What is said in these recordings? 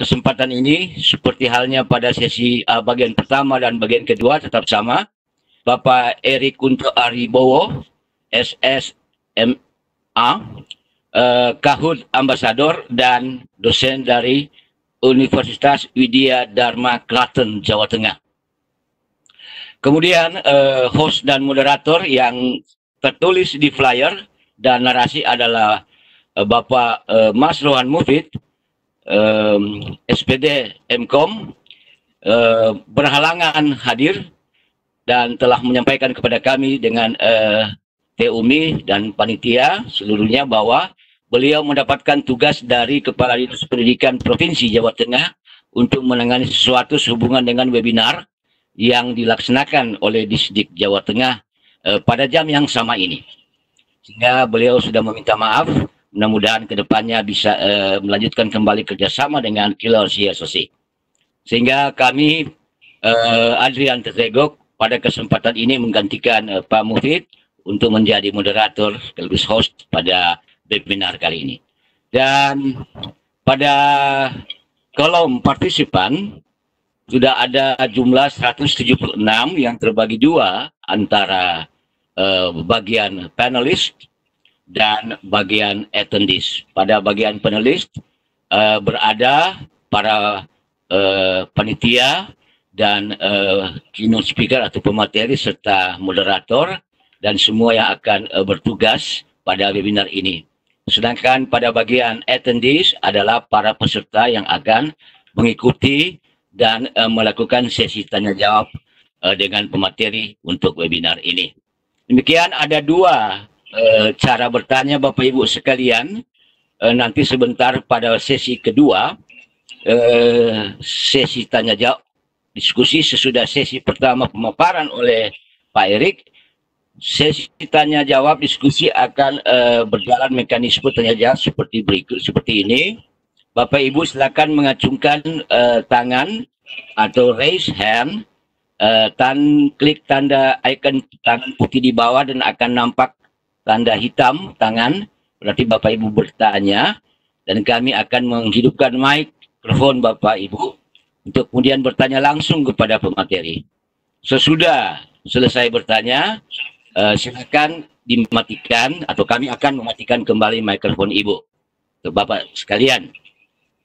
kesempatan ini seperti halnya pada sesi bagian pertama dan bagian kedua tetap sama. Bapak Erik Kunto Aribowo, SSMA, Kahut Ambasador dan dosen dari Universitas Widya Dharma Klaten, Jawa Tengah. Kemudian host dan moderator yang tertulis di flyer dan narasi adalah Bapak Mas Rohan Mufid, SPD MKOM, berhalangan hadir dan telah menyampaikan kepada kami dengan TUMI dan panitia seluruhnya bahwa beliau mendapatkan tugas dari Kepala Dinas Pendidikan Provinsi Jawa Tengah untuk menangani sesuatu sehubungan dengan webinar yang dilaksanakan oleh Disdik Jawa Tengah pada jam yang sama ini. Sehingga beliau sudah meminta maaf, mudah-mudahan kedepannya bisa melanjutkan kembali kerjasama dengan QLC Associate. Sehingga kami, Adrian Tertegok, pada kesempatan ini menggantikan Pak Mufid untuk menjadi moderator sekaligus host pada webinar kali ini. Dan pada kolom partisipan sudah ada jumlah 176 yang terbagi dua antara bagian panelis dan bagian attendees. Pada bagian panelis berada para panitia dan keynote speaker atau pemateri serta moderator dan semua yang akan bertugas pada webinar ini. Sedangkan pada bagian attendees adalah para peserta yang akan mengikuti dan melakukan sesi tanya jawab dengan pemateri untuk webinar ini. Demikian ada dua cara bertanya Bapak Ibu sekalian. Nanti sebentar pada sesi kedua, sesi tanya jawab diskusi sesudah sesi pertama pemaparan oleh Pak Erik. Sesi tanya jawab diskusi akan berjalan mekanisme tanya jawab seperti berikut, seperti ini. Bapak Ibu silakan mengacungkan tangan atau raise hand, klik tanda ikon tangan putih di bawah dan akan nampak tanda hitam tangan, berarti Bapak Ibu bertanya dan kami akan menghidupkan mikrofon Bapak Ibu untuk kemudian bertanya langsung kepada pemateri. Sesudah selesai bertanya, silakan dimatikan atau kami akan mematikan kembali mikrofon Ibu. Untuk Bapak sekalian.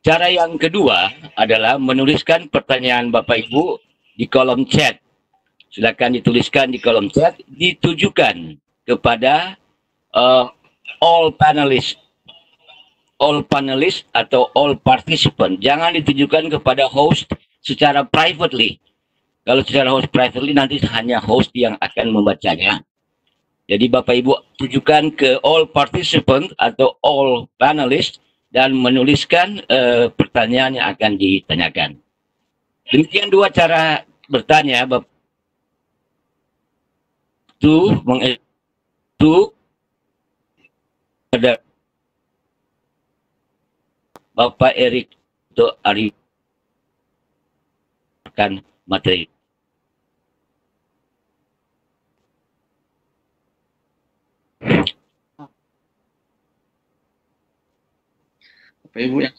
Cara yang kedua adalah menuliskan pertanyaan Bapak Ibu di kolom chat. Silakan dituliskan di kolom chat, ditujukan kepada all panelists atau all participant. Jangan ditujukan kepada host secara privately. Kalau secara host privately nanti hanya host yang akan membacanya. Jadi Bapak Ibu tujukan ke all participant atau all panelists dan menuliskan pertanyaan yang akan ditanyakan. Demikian dua cara bertanya Bapak. Itu ada Bapak Erik untuk Ari akan materi. Bapak Ibu yang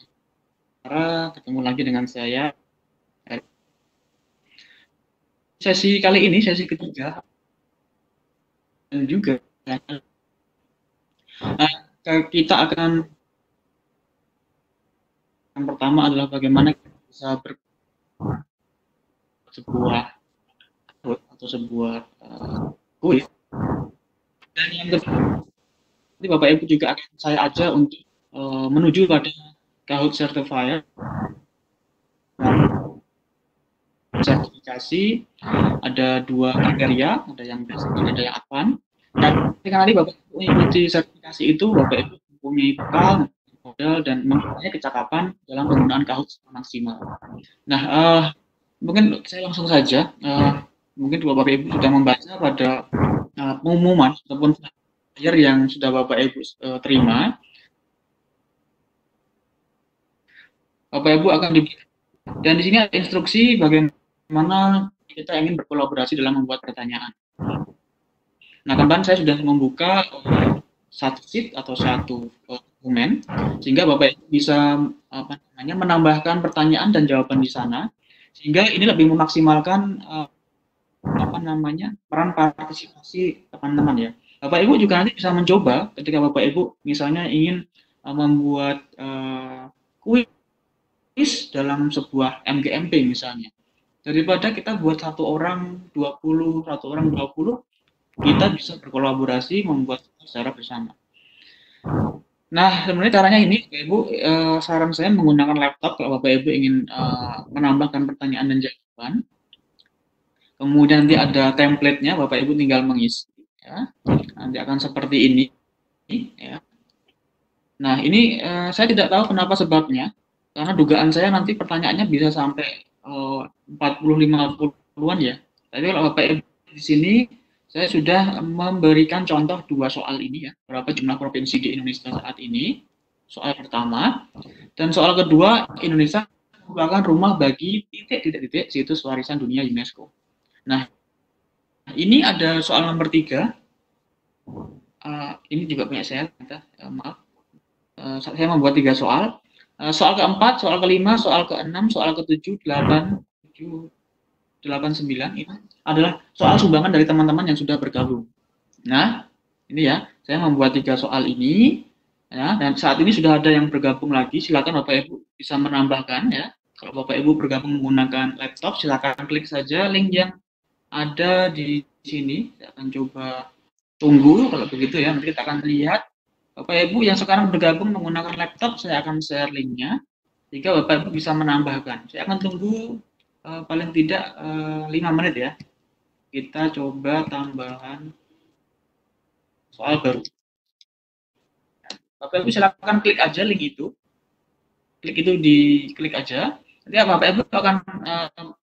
ketemu lagi dengan saya. Sesi kali ini sesi ketiga dan juga kita akan yang pertama adalah bagaimana kita bisa sebuah atau sebuah kuis, dan yang kedua nanti Bapak Ibu juga akan saya ajak untuk menuju pada Kahoot Certifier sertifikasi. Ada dua kriteria, ada yang basic dan ada yang advance. Dan ketika nanti Bapak Ibu mengikuti sertifikasi itu, Bapak Ibu mempunyai bekal, modal dan mempunyai kecakapan dalam penggunaan Kahoot maksimal. Nah, mungkin saya langsung saja. Mungkin Bapak Ibu sudah membaca pada pengumuman ataupun flyer yang sudah Bapak Ibu terima. Bapak Ibu akan diberikan, dan di sini ada instruksi bagaimana kita ingin berkolaborasi dalam membuat pertanyaan. Nah, teman-teman, saya sudah membuka satu sheet atau satu dokumen, sehingga Bapak Ibu bisa menambahkan pertanyaan dan jawaban di sana, sehingga ini lebih memaksimalkan peran partisipasi teman-teman ya. Bapak Ibu juga nanti bisa mencoba ketika Bapak Ibu misalnya ingin membuat kuis dalam sebuah MGMP misalnya. Daripada kita buat satu orang 20, kita bisa berkolaborasi membuat secara bersama. Nah, sebenarnya caranya ini, Bapak Ibu, saran saya menggunakan laptop kalau Bapak Ibu ingin menambahkan pertanyaan dan jawaban. Kemudian nanti ada template-nya, Bapak Ibu tinggal mengisi. Ya. Nanti akan seperti ini. Ya. Nah, ini saya tidak tahu kenapa sebabnya, karena dugaan saya nanti pertanyaannya bisa sampai 40-50-an ya. Tapi kalau Bapak Ibu di sini, saya sudah memberikan contoh 2 soal ini ya, berapa jumlah provinsi di Indonesia saat ini, soal pertama. Dan soal kedua, Indonesia merupakan rumah bagi titik-titik situs warisan dunia UNESCO. Nah, ini ada soal nomor 3. Ini juga punya saya, maaf. Saya membuat 3 soal. Soal keempat, soal kelima, soal keenam, soal ketujuh, 8, 7, 8, 9 ini adalah soal sumbangan dari teman-teman yang sudah bergabung. Nah, ini ya, saya membuat 3 soal ini, ya, dan saat ini sudah ada yang bergabung lagi. Silakan Bapak Ibu bisa menambahkan ya. Kalau Bapak Ibu bergabung menggunakan laptop, silakan klik saja link yang ada di sini. Saya akan coba tunggu kalau begitu ya. Nanti kita akan lihat. Bapak Ibu yang sekarang bergabung menggunakan laptop, saya akan share linknya. Sehingga Bapak Ibu bisa menambahkan. Saya akan tunggu paling tidak 5 menit ya. Kita coba tambahan soal baru. Bapak Ibu silakan klik aja link itu. Klik itu diklik aja. Nanti Bapak Ibu akan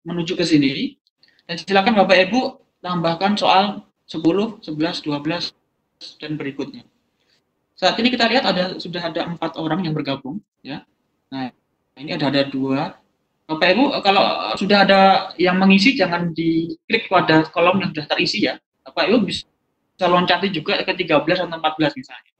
menuju ke sini. Dan silakan Bapak Ibu tambahkan soal 10, 11, 12 dan berikutnya. Saat ini kita lihat sudah ada 4 orang yang bergabung ya. Nah, ini ada 2. Bapak Ibu kalau sudah ada yang mengisi jangan diklik pada kolom yang sudah terisi ya. Bapak Ibu bisa loncati juga ke 13 atau 14 misalnya.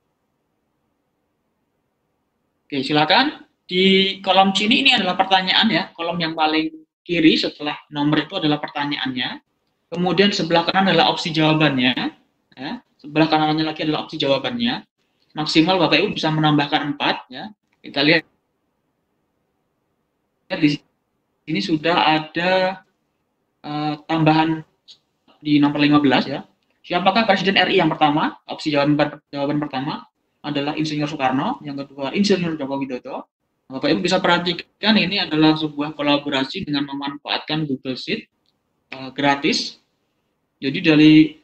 Oke, silakan. Di kolom sini ini adalah pertanyaan ya. Kolom yang paling kiri setelah nomor itu adalah pertanyaannya. Kemudian sebelah kanan adalah opsi jawabannya. Ya. Sebelah kanannya lagi adalah opsi jawabannya. Maksimal Bapak Ibu bisa menambahkan 4 ya. Kita lihat di sini sudah ada tambahan di nomor 15 ya. Siapakah Presiden RI yang pertama? Opsi jawaban pertama adalah Insinyur Soekarno, yang kedua Insinyur Joko Widodo. Bapak Ibu bisa perhatikan ini adalah sebuah kolaborasi dengan memanfaatkan Google Sheet gratis. Jadi dari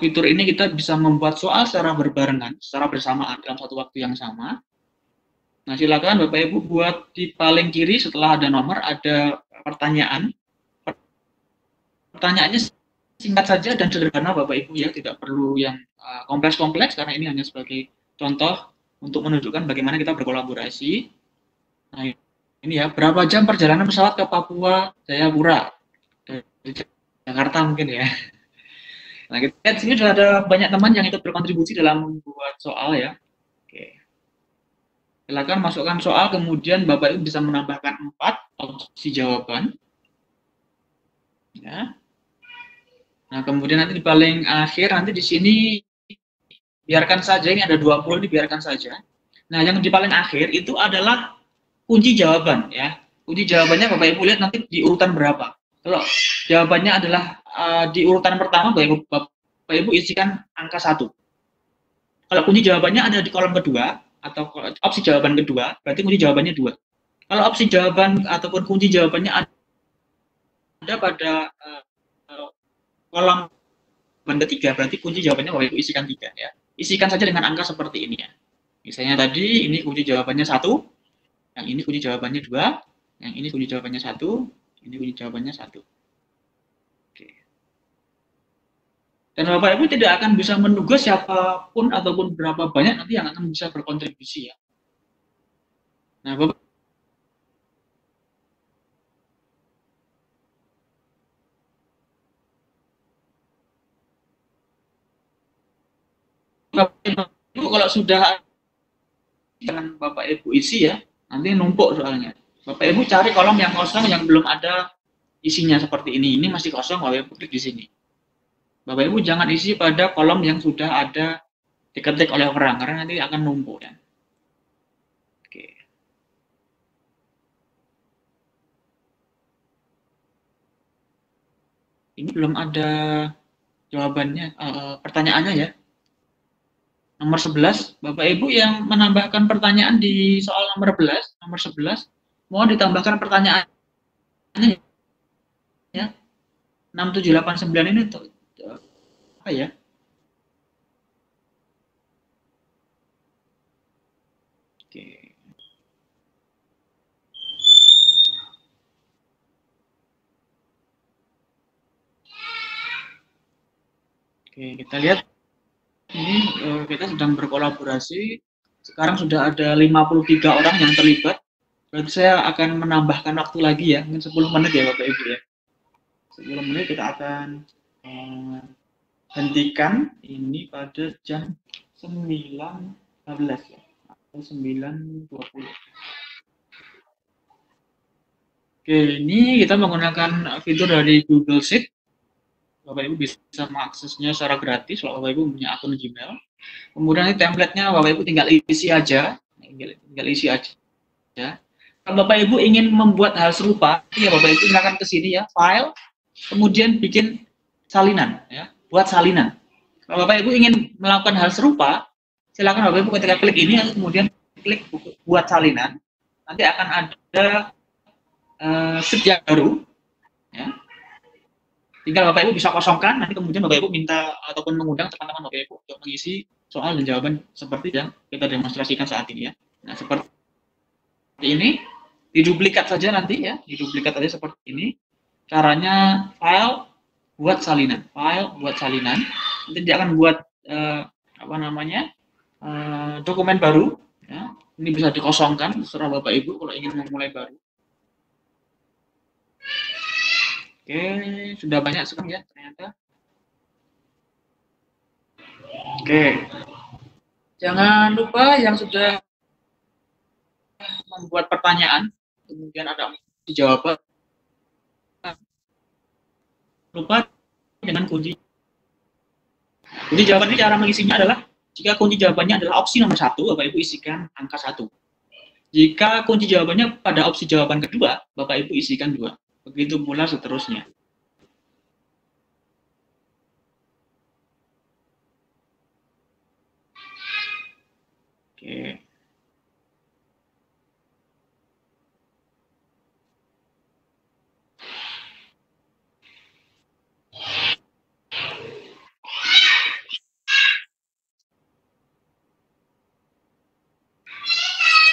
fitur ini kita bisa membuat soal secara berbarengan, secara bersamaan dalam satu waktu yang sama. Nah, silakan Bapak Ibu buat di paling kiri setelah ada nomor ada pertanyaan. Pertanyaannya singkat saja dan sederhana Bapak Ibu ya, tidak perlu yang kompleks-kompleks karena ini hanya sebagai contoh untuk menunjukkan bagaimana kita berkolaborasi. Nah, ini ya, berapa jam perjalanan pesawat ke Papua Jayapura? Dari Jakarta mungkin ya. Nah, kita lihat sini sudah ada banyak teman yang ikut berkontribusi dalam membuat soal ya. Oke. Silakan masukkan soal, kemudian Bapak Ibu bisa menambahkan 4 opsi jawaban. Ya. Nah, kemudian nanti di paling akhir, nanti di sini biarkan saja, ini ada 20, ini biarkan saja. Nah, yang di paling akhir itu adalah kunci jawaban ya. Kunci jawabannya Bapak Ibu lihat nanti di urutan berapa. Kalau jawabannya adalah di urutan pertama, Bapak Ibu isikan angka 1. Kalau kunci jawabannya ada di kolom kedua, atau opsi jawaban kedua, berarti kunci jawabannya 2. Kalau opsi jawaban ataupun kunci jawabannya ada pada kolom ketiga, berarti kunci jawabannya Bapak Ibu isikan 3 ya. Isikan saja dengan angka seperti ini ya. Misalnya tadi ini kunci jawabannya 1, yang ini kunci jawabannya 2, yang ini kunci jawabannya 1, ini kunci jawabannya 1. Oke. Dan Bapak Ibu tidak akan bisa menduga siapapun ataupun berapa banyak nanti yang akan bisa berkontribusi ya. Nah, Bapak Ibu kalau sudah jangan Bapak Ibu isi ya, nanti numpuk soalnya. Bapak Ibu cari kolom yang kosong yang belum ada isinya seperti ini. Ini masih kosong, Bapak Ibu klik di sini. Bapak Ibu jangan isi pada kolom yang sudah ada diketik oleh orang, karena nanti akan numpuk ya. Oke. Ini belum ada jawabannya, pertanyaannya ya. Nomor 11, Bapak Ibu yang menambahkan pertanyaan di soal nomor 11, mohon ditambahkan pertanyaannya ya. 6789 ini tuh apa ya? Oke. Oke, kita lihat ini kita sedang berkolaborasi. Sekarang sudah ada 53 orang yang terlibat. Berarti saya akan menambahkan waktu lagi ya, mungkin 10 menit ya Bapak Ibu ya. 10 menit kita akan hentikan ini pada jam 9.15 ya, atau 9.20. Oke, ini kita menggunakan fitur dari Google Sheet. Bapak Ibu bisa mengaksesnya secara gratis kalau Bapak Ibu punya akun Gmail. Kemudian ini template-nya Bapak Ibu tinggal isi aja, tinggal isi aja. Ya. Kalau Bapak Ibu ingin membuat hal serupa, ya Bapak Ibu silakan ke sini ya, file, kemudian bikin salinan, ya, buat salinan. Kalau Bapak Ibu ingin melakukan hal serupa, silakan Bapak Ibu ketika klik ini, kemudian klik buat salinan, nanti akan ada sheet yang baru, ya. Tinggal Bapak Ibu bisa kosongkan, nanti kemudian Bapak Ibu minta ataupun mengundang teman-teman Bapak Ibu untuk mengisi soal dan jawaban seperti yang kita demonstrasikan saat ini ya. Nah, seperti ini, diduplikat saja nanti ya, diduplikat saja seperti ini. Caranya file buat salinan, nanti dia akan buat dokumen baru. Ya. Ini bisa dikosongkan, terserah Bapak Ibu kalau ingin memulai baru. Oke, sudah banyak sekali ya ternyata. Oke, jangan lupa yang sudah membuat pertanyaan, kemudian ada jawaban, lupa dengan kunci. Kunci jawaban ini cara mengisinya adalah jika kunci jawabannya adalah opsi nomor 1, Bapak Ibu isikan angka 1. Jika kunci jawabannya pada opsi jawaban kedua, Bapak Ibu isikan 2. Begitu pula seterusnya. Oke.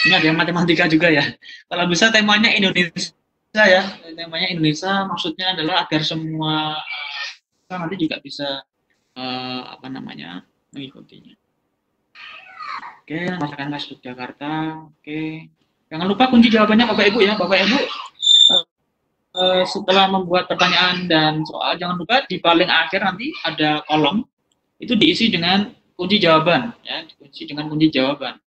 Ini ada yang matematika juga ya. Kalau bisa temanya Indonesia ya, temanya Indonesia maksudnya adalah agar semua nanti juga bisa mengikutinya. Oke, masakan khas Yogyakarta. Oke, jangan lupa kunci jawabannya Bapak Ibu ya, Bapak Ibu. Setelah membuat pertanyaan dan soal, jangan lupa di paling akhir nanti ada kolom itu diisi dengan kunci jawaban ya, dikunci dengan kunci jawaban.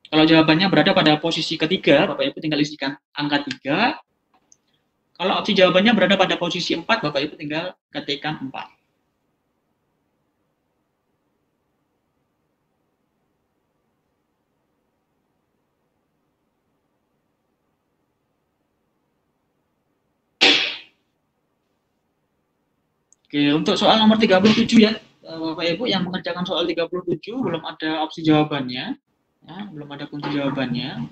Kalau jawabannya berada pada posisi ketiga, Bapak Ibu tinggal isikan angka 3. Kalau opsi jawabannya berada pada posisi 4, Bapak Ibu tinggal ketikkan 4. Oke, untuk soal nomor 37 ya, Bapak Ibu yang mengerjakan soal 37 belum ada opsi jawabannya. Ya, belum ada kunci jawabannya.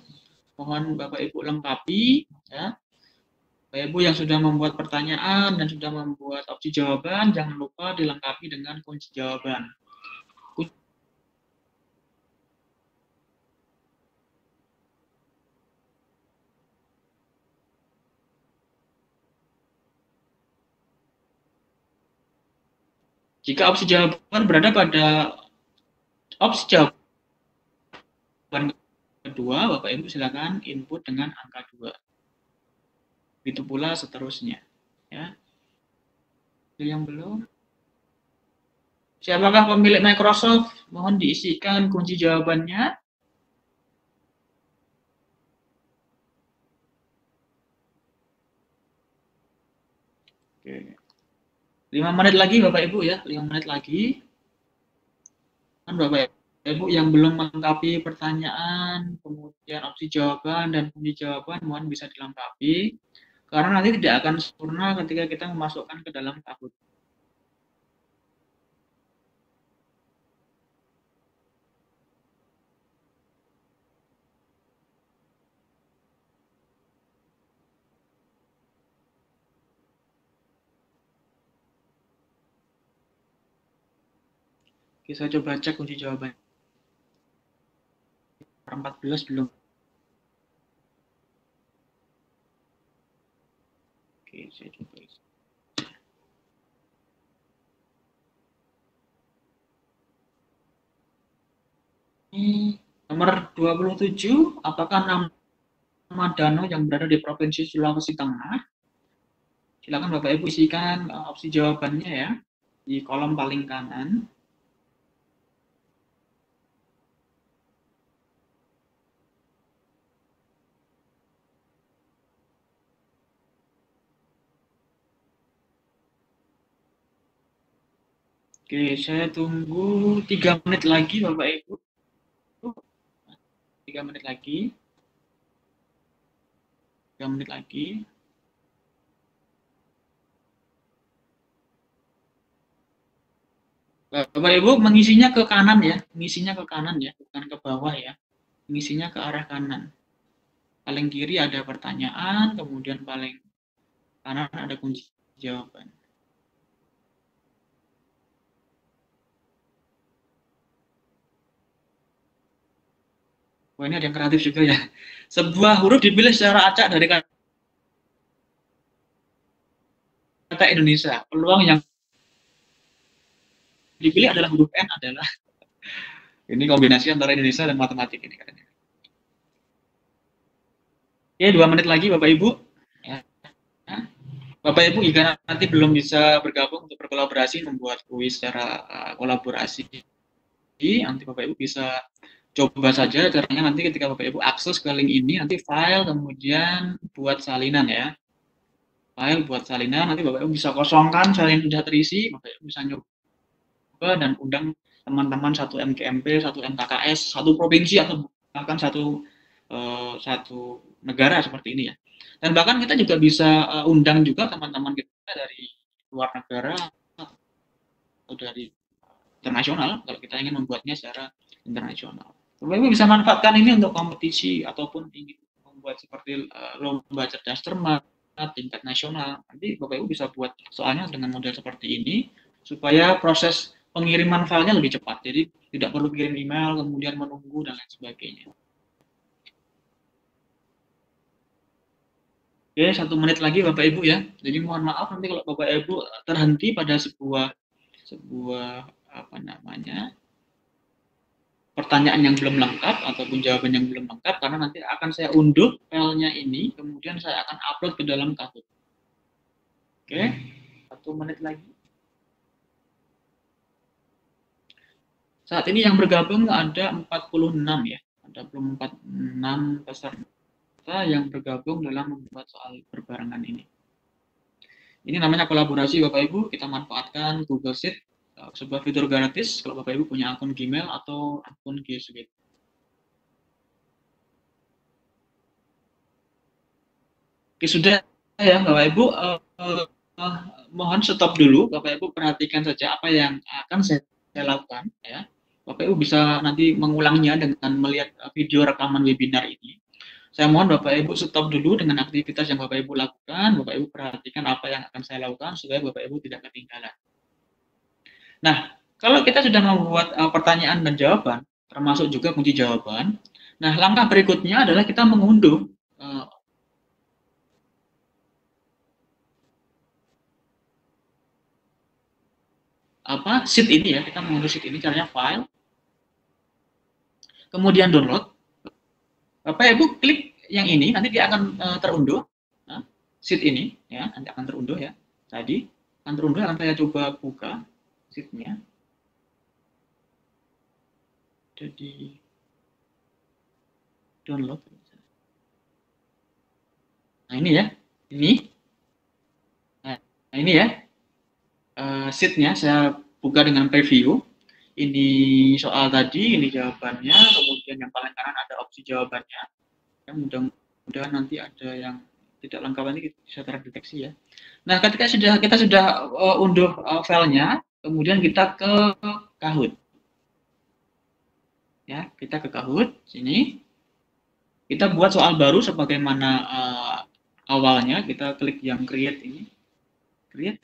Mohon Bapak Ibu lengkapi ya. Bapak Ibu yang sudah membuat pertanyaan dan sudah membuat opsi jawaban, jangan lupa dilengkapi dengan kunci jawaban. Jika opsi jawaban berada pada opsi jawaban kedua, Bapak Ibu silakan input dengan angka 2. Begitu pula seterusnya. Ya. Yang belum. Siapakah pemilik Microsoft? Mohon diisikan kunci jawabannya. Oke. 5 menit lagi Bapak Ibu ya, 5 menit lagi. Kan Bapak Ibu yang belum melengkapi pertanyaan, kemudian opsi jawaban dan kunci jawaban mohon bisa dilengkapi. Karena nanti tidak akan sempurna ketika kita memasukkan ke dalam Kahoot. Oke, saya coba cek kunci jawaban. 14 belum. Oke, saya coba. Ini nomor 27, apakah nama danau yang berada di Provinsi Sulawesi Tengah? Silakan Bapak Ibu isikan opsi jawabannya ya di kolom paling kanan. Oke, saya tunggu 3 menit lagi Bapak Ibu. 3 menit lagi. 3 menit lagi. Bapak Ibu mengisinya ke kanan ya, mengisinya ke kanan ya, bukan ke bawah ya. Mengisinya ke arah kanan. Paling kiri ada pertanyaan, kemudian paling kanan ada kunci jawaban. Wah, ini ada yang kreatif juga ya. Sebuah huruf dipilih secara acak dari kata Indonesia. Peluang yang dipilih adalah huruf N adalah ini kombinasi antara Indonesia dan matematik ini katanya. Oke, 2 menit lagi Bapak Ibu. Ya. Bapak Ibu jika nanti belum bisa bergabung untuk berkolaborasi membuat kuis secara kolaborasi, nanti Bapak Ibu bisa coba saja caranya nanti ketika Bapak Ibu akses ke link ini nanti file kemudian buat salinan ya. File buat salinan nanti Bapak Ibu bisa kosongkan salinan sudah terisi, Bapak Ibu bisa nyoba dan undang teman-teman satu MKMP, satu MKKS, satu provinsi atau bahkan satu negara seperti ini ya. Dan bahkan kita juga bisa undang juga teman-teman kita dari luar negara atau dari internasional kalau kita ingin membuatnya secara internasional. Bapak Ibu bisa manfaatkan ini untuk kompetisi ataupun ingin membuat seperti lomba cerdas cermat tingkat nasional. Nanti Bapak Ibu bisa buat soalnya dengan model seperti ini supaya proses pengiriman filenya lebih cepat. Jadi tidak perlu kirim email kemudian menunggu dan lain sebagainya. Oke, 1 menit lagi Bapak Ibu ya. Jadi mohon maaf nanti kalau Bapak Ibu terhenti pada sebuah apa namanya pertanyaan yang belum lengkap ataupun jawaban yang belum lengkap karena nanti akan saya unduh filenya ini kemudian saya akan upload ke dalam Kahoot. Oke, 1 menit lagi. Saat ini yang bergabung ada 46 ya. Ada 46 peserta yang bergabung dalam membuat soal berbarengan ini. Ini namanya kolaborasi Bapak Ibu, kita manfaatkan Google Sheet, sebuah fitur gratis kalau Bapak Ibu punya akun Gmail atau akun G Suite. Oke, sudah ya Bapak Ibu, mohon stop dulu, Bapak Ibu perhatikan saja apa yang akan saya lakukan ya. Bapak Ibu bisa nanti mengulangnya dengan melihat video rekaman webinar ini. Saya mohon Bapak Ibu stop dulu dengan aktivitas yang Bapak Ibu lakukan, Bapak Ibu perhatikan apa yang akan saya lakukan supaya Bapak Ibu tidak ketinggalan. Nah, kalau kita sudah membuat pertanyaan dan jawaban, termasuk juga kunci jawaban, nah langkah berikutnya adalah kita mengunduh sheet ini ya, kita mengunduh sheet ini caranya file, kemudian download. Bapak Ibu klik yang ini, nanti dia akan terunduh. Nah, sheet ini ya, nanti akan terunduh ya. Tadi akan terunduh, akan saya coba buka sheet-nya. Jadi download. Nah, ini ya. Ini. Nah, Nah ini ya, sheet-nya saya buka dengan preview. Ini soal tadi, ini jawabannya, kemudian yang paling kanan ada opsi jawabannya. Ya, mudah-mudahan nanti ada yang tidak lengkap ini bisa terdeteksi ya. Nah, ketika kita sudah unduh filenya, kemudian kita ke Kahoot. Ya, kita ke Kahoot sini. Kita buat soal baru sebagaimana awalnya. Kita klik yang create ini, create,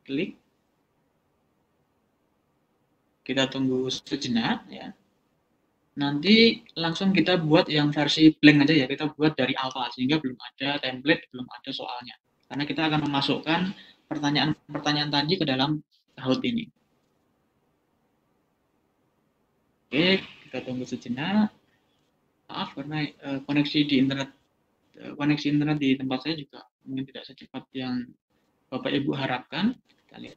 klik. Kita tunggu sejenak ya. Nanti langsung kita buat yang versi blank aja ya, kita buat dari awal sehingga belum ada template, belum ada soalnya. Karena kita akan memasukkan pertanyaan-pertanyaan tadi ke dalam Kahoot ini. Oke, kita tunggu sejenak. Maaf karena koneksi internet di tempat saya juga mungkin tidak secepat yang Bapak Ibu harapkan. Kita lihat.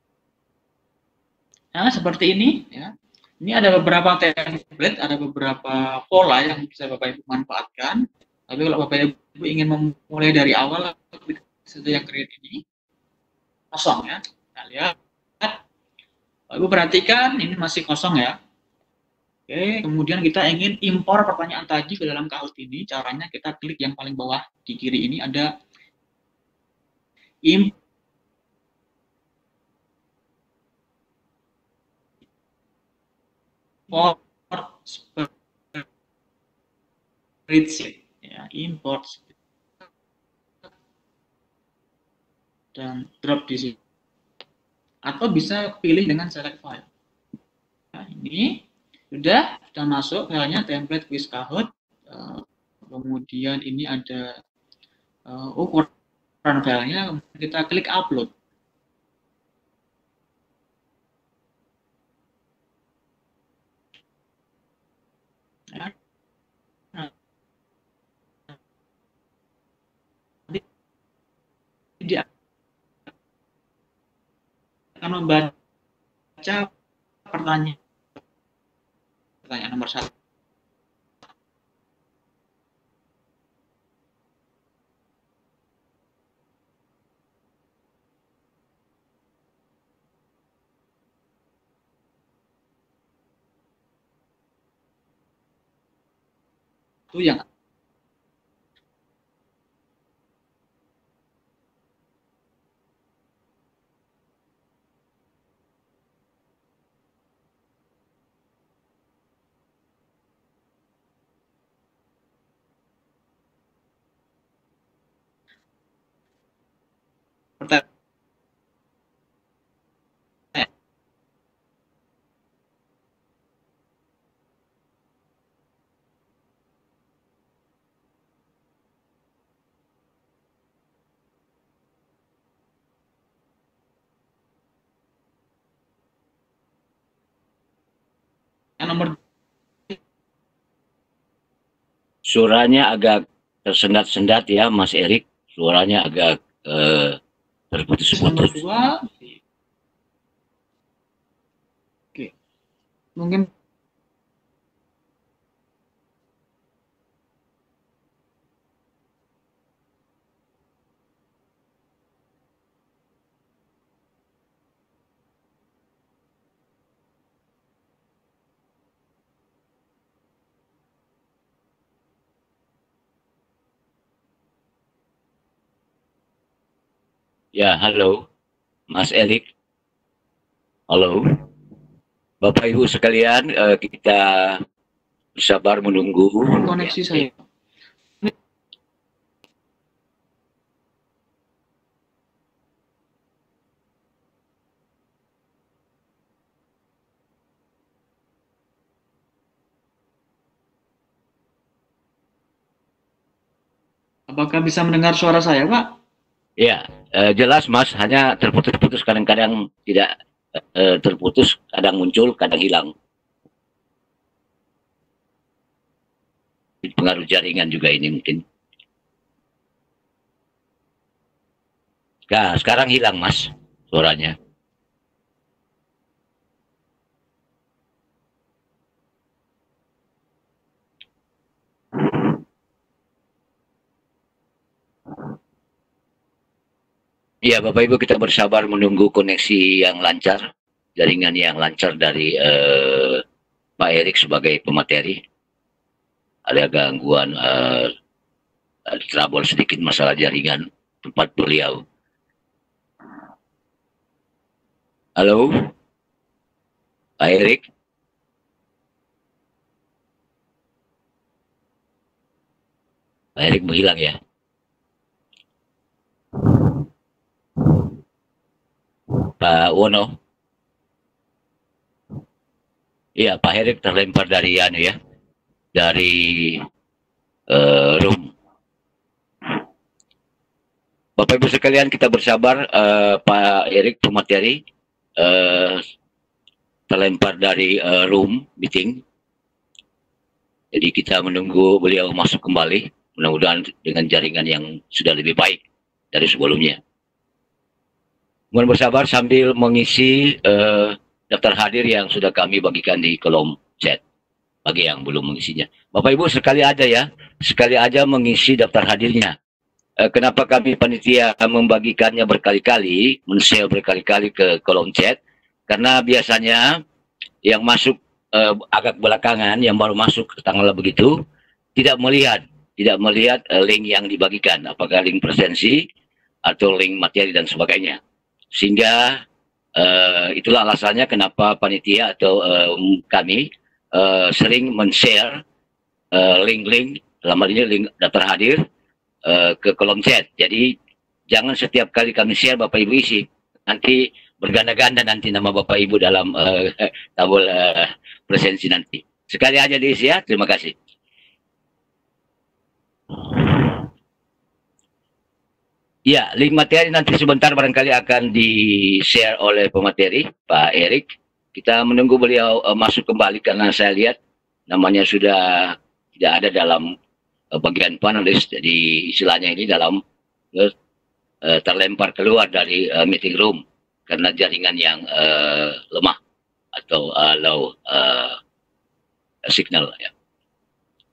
Nah, seperti ini ya. Ini ada beberapa template, ada beberapa pola yang bisa Bapak Ibu manfaatkan. Tapi kalau Bapak Ibu ingin memulai dari awal, klik saja yang create ini. Kosong ya. Kita lihat. Bapak Ibu perhatikan, ini masih kosong ya. Oke, kemudian kita ingin impor pertanyaan tadi ke dalam Kahoot ini. Caranya kita klik yang paling bawah di kiri ini ada import spreadsheet ya, import dan drop di sini. Atau bisa pilih dengan select file. Nah, ini sudah masuk filenya template quiz Kahoot. Kemudian ini ada ukuran filenya, kita klik upload. Ya. Nah, nanti dia akan membaca pertanyaan nomor 1. Itu yang pertanyaan nomor Suaranya agak tersendat-sendat ya, Mas Erik. Suaranya agak nomor terputus-putus. 2. Oke. Mungkin Ya, halo, Mas Erik. Halo, Bapak Ibu sekalian, kita bersabar menunggu. koneksi saya. Apakah bisa mendengar suara saya, Pak? Ya, jelas Mas, hanya terputus-putus, kadang-kadang tidak terputus, kadang muncul, kadang hilang. Pengaruh jaringan juga ini mungkin. Nah, sekarang hilang Mas suaranya. Ya, Bapak Ibu, kita bersabar menunggu koneksi yang lancar, jaringan yang lancar dari Pak Erik sebagai pemateri. Ada gangguan trouble sedikit masalah jaringan tempat beliau. Halo, Pak Erik. Pak Erik menghilang ya. Pak Wono. Iya, Pak Erik terlempar dari ya, dari room. Bapak Ibu sekalian, kita bersabar. Pak Erik pemateri terlempar dari room meeting. Jadi kita menunggu beliau masuk kembali. Mudah-mudahan dengan jaringan yang sudah lebih baik dari sebelumnya. Mohon bersabar sambil mengisi daftar hadir yang sudah kami bagikan di kolom chat bagi yang belum mengisinya. Bapak Ibu sekali aja mengisi daftar hadirnya. Kenapa kami panitia membagikannya berkali-kali, men-share berkali-kali ke kolom chat? Karena biasanya yang masuk agak belakangan, yang baru masuk ke tanggal begitu, tidak melihat link yang dibagikan, apakah link presensi atau link materi dan sebagainya. Sehingga itulah alasannya kenapa panitia atau kami sering men-share link-link, dalam hal ini link daftar hadir ke kolom chat. Jadi jangan setiap kali kami share Bapak Ibu isi. Nanti berganda-ganda nanti nama Bapak Ibu dalam tabel presensi nanti. Sekali aja diisi ya. Terima kasih. Ya, link materi nanti sebentar barangkali akan di-share oleh pemateri, Pak Erik. Kita menunggu beliau masuk kembali karena saya lihat namanya sudah tidak ada dalam bagian panelis. Jadi istilahnya ini dalam terlempar keluar dari meeting room karena jaringan yang lemah atau low signal. Ya.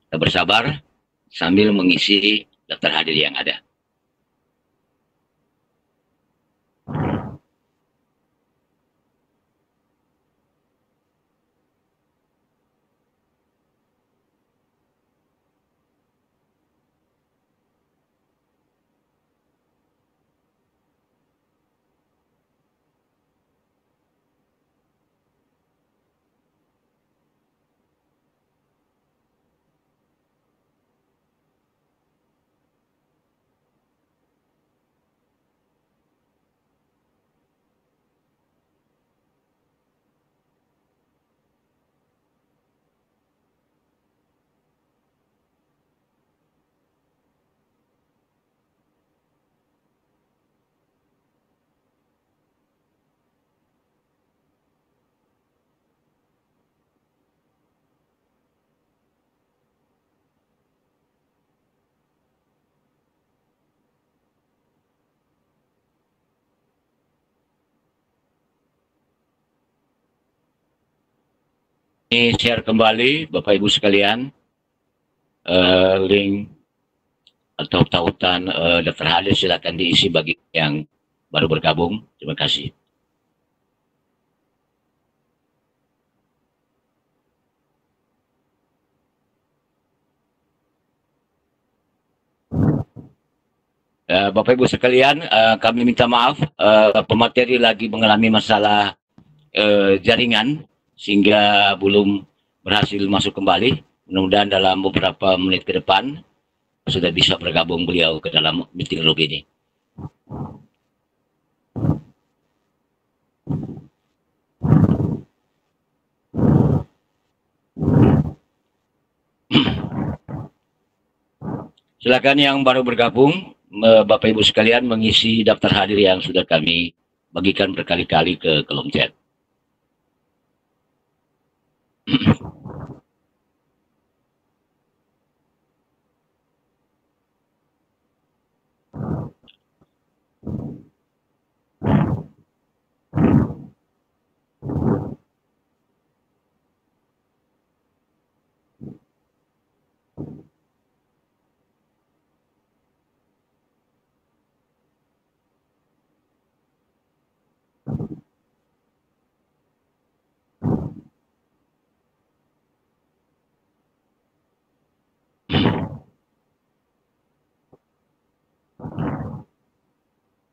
Kita bersabar sambil mengisi daftar hadir yang ada. Ini share kembali Bapak Ibu sekalian link atau tautan daftar hadir silakan diisi bagi yang baru bergabung. Terima kasih. Bapak Ibu sekalian, kami minta maaf pemateri lagi mengalami masalah jaringan sehingga belum berhasil masuk kembali. Mudah-mudahan dalam beberapa menit ke depan sudah bisa bergabung beliau ke dalam meeting room ini. Silakan yang baru bergabung, Bapak Ibu sekalian mengisi daftar hadir yang sudah kami bagikan berkali-kali ke kolom chat.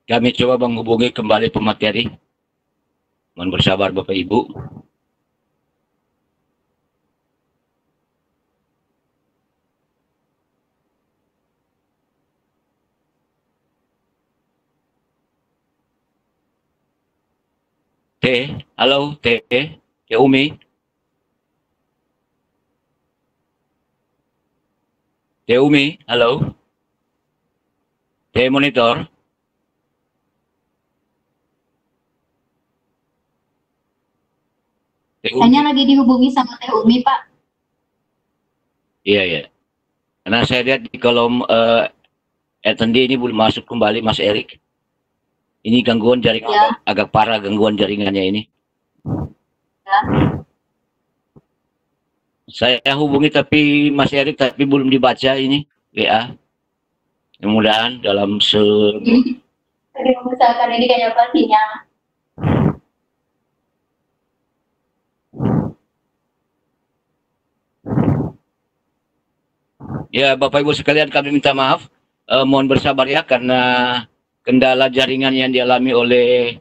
Kami coba menghubungi kembali pemateri. Mohon bersabar Bapak Ibu. Halo, Umi. Umi, halo. Monitor. Hanya lagi dihubungi sama Teh Umi, Pak. Iya, iya. Karena saya lihat di kolom attendee ini belum masuk kembali Mas Erik. Ini gangguan jaringan, Ya. agak parah gangguan jaringannya ini. Ya. Saya hubungi tapi Mas Erik tapi belum dibaca ini WA. Mudah-mudahan dalam Tadi mengusahakan ini kayak apa sinyal. Ya, Bapak Ibu sekalian, kami minta maaf. Mohon bersabar ya karena kendala jaringan yang dialami oleh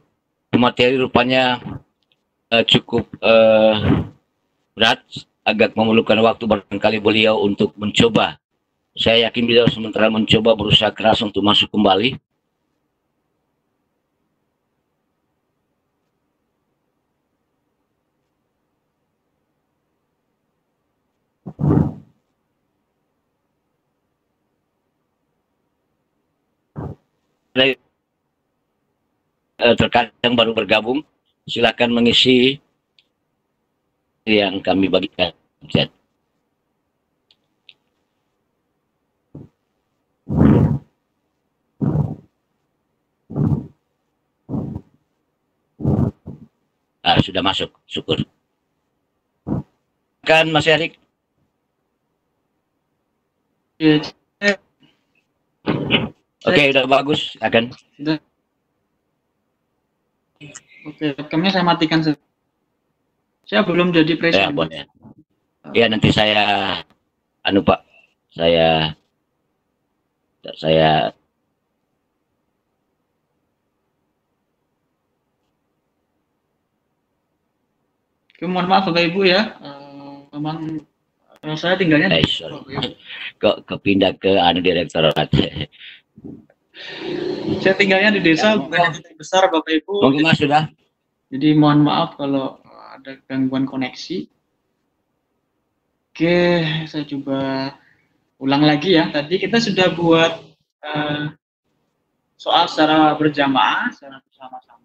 pemateri rupanya cukup berat, agak memerlukan waktu barangkali beliau untuk mencoba. Saya yakin beliau sementara mencoba berusaha keras untuk masuk kembali. Terkadang baru bergabung, silakan mengisi yang kami bagikan. Sudah masuk, syukur. Kan Mas Erik? Ya, Oke, udah bagus, akan. sudah. Oke, webcamnya saya matikan. Saya belum jadi Ya, presiden. boleh. Ya, nanti saya, Pak, saya Oke, mohon maaf Bapak Ibu ya. Memang saya tinggalnya di kok kepindah ke direktorat. Saya tinggalnya di desa, bukan di besar Bapak Ibu. Mungkin Mas sudah. Jadi mohon maaf kalau ada gangguan koneksi. Oke, saya coba ulang lagi ya. Tadi kita sudah buat soal secara berjamaah, secara bersama-sama.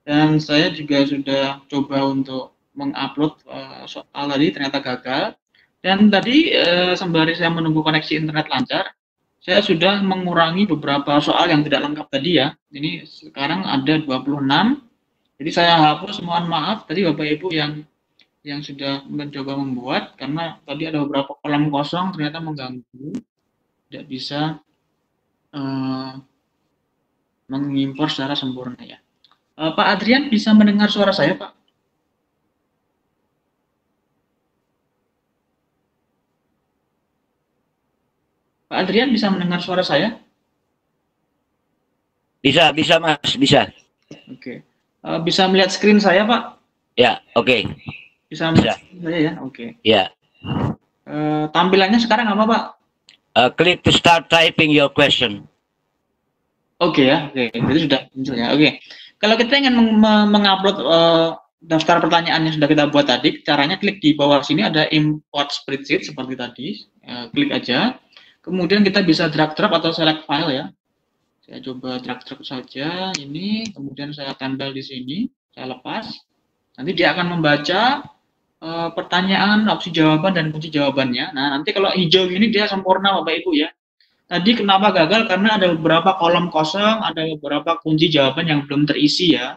Dan saya juga sudah coba untuk mengupload soal tadi, ternyata gagal. Dan tadi sembari saya menunggu koneksi internet lancar, saya sudah mengurangi beberapa soal yang tidak lengkap tadi ya. Ini sekarang ada 26. Jadi saya hapus, mohon maaf tadi Bapak Ibu yang sudah mencoba membuat, karena tadi ada beberapa kolom kosong ternyata mengganggu, tidak bisa mengimpor secara sempurna ya. Pak Adrian bisa mendengar suara saya, Pak? Pak Adrian bisa mendengar suara saya? Bisa Mas, bisa. Oke. Bisa melihat screen saya, Pak? Ya, oke. Bisa melihat screen saya ya? Oke. Ya. Tampilannya sekarang apa, Pak? Click to start typing your question. Oke ya, oke. Itu sudah muncul ya. Oke. Kalau kita ingin mengupload daftar pertanyaan yang sudah kita buat tadi, caranya klik di bawah sini ada import spreadsheet seperti tadi. Klik aja. Kemudian kita bisa drag drop atau select file ya. Saya coba drag drop saja ini, kemudian saya tempel di sini, saya lepas. Nanti dia akan membaca pertanyaan, opsi jawaban dan kunci jawabannya. Nah, nanti kalau hijau ini dia sempurna Bapak Ibu ya. Tadi kenapa gagal? Karena ada beberapa kolom kosong, ada beberapa kunci jawaban yang belum terisi ya.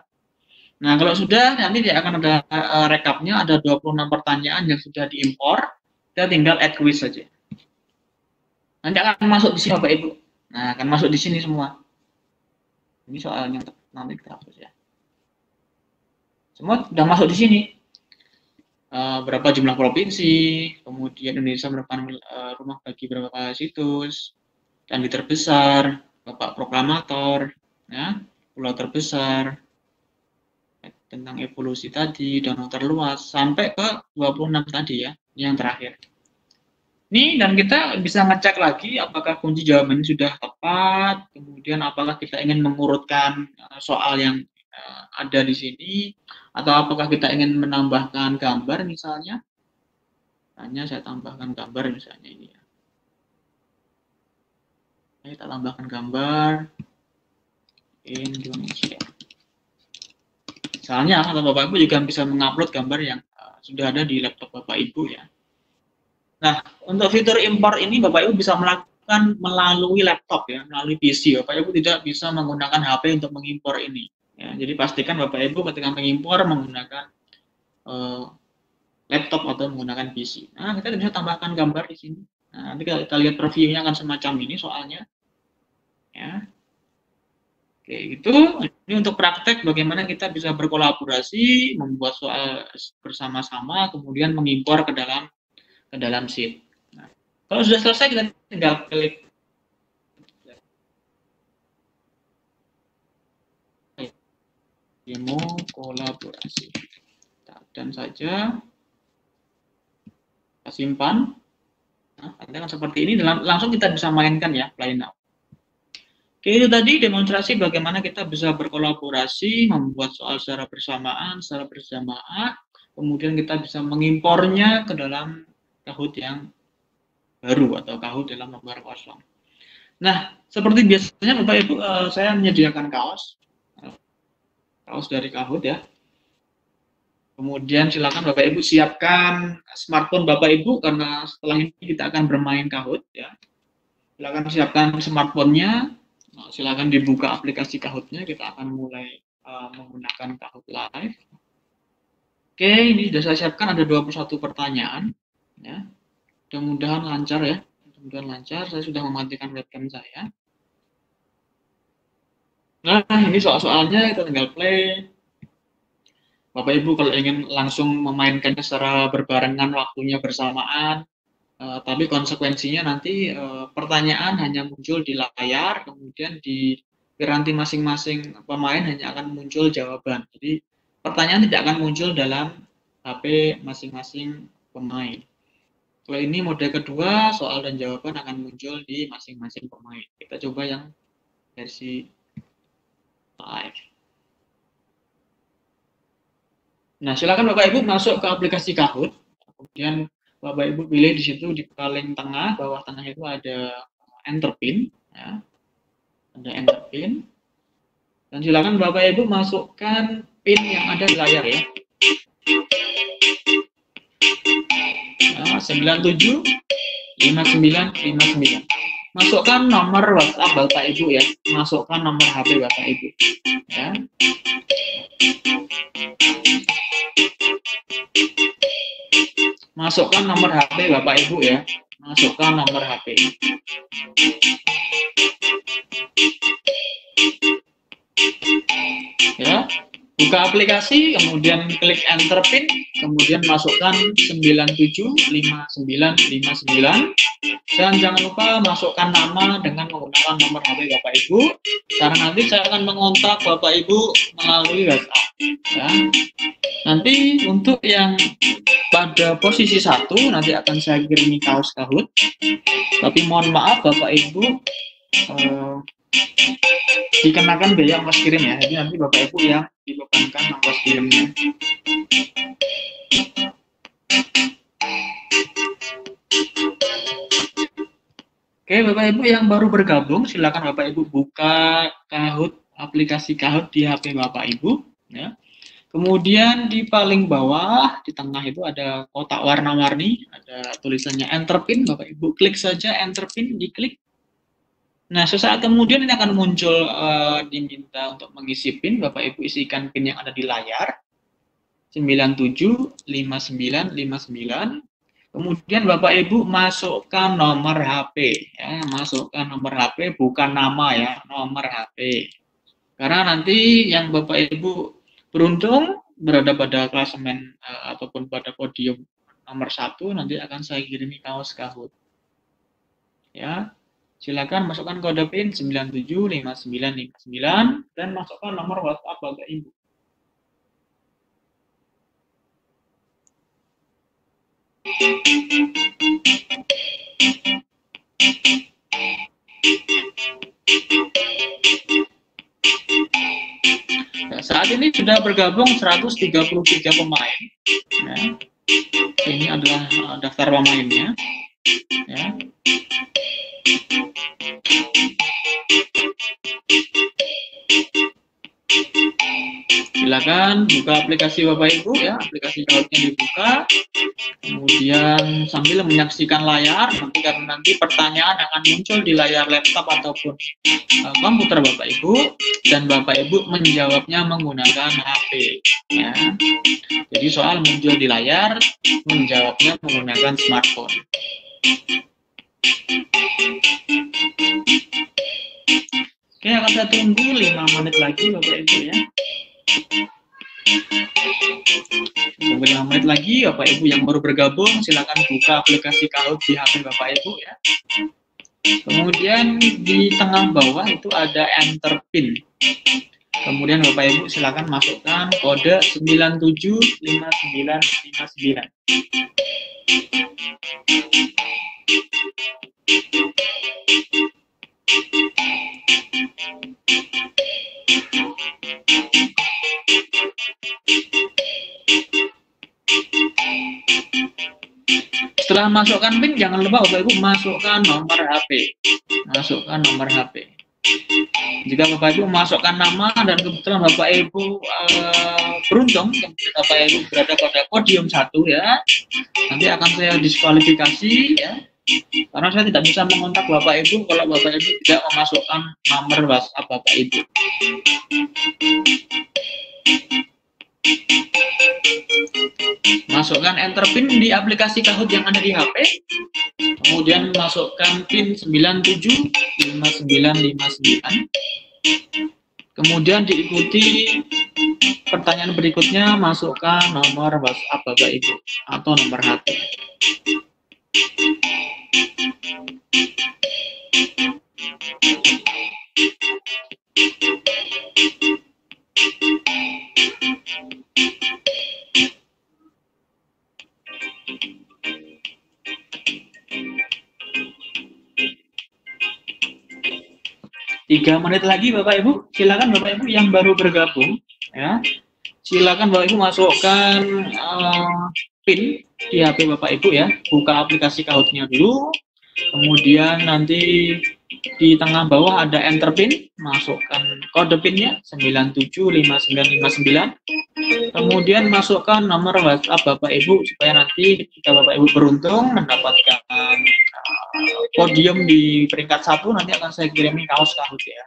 Nah, kalau sudah, nanti dia akan ada rekapnya, ada 26 pertanyaan yang sudah diimpor, kita tinggal add quiz saja. Nanti akan masuk di sini Bapak Ibu. Nah, akan masuk di sini semua. Ini soalnya nanti kita hapus ya. Semua sudah masuk di sini. berapa jumlah provinsi, kemudian Indonesia merupakan rumah bagi berapa situs, candi terbesar, Bapak Proklamator, ya, pulau terbesar, tentang evolusi tadi, danau terluas, sampai ke 26 tadi ya, ini yang terakhir. Nih, dan kita bisa ngecek lagi apakah kunci jawabannya sudah tepat, kemudian apakah kita ingin mengurutkan soal yang ada di sini, atau apakah kita ingin menambahkan gambar misalnya. Hanya saya tambahkan gambar misalnya ini ya. Kita tambahkan gambar Indonesia. Misalnya, atau Bapak Ibu juga bisa mengupload gambar yang sudah ada di laptop Bapak Ibu ya. Nah, untuk fitur import ini Bapak Ibu bisa melakukan melalui laptop ya, melalui PC. Bapak Ibu tidak bisa menggunakan HP untuk mengimpor ini. Ya, jadi pastikan Bapak Ibu ketika mengimpor menggunakan laptop atau menggunakan PC. Nah, kita bisa tambahkan gambar di sini. Nah, nanti kita lihat previewnya akan semacam ini soalnya. Ya. Oke, itu ini untuk praktek bagaimana kita bisa berkolaborasi, membuat soal bersama-sama, kemudian mengimpor ke dalam sheet. Nah, kalau sudah selesai kita tinggal klik demo kolaborasi. Dan saja kita simpan. Nah, nanti akan seperti ini, langsung kita bisa mainkan ya, play now. Oke, itu tadi demonstrasi bagaimana kita bisa berkolaborasi, membuat soal secara bersamaan, secara berjamaah, kemudian kita bisa mengimpornya ke dalam Kahoot yang baru atau Kahoot dalam lembar kosong. Nah, seperti biasanya Bapak Ibu, saya menyediakan kaos dari Kahoot ya. Kemudian silakan Bapak Ibu siapkan smartphone Bapak Ibu karena setelah ini kita akan bermain Kahoot ya. Silakan siapkan smartphone-nya. Silakan dibuka aplikasi Kahoot-nya, kita akan mulai menggunakan Kahoot Live. Oke, ini sudah saya siapkan ada 21 pertanyaan ya. Mudah-mudahan lancar ya. Mudah-mudahan lancar. Saya sudah mematikan webcam saya. Nah, ini soal-soalnya kita tinggal play. Bapak Ibu kalau ingin langsung memainkannya secara berbarengan waktunya bersamaan, tapi konsekuensinya nanti pertanyaan hanya muncul di layar, kemudian di piranti masing-masing pemain hanya akan muncul jawaban. Jadi pertanyaan tidak akan muncul dalam HP masing-masing pemain. Kalau ini mode kedua, soal dan jawaban akan muncul di masing-masing pemain. Kita coba yang versi live. Nah, silakan Bapak Ibu masuk ke aplikasi Kahoot, kemudian Bapak Ibu pilih di situ di paling tengah, bawah tengah itu ada enter pin, ya. Ada enter pin. Dan silakan Bapak Ibu masukkan pin yang ada di layar ya. Nah, 97 5959. Masukkan nomor WhatsApp Bapak Ibu ya. Masukkan nomor HP Bapak Ibu. Ya. Masukkan nomor HP Bapak Ibu ya. Masukkan nomor HP. Ya. Buka aplikasi, kemudian klik enter pin, kemudian masukkan 975959 dan jangan lupa masukkan nama dengan menggunakan nomor HP Bapak Ibu karena nanti saya akan mengontak Bapak Ibu melalui WhatsApp ya. Nanti untuk yang pada posisi 1 nanti akan saya kirimi kaos Kahoot, tapi mohon maaf Bapak Ibu dikenakan biaya ongkos kirim ya, jadi nanti Bapak Ibu yang dibebankan ongkos kirimnya. Oke, Bapak Ibu yang baru bergabung, silakan Bapak Ibu buka Kahoot, aplikasi Kahoot di HP Bapak Ibu ya. Kemudian di paling bawah di tengah itu ada kotak warna-warni, ada tulisannya enter pin, Bapak Ibu klik saja enter pin, diklik. Nah, sesaat kemudian ini akan muncul diminta untuk mengisi PIN. Bapak Ibu isikan PIN yang ada di layar. 975959. Kemudian Bapak Ibu masukkan nomor HP. Ya, masukkan nomor HP, bukan nama ya, nomor HP. Karena nanti yang Bapak Ibu beruntung berada pada klasemen ataupun pada podium nomor 1, nanti akan saya kirimi kaos Kahoot. Ya, silakan masukkan kode PIN 975959 dan masukkan nomor WhatsApp Bapak Ibu. Nah, saat ini sudah bergabung 133 pemain. Ya. Ini adalah daftar pemainnya. Ya. Silakan buka aplikasi Bapak Ibu ya, aplikasi Kahootnya dibuka. Kemudian sambil menyaksikan layar, nanti pertanyaan akan muncul di layar laptop ataupun komputer Bapak Ibu, dan Bapak Ibu menjawabnya menggunakan HP. Ya. Jadi soal muncul di layar, menjawabnya menggunakan smartphone. Oke, akan saya tunggu 5 menit lagi Bapak Ibu ya. Tunggu 5 menit lagi, Bapak Ibu yang baru bergabung, silakan buka aplikasi Kahoot di HP Bapak Ibu ya. Kemudian di tengah bawah itu ada enter PIN. Kemudian Bapak Ibu silakan masukkan kode 975959. Setelah masukkan PIN, jangan lupa Bapak Ibu masukkan nomor HP. Masukkan nomor HP. Jika Bapak Ibu masukkan nama dan kebetulan Bapak Ibu beruntung, Bapak Ibu berada pada podium 1 ya, nanti akan saya diskualifikasi ya. Karena saya tidak bisa mengontak Bapak Ibu kalau Bapak Ibu tidak memasukkan nomor WhatsApp Bapak Ibu. Masukkan enter PIN di aplikasi Kahoot yang ada di HP. Kemudian masukkan PIN 975959. Kemudian diikuti pertanyaan berikutnya, masukkan nomor WhatsApp Bapak Ibu atau nomor HP. Tiga menit lagi Bapak Ibu, silakan Bapak Ibu yang baru bergabung ya, silakan Bapak Ibu masukkan PIN di HP Bapak Ibu ya, buka aplikasi Kahootnya dulu, kemudian nanti di tengah bawah ada enter PIN, masukkan kode PIN-nya 975959, kemudian masukkan nomor WhatsApp Bapak Ibu supaya nanti jika Bapak Ibu beruntung mendapatkan podium di peringkat 1, nanti akan saya kirimi kaos Kahoot ya.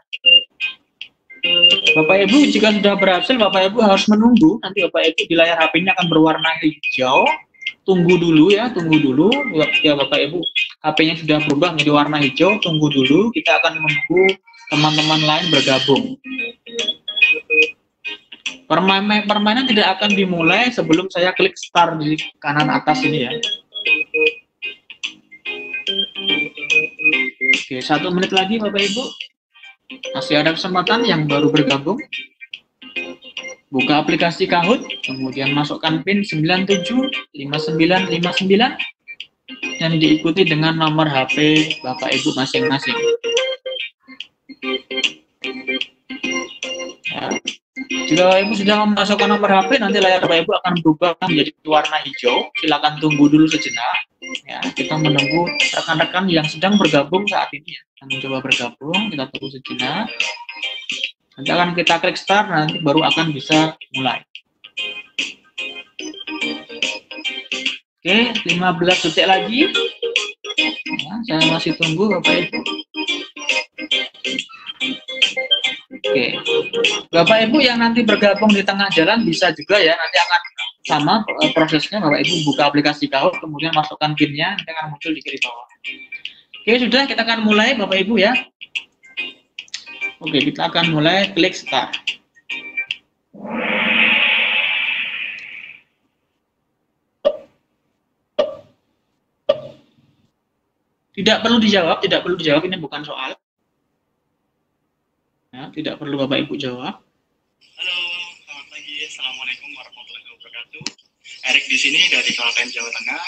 Bapak Ibu jika sudah berhasil, Bapak Ibu harus menunggu, nanti Bapak Ibu di layar HP-nya akan berwarna hijau. Tunggu dulu ya, tunggu dulu. Ya Bapak Ibu, HP-nya sudah berubah menjadi warna hijau, tunggu dulu. Kita akan menunggu teman-teman lain bergabung. Permainan tidak akan dimulai sebelum saya klik start di kanan atas ini ya. Oke, 1 menit lagi Bapak Ibu. Masih ada kesempatan yang baru bergabung. Buka aplikasi Kahoot, kemudian masukkan PIN 975959 dan diikuti dengan nomor HP Bapak Ibu masing-masing. Ya. Jika Bapak Ibu sudah memasukkan nomor HP, nanti layar Bapak Ibu akan berubah menjadi warna hijau. Silakan tunggu dulu sejenak. Ya, kita menunggu rekan-rekan yang sedang bergabung saat ini ya. Yang mencoba bergabung, kita tunggu sejenak. Nanti akan kita klik start, nanti baru akan bisa mulai. Oke, 15 detik lagi. Ya, saya masih tunggu Bapak Ibu. Oke, Bapak Ibu yang nanti bergabung di tengah jalan bisa juga ya, nanti akan sama prosesnya. Bapak Ibu buka aplikasi Kahoot, kemudian masukkan PIN-nya, nanti akan muncul di kiri bawah. Oke, sudah, kita akan mulai Bapak Ibu ya. Oke, kita akan mulai, klik start. Tidak perlu dijawab, ini bukan soal. Ya, tidak perlu Bapak Ibu jawab. Halo, selamat pagi. Assalamualaikum warahmatullahi wabarakatuh. Erik di sini dari Klaten, Jawa Tengah.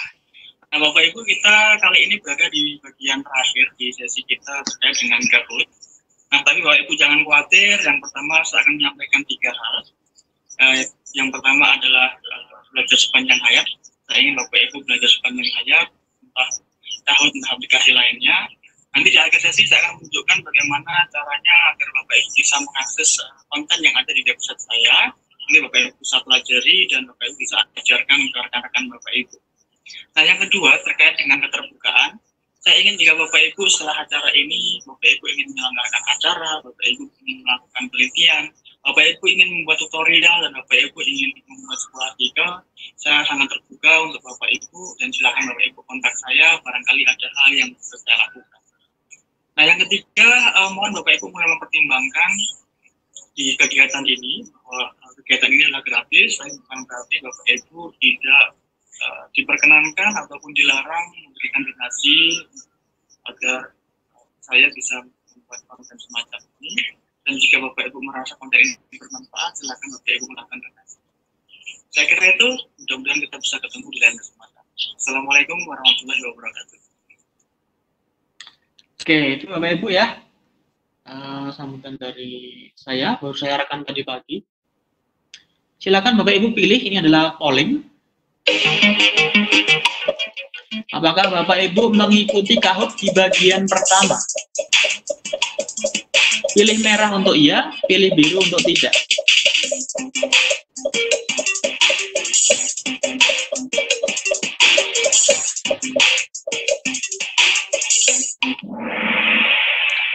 Nah, Bapak Ibu, kita kali ini berada di bagian terakhir di sesi kita terkait dengan Kahoot. Nah, tapi Bapak Ibu jangan khawatir. Yang pertama, saya akan menyampaikan 3 hal. Yang pertama adalah belajar sepanjang hayat. Saya ingin Bapak Ibu belajar sepanjang hayat, entah Kahoot, entah aplikasi lainnya. Nanti di akhir sesi saya akan menunjukkan bagaimana caranya agar Bapak Ibu bisa mengakses konten yang ada di website saya. Ini Bapak Ibu bisa pelajari dan Bapak Ibu bisa ajarkan ke rekan-rekan Bapak Ibu. Nah, yang kedua terkait dengan keterbukaan. Saya ingin jika Bapak Ibu setelah acara ini, Bapak Ibu ingin menyelenggarakan acara, Bapak Ibu ingin melakukan penelitian, Bapak Ibu ingin membuat tutorial, dan Bapak Ibu ingin membuat sebuah artikel, saya sangat terbuka untuk Bapak Ibu, dan silakan Bapak Ibu kontak saya, barangkali ada hal yang bisa saya lakukan. Nah, yang ketiga, mohon Bapak Ibu mulai mempertimbangkan di kegiatan ini, bahwa kegiatan ini adalah gratis, tapi bukan berarti Bapak Ibu tidak diperkenankan ataupun dilarang memberikan donasi agar saya bisa membuat konten semacam ini. Dan jika Bapak Ibu merasa konten ini bermanfaat, silakan Bapak Ibu melakukan donasi. Saya kira itu, mudah-mudahan kita bisa ketemu di lain kesempatan. Assalamualaikum warahmatullahi wabarakatuh. Oke, itu Bapak Ibu ya. Sambutan dari saya, baru saya rekam tadi pagi. Silakan Bapak Ibu pilih, ini adalah polling. Apakah Bapak Ibu mengikuti Kahoot di bagian pertama? Pilih merah untuk iya, pilih biru untuk tidak.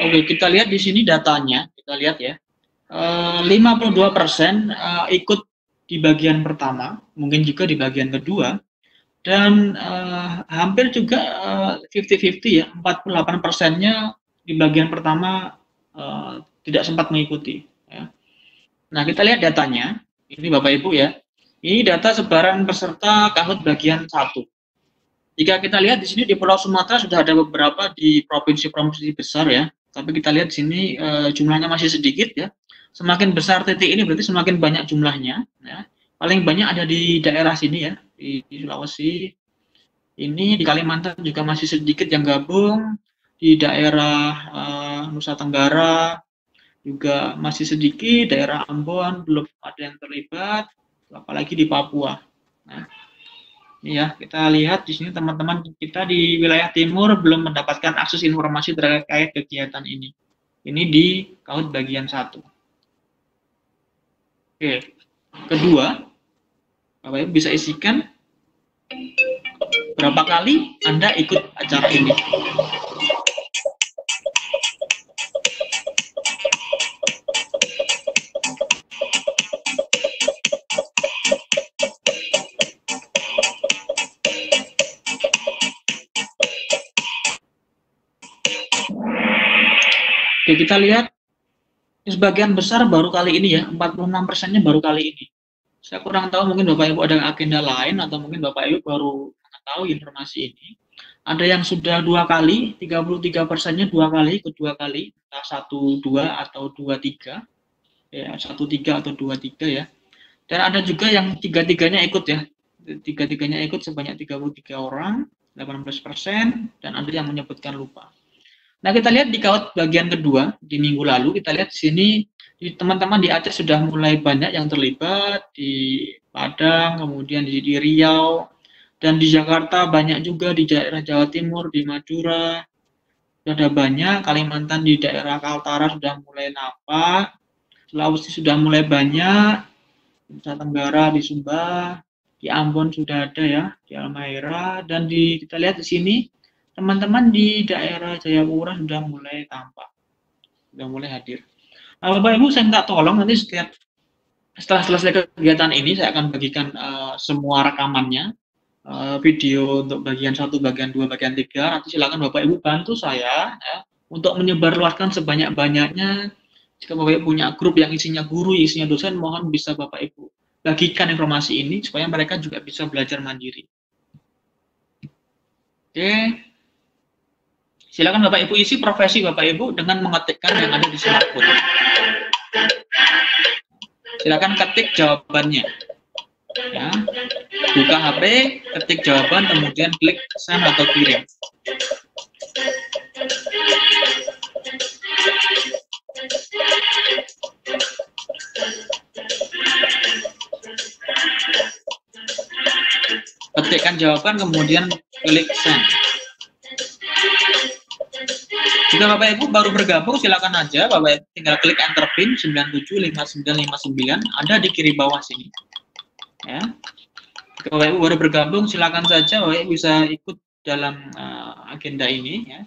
Oke, kita lihat di sini datanya, kita lihat ya. 52% ikut di bagian pertama, mungkin juga di bagian kedua, dan hampir juga 50-50 ya, 48%-nya di bagian pertama tidak sempat mengikuti. Ya. Nah, kita lihat datanya, ini Bapak Ibu ya, ini data sebaran peserta Kahoot bagian 1. Jika kita lihat di sini di Pulau Sumatera sudah ada beberapa di provinsi-provinsi besar ya, tapi kita lihat di sini jumlahnya masih sedikit ya. Semakin besar titik ini berarti semakin banyak jumlahnya. Ya. Paling banyak ada di daerah sini ya, di Sulawesi. Ini di Kalimantan juga masih sedikit yang gabung. Di daerah Nusa Tenggara juga masih sedikit. Daerah Ambon belum ada yang terlibat. Apalagi di Papua. Nah, ini ya, kita lihat di sini teman-teman kita di wilayah timur belum mendapatkan akses informasi terkait kegiatan ini. Ini di Kahoot bagian 1. Oke, kedua, Bapak Ibu bisa isikan berapa kali Anda ikut acara ini. Oke, kita lihat sebagian besar baru kali ini ya, 46%-nya baru kali ini. Saya kurang tahu, mungkin Bapak Ibu ada agenda lain atau mungkin Bapak Ibu baru mengetahui informasi ini. Ada yang sudah 2 kali, 33%-nya 2 kali, ikut 2 kali, entah 1, 2 atau 2, 3. Ya, 1, 3 atau 2, 3 ya. Dan ada juga yang 3-3-nya ikut ya. 3-3-nya ikut sebanyak 33 orang, 18%, dan ada yang menyebutkan lupa. Nah, kita lihat di Kahoot bagian kedua di minggu lalu, kita lihat di sini teman-teman di Aceh sudah mulai banyak yang terlibat, di Padang, kemudian di Riau, dan di Jakarta banyak juga, di daerah Jawa Timur, di Madura, sudah ada banyak, Kalimantan di daerah Kaltara sudah mulai nampak, Sulawesi sudah mulai banyak, Nusa Tenggara di Sumba, di Ambon sudah ada ya, di Halmahera, dan kita lihat di sini, teman-teman di daerah Jayapura sudah mulai tampak, sudah mulai hadir. Nah, Bapak Ibu, saya minta tolong nanti setelah selesai kegiatan ini, saya akan bagikan semua rekamannya, video untuk bagian 1, bagian 2, bagian 3. Nanti silakan Bapak Ibu bantu saya ya, untuk menyebarluaskan sebanyak-banyaknya. Jika Bapak Ibu punya grup yang isinya guru, isinya dosen, mohon bisa Bapak Ibu bagikan informasi ini supaya mereka juga bisa belajar mandiri. Oke. Silakan Bapak Ibu isi profesi Bapak Ibu dengan mengetikkan yang ada di smartphone. Silakan ketik jawabannya. Ya. Buka HP, ketik jawaban, kemudian klik send atau kirim. Ketikkan jawaban, kemudian klik send. Jika Bapak Ibu baru bergabung, silakan aja Bapak Ibu tinggal klik enter pin 975959, ada di kiri bawah sini. Ya. Jika Bapak Ibu baru bergabung, silakan saja Bapak Ibu bisa ikut dalam agenda ini. Ya.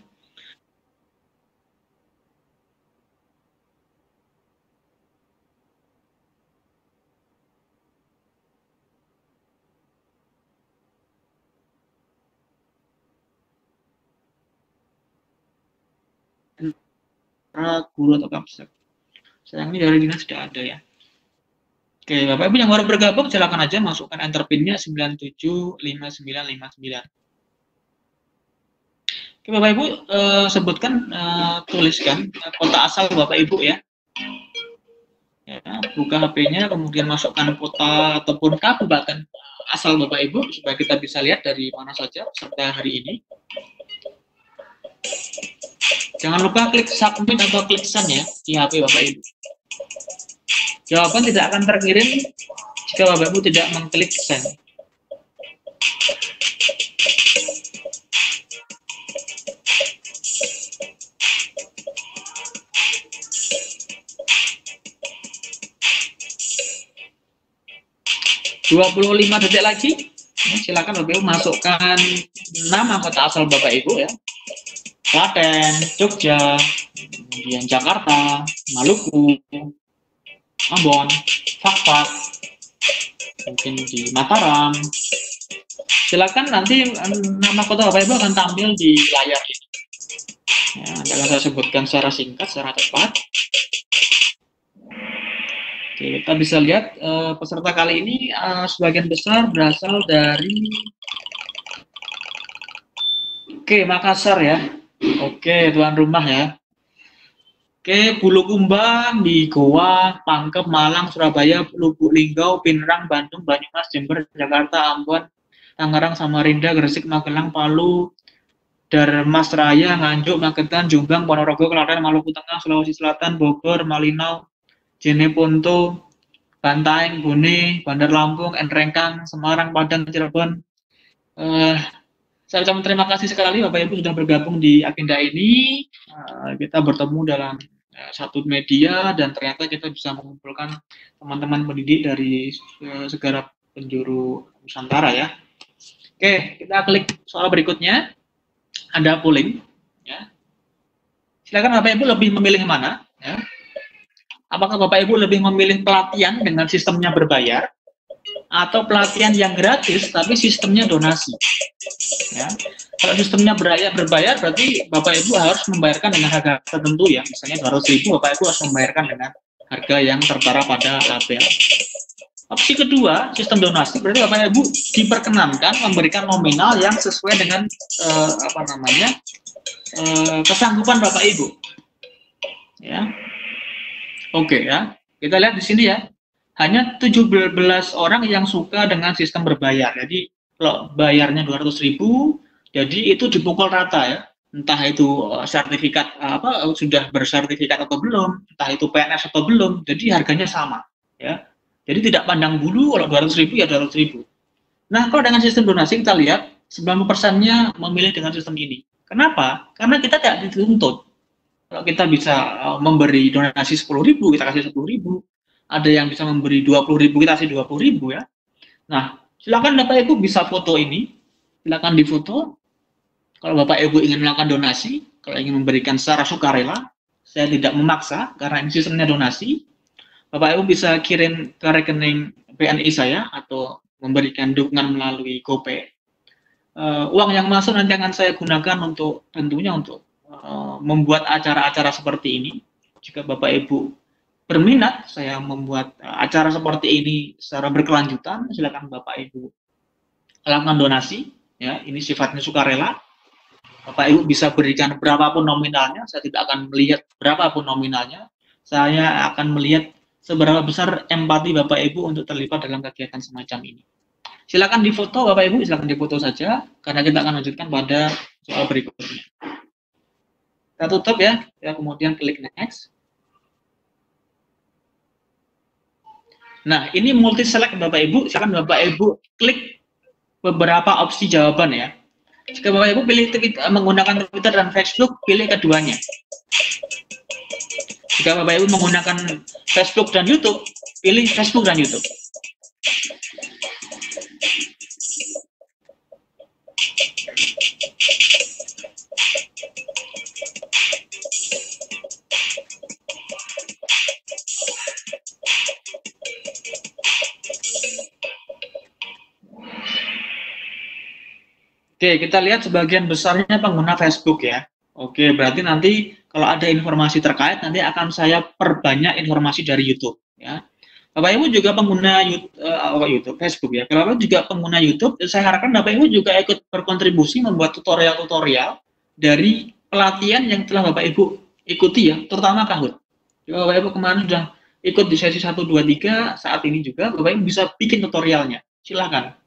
Guru atau kapsel. Sayang ini dari dinas sudah ada ya. Oke, Bapak Ibu yang baru bergabung silakan aja masukkan enter pin-nya 975959. Oke, Bapak Ibu sebutkan tuliskan kota asal Bapak Ibu ya. Ya, buka HP-nya kemudian masukkan kota ataupun kabupaten asal Bapak Ibu supaya kita bisa lihat dari mana saja peserta hari ini. Jangan lupa klik submit atau klik send ya di HP Bapak Ibu. Jawaban tidak akan terkirim jika Bapak Ibu tidak mengklik send. ...25 detik lagi. Silakan Bapak Ibu masukkan nama kota asal Bapak Ibu ya. Klaten, Jogja, kemudian Jakarta, Maluku, Ambon, Fakfak, mungkin di Mataram. Silakan nanti nama kota Bapak Ibu akan tampil di layar ini. Ya, nanti akan saya sebutkan secara singkat, secara cepat. Oke, kita bisa lihat peserta kali ini sebagian besar berasal dari Makassar ya. Oke, tuan rumah ya. Oke, Bulukumba, di Goa, Pangkep, Malang, Surabaya, Lubuk Linggau, Pinrang, Bandung, Banyumas, Jember, Jakarta, Ambon, Tangerang, Samarinda, Gresik, Magelang, Palu, Darmasraya, Nganjuk, Magetan, Jombang, Ponorogo, Klaten, Maluku Tengah, Sulawesi Selatan, Bogor, Malinau, Jeneponto, Bantaeng, Bone, Bandar Lampung, Enrengkang, Semarang, Padang, Cirebon. Saya ucapkan terima kasih sekali Bapak Ibu sudah bergabung di agenda ini. Kita bertemu dalam satu media dan ternyata kita bisa mengumpulkan teman-teman pendidik dari segala penjuru Nusantara ya. Oke, kita klik soal berikutnya. Ada polling. Ya. Silakan Bapak Ibu lebih memilih mana? Ya. Apakah Bapak Ibu lebih memilih pelatihan dengan sistemnya berbayar atau pelatihan yang gratis tapi sistemnya donasi? Ya. Kalau sistemnya berbayar berarti Bapak Ibu harus membayarkan dengan harga tertentu ya, misalnya 200.000 Bapak Ibu harus membayarkan dengan harga yang tertera pada label. Opsi kedua, sistem donasi, berarti Bapak Ibu diperkenankan memberikan nominal yang sesuai dengan kesanggupan Bapak Ibu. Ya. Oke ya. Kita lihat di sini ya. Hanya 17 orang yang suka dengan sistem berbayar. Jadi kalau bayarnya 200.000, jadi itu dipukul rata ya. Entah itu sertifikat sudah bersertifikat atau belum, entah itu PNS atau belum. Jadi harganya sama ya. Jadi tidak pandang bulu, kalau 200.000 ya 200.000. Nah, kalau dengan sistem donasi kita lihat 90%-nya memilih dengan sistem ini. Kenapa? Karena kita tidak dituntut. Kalau kita bisa memberi donasi 10.000, kita kasih 10.000. Ada yang bisa memberi 20.000, kita kasih 20.000 ya. Nah, silakan Bapak Ibu bisa foto ini. Silakan difoto. Kalau Bapak Ibu ingin melakukan donasi, kalau ingin memberikan secara sukarela, saya tidak memaksa karena ini sistemnya donasi. Bapak Ibu bisa kirim ke rekening BNI saya atau memberikan dukungan melalui GoPay. Uang yang masuk nanti akan saya gunakan untuk tentunya untuk membuat acara-acara seperti ini. Jika Bapak Ibu berminat saya membuat acara seperti ini secara berkelanjutan, silakan Bapak Ibu lakukan donasi ya, ini sifatnya sukarela. Bapak Ibu bisa berikan berapapun nominalnya, saya tidak akan melihat berapapun nominalnya, saya akan melihat seberapa besar empati Bapak Ibu untuk terlibat dalam kegiatan semacam ini. Silakan difoto Bapak Ibu, silakan difoto saja, karena kita akan lanjutkan pada soal berikutnya. Kita tutup ya, kemudian klik next. Nah, ini multi select Bapak Ibu, silakan Bapak Ibu klik beberapa opsi jawaban ya. Jika Bapak Ibu pilih menggunakan Twitter dan Facebook, pilih keduanya. Jika Bapak Ibu menggunakan Facebook dan YouTube, pilih Facebook dan YouTube. Oke, kita lihat sebagian besarnya pengguna Facebook ya. Oke, berarti nanti kalau ada informasi terkait, nanti akan saya perbanyak informasi dari YouTube ya. Bapak Ibu juga pengguna YouTube, Facebook ya. Kalau Bapak juga pengguna YouTube, saya harapkan Bapak Ibu juga ikut berkontribusi membuat tutorial-tutorial dari pelatihan yang telah Bapak Ibu ikuti ya, terutama Kahoot. Bapak Ibu kemarin sudah ikut di sesi 1, 2, 3, saat ini juga Bapak Ibu bisa bikin tutorialnya. Silahkan.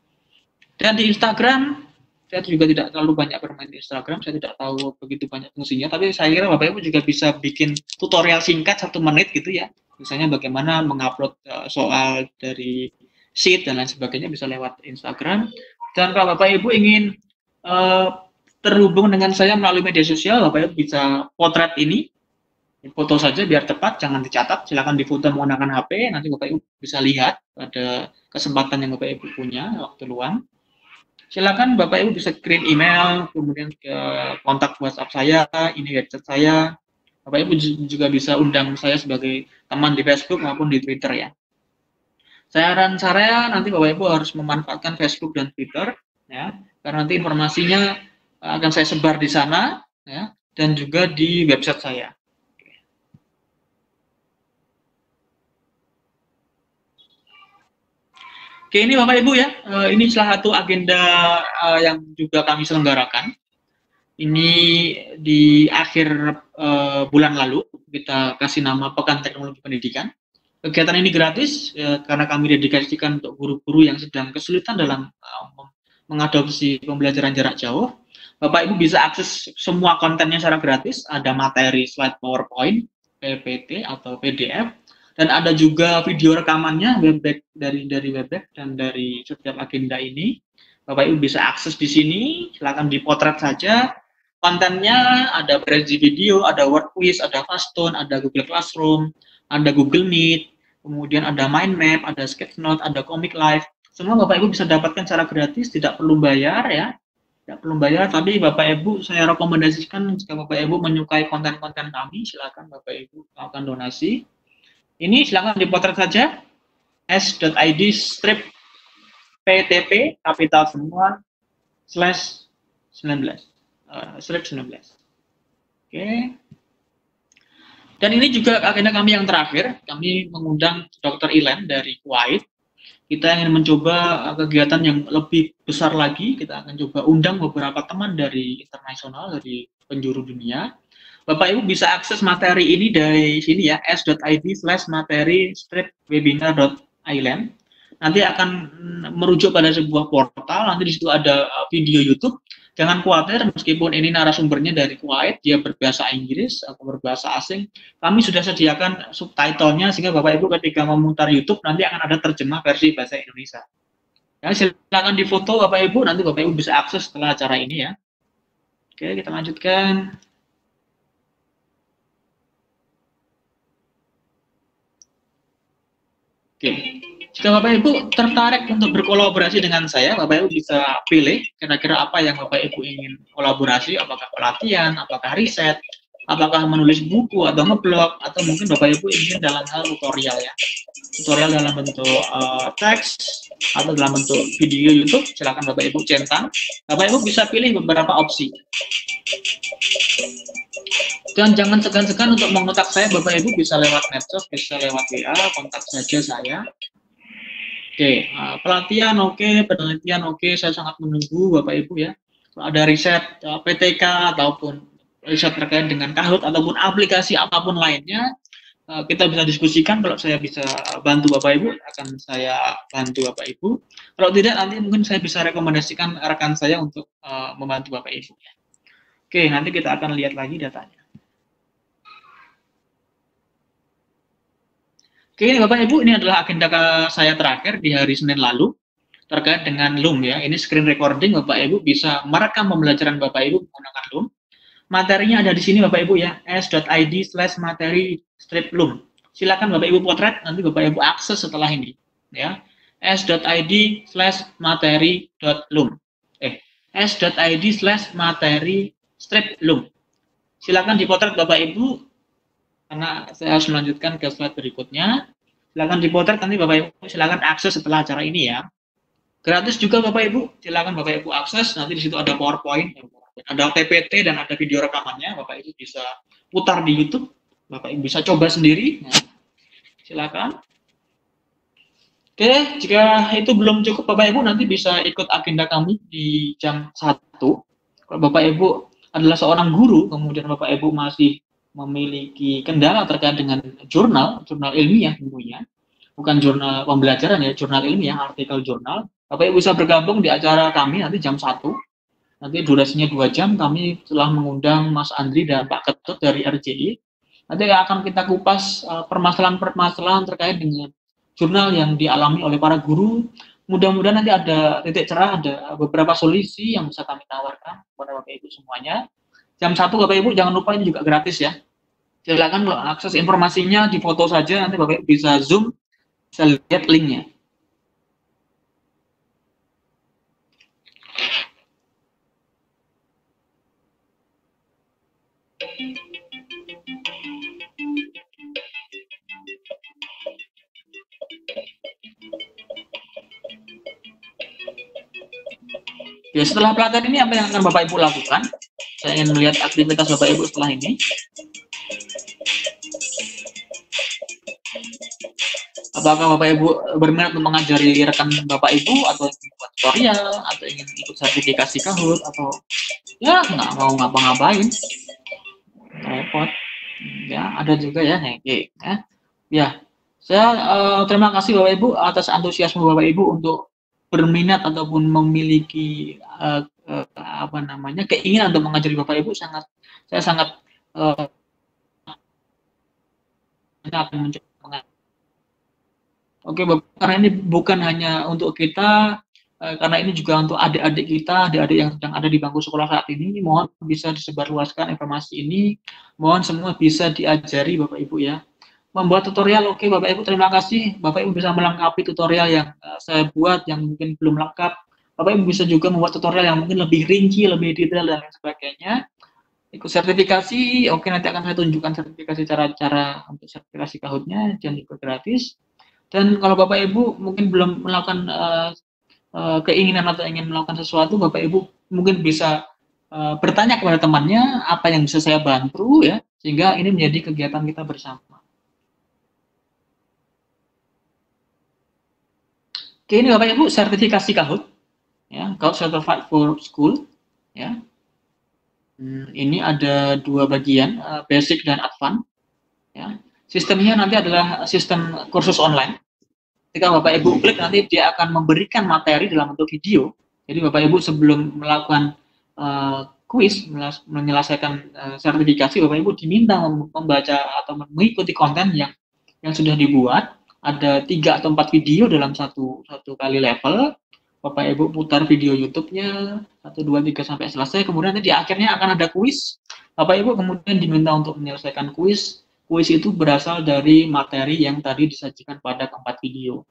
Dan di Instagram, saya juga tidak terlalu banyak bermain di Instagram, saya tidak tahu begitu banyak fungsinya, tapi saya kira Bapak Ibu juga bisa bikin tutorial singkat 1 menit gitu ya, misalnya bagaimana mengupload soal dari sheet dan lain sebagainya bisa lewat Instagram. Dan kalau Bapak Ibu ingin terhubung dengan saya melalui media sosial, Bapak Ibu bisa potret ini, foto saja biar tepat, jangan dicatat, silakan difoto menggunakan HP, nanti Bapak Ibu bisa lihat pada kesempatan yang Bapak Ibu punya, waktu luang. Silakan Bapak Ibu bisa kirim email, kemudian ke kontak WhatsApp saya, ini website saya. Bapak Ibu juga bisa undang saya sebagai teman di Facebook maupun di Twitter ya. Saran saya nanti Bapak Ibu harus memanfaatkan Facebook dan Twitter ya, karena nanti informasinya akan saya sebar di sana ya, dan juga di website saya. Oke, ini Bapak Ibu ya, ini salah satu agenda yang juga kami selenggarakan. Ini di akhir bulan lalu, kita kasih nama Pekan Teknologi Pendidikan. Kegiatan ini gratis, karena kami dedikasikan untuk guru-guru yang sedang kesulitan dalam mengadopsi pembelajaran jarak jauh. Bapak Ibu bisa akses semua kontennya secara gratis, ada materi slide PowerPoint, PPT atau PDF, dan ada juga video rekamannya webback dari webback dan dari setiap agenda ini. Bapak Ibu bisa akses di sini, silakan dipotret saja. Kontennya ada presentasi video, ada word quiz, ada Fastone, ada Google Classroom, ada Google Meet, kemudian ada mind map, ada sketchnote, ada comic live. Semua Bapak Ibu bisa dapatkan secara gratis, tidak perlu bayar ya. Tidak perlu bayar, tapi Bapak Ibu saya rekomendasikan jika Bapak Ibu menyukai konten-konten kami, silakan Bapak Ibu melakukan donasi. Ini silakan dipotret saja, s.id strip ptp kapital semua /19 strip 19. Oke. Dan ini juga agenda kami yang terakhir, kami mengundang Dr. Ilan dari Kuwait. Kita ingin mencoba kegiatan yang lebih besar lagi, kita akan coba undang beberapa teman dari internasional, dari penjuru dunia. Bapak Ibu bisa akses materi ini dari sini ya, s.id/materi-webinar.island. Nanti akan merujuk pada sebuah portal, nanti di situ ada video YouTube. Jangan khawatir, meskipun ini narasumbernya dari Kuwait, dia berbahasa Inggris atau berbahasa asing, kami sudah sediakan subtitlenya, sehingga Bapak Ibu ketika memutar YouTube, nanti akan ada terjemah versi bahasa Indonesia. Ya, silakan difoto Bapak Ibu, nanti Bapak Ibu bisa akses setelah acara ini ya. Oke, kita lanjutkan. Oke, jika Bapak Ibu tertarik untuk berkolaborasi dengan saya, Bapak Ibu bisa pilih kira-kira apa yang Bapak Ibu ingin kolaborasi, apakah pelatihan, apakah riset, apakah menulis buku atau ngeblog, atau mungkin Bapak Ibu ingin dalam hal tutorial ya. Tutorial dalam bentuk teks atau dalam bentuk video YouTube, silakan Bapak Ibu centang. Bapak Ibu bisa pilih beberapa opsi. Dan jangan segan-segan untuk mengontak saya, Bapak Ibu bisa lewat medsos, bisa lewat WA, kontak saja saya. Oke, pelatihan oke, penelitian oke, saya sangat menunggu Bapak Ibu ya. ada riset PTK ataupun riset terkait dengan Kahoot ataupun aplikasi apapun lainnya, kita bisa diskusikan. Kalau saya bisa bantu Bapak Ibu, akan saya bantu Bapak Ibu. Kalau tidak, nanti mungkin saya bisa rekomendasikan rekan saya untuk membantu Bapak Ibu. Oke, nanti kita akan lihat lagi datanya. Oke, ini Bapak Ibu, ini adalah agenda saya terakhir di hari Senin lalu terkait dengan Loom ya. Ini screen recording, Bapak Ibu bisa merekam pembelajaran Bapak Ibu menggunakan Loom. Materinya ada di sini Bapak Ibu ya, s.id/materi/loom. Silakan Bapak Ibu potret, nanti Bapak Ibu akses setelah ini ya. s.id/materi.loom. s.id/materi-loom. Silakan dipotret Bapak Ibu, karena saya harus melanjutkan ke slide berikutnya. Silakan dipotret, nanti Bapak Ibu silakan akses setelah acara ini ya. Gratis juga Bapak Ibu, silakan Bapak Ibu akses. Nanti di situ ada PowerPoint, ada PPT dan ada video rekamannya. Bapak Ibu bisa putar di YouTube, Bapak Ibu bisa coba sendiri. Nah, silakan. Oke, jika itu belum cukup Bapak Ibu nanti bisa ikut agenda kami di jam 1. Kalau Bapak Ibu adalah seorang guru, kemudian Bapak Ibu masih memiliki kendala terkait dengan jurnal ilmiah tentunya, bukan jurnal pembelajaran ya, jurnal ilmiah, artikel jurnal, Bapak Ibu bisa bergabung di acara kami nanti jam 1. Nanti durasinya 2 jam, kami telah mengundang Mas Andri dan Pak Ketut dari RJI. Nanti akan kita kupas permasalahan-permasalahan terkait dengan jurnal yang dialami oleh para guru. Mudah-mudahan nanti ada titik cerah, ada beberapa solusi yang bisa kami tawarkan kepada Bapak Ibu semuanya. Jam 1 Bapak Ibu, jangan lupa ini juga gratis ya. Silakan akses informasinya, di foto saja, nanti Bapak Ibu bisa zoom, bisa lihat linknya. Ya, setelah pelatihan ini apa yang akan Bapak Ibu lakukan? Saya ingin melihat aktivitas Bapak Ibu setelah ini. Apakah Bapak Ibu berminat untuk mengajari rekan Bapak Ibu, atau ingin buat tutorial, atau ingin ikut sertifikasi Kahoot, atau ya nggak mau ngapa-ngapain, repot. Ya, ada juga ya, oke. Ya, saya terima kasih Bapak Ibu atas antusiasme Bapak Ibu untuk berminat ataupun memiliki keinginan untuk mengajari Bapak Ibu. Saya sangat akan mencoba. Oke, Bapak, karena ini bukan hanya untuk kita, karena ini juga untuk adik-adik kita, adik-adik yang sedang ada di bangku sekolah saat ini. Mohon bisa disebarluaskan informasi ini. Mohon semua bisa diajari Bapak Ibu ya. Membuat tutorial, oke Bapak Ibu, terima kasih. Bapak Ibu bisa melengkapi tutorial yang saya buat yang mungkin belum lengkap. Bapak Ibu bisa juga membuat tutorial yang mungkin lebih rinci, lebih detail dan lain sebagainya. Ikut sertifikasi, oke, nanti akan saya tunjukkan sertifikasi cara-cara untuk sertifikasi Kahoot-nya, dan juga gratis. Dan kalau Bapak Ibu mungkin belum melakukan keinginan atau ingin melakukan sesuatu, Bapak Ibu mungkin bisa bertanya kepada temannya apa yang bisa saya bantu ya, sehingga ini menjadi kegiatan kita bersama. Oke, ini Bapak Ibu sertifikasi Kahoot, ya, Kahoot Certified for School, ya. Ini ada 2 bagian, basic dan advance, ya. Sistemnya nanti adalah sistem kursus online. Ketika Bapak Ibu klik, nanti dia akan memberikan materi dalam bentuk video. Jadi Bapak Ibu sebelum melakukan kuis, menyelesaikan sertifikasi, Bapak Ibu diminta membaca atau mengikuti konten yang sudah dibuat. Ada 3 atau 4 video dalam satu kali level. Bapak Ibu putar video YouTube-nya 1, 2, 3 sampai selesai. Kemudian nanti di akhirnya akan ada kuis. Bapak Ibu kemudian diminta untuk menyelesaikan kuis. Kuis itu berasal dari materi yang tadi disajikan pada keempat video.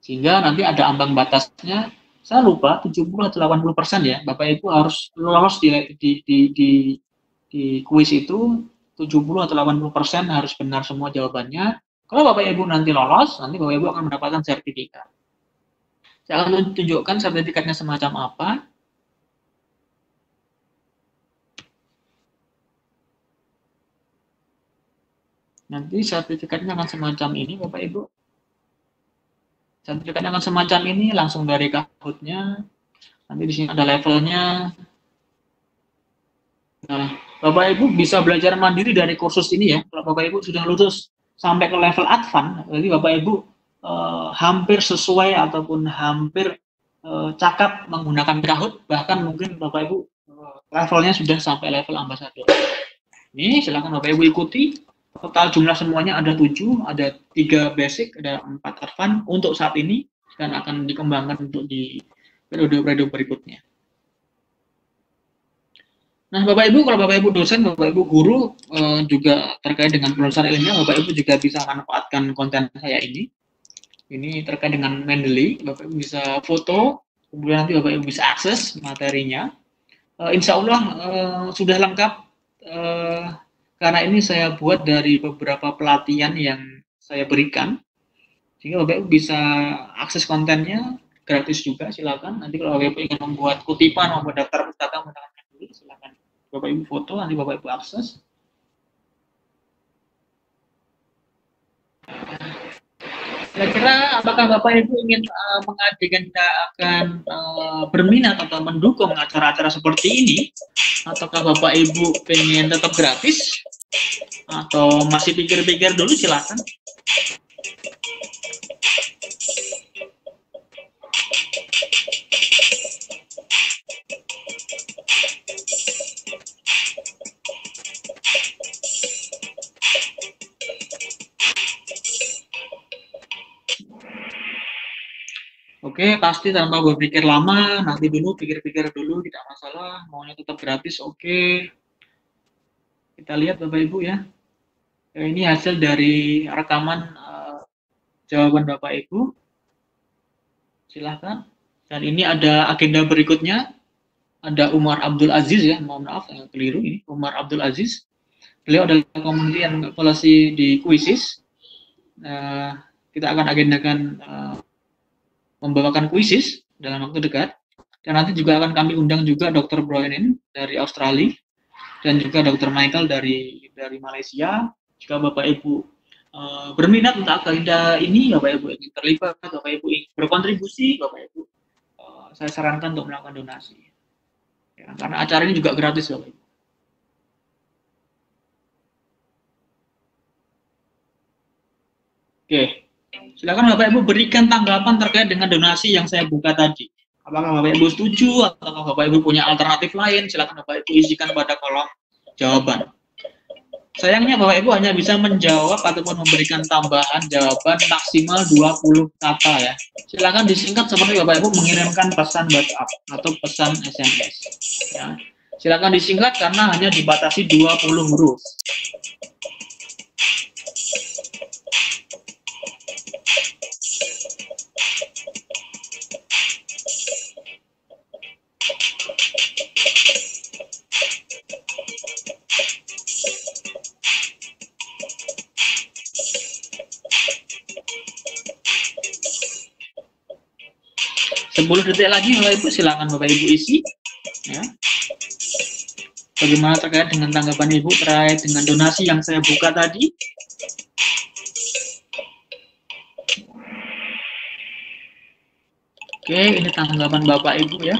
Sehingga nanti ada ambang batasnya. Saya lupa 70 atau 80% ya. Bapak Ibu harus lolos di kuis itu. 70 atau 80% harus benar semua jawabannya. Kalau Bapak Ibu nanti lolos, nanti Bapak Ibu akan mendapatkan sertifikat. Saya akan tunjukkan sertifikatnya semacam apa. Nanti sertifikatnya akan semacam ini, Bapak Ibu. Sertifikatnya akan semacam ini, langsung dari Kahoot-nya. Nanti di sini ada levelnya. Nah, Bapak Ibu bisa belajar mandiri dari kursus ini ya. Kalau Bapak Ibu sudah lulus sampai ke level advance, jadi Bapak Ibu hampir sesuai ataupun hampir cakap menggunakan Kahoot, bahkan mungkin Bapak Ibu levelnya sudah sampai level ambassador. Ini silakan Bapak Ibu ikuti. Total jumlah semuanya ada 7, ada 3 basic, ada 4 advance untuk saat ini dan akan dikembangkan untuk di periode-periode berikutnya. Nah, Bapak Ibu, kalau Bapak Ibu dosen, Bapak Ibu guru juga terkait dengan penulisan ilmiah, Bapak Ibu juga bisa manfaatkan konten saya ini. Ini terkait dengan Mendeley, Bapak Ibu bisa foto, kemudian nanti Bapak Ibu bisa akses materinya. Insya Allah sudah lengkap, karena ini saya buat dari beberapa pelatihan yang saya berikan, sehingga Bapak Ibu bisa akses kontennya gratis juga, silakan. Nanti kalau Bapak Ibu ingin membuat kutipan maupun daftar pustaka menggunakan dulu, silakan Bapak Ibu foto, nanti Bapak Ibu akses. Kira-kira apakah Bapak Ibu ingin mengadakan akan berminat atau mendukung acara-acara seperti ini, ataukah Bapak Ibu pengen tetap gratis atau masih pikir-pikir dulu, silakan. Oke, pasti tanpa berpikir lama, nanti dulu pikir-pikir dulu, tidak masalah, maunya tetap gratis, oke. Kita lihat Bapak Ibu ya. Ini hasil dari rekaman jawaban Bapak Ibu. Silahkan. Dan ini ada agenda berikutnya. Ada Umar Abdul Aziz ya, mohon maaf, keliru ini, Umar Abdul Aziz. Beliau adalah community and policy di Quizzes. Kita akan agendakan membawakan kuisis dalam waktu dekat, dan nanti juga akan kami undang juga Dr. Broenin dari Australia dan juga Dr. Michael dari Malaysia. Jika Bapak Ibu berminat untuk agenda ini, Bapak Ibu ingin terlibat, Bapak Ibu ingin berkontribusi, Bapak Ibu saya sarankan untuk melakukan donasi ya, karena acara ini juga gratis Bapak Ibu. Oke. Silakan Bapak Ibu berikan tanggapan terkait dengan donasi yang saya buka tadi. Apakah Bapak Ibu setuju atau Bapak Ibu punya alternatif lain? Silakan Bapak Ibu isikan pada kolom jawaban. Sayangnya Bapak Ibu hanya bisa menjawab ataupun memberikan tambahan jawaban maksimal 20 kata ya. Silakan disingkat seperti Bapak Ibu mengirimkan pesan WhatsApp atau pesan SMS. Ya. Silakan disingkat karena hanya dibatasi 20 huruf. Sepuluh detik lagi Bapak Ibu, silakan Bapak Ibu isi ya. Bagaimana terkait dengan tanggapan Ibu terkait dengan donasi yang saya buka tadi? Oke, ini tanggapan Bapak Ibu ya.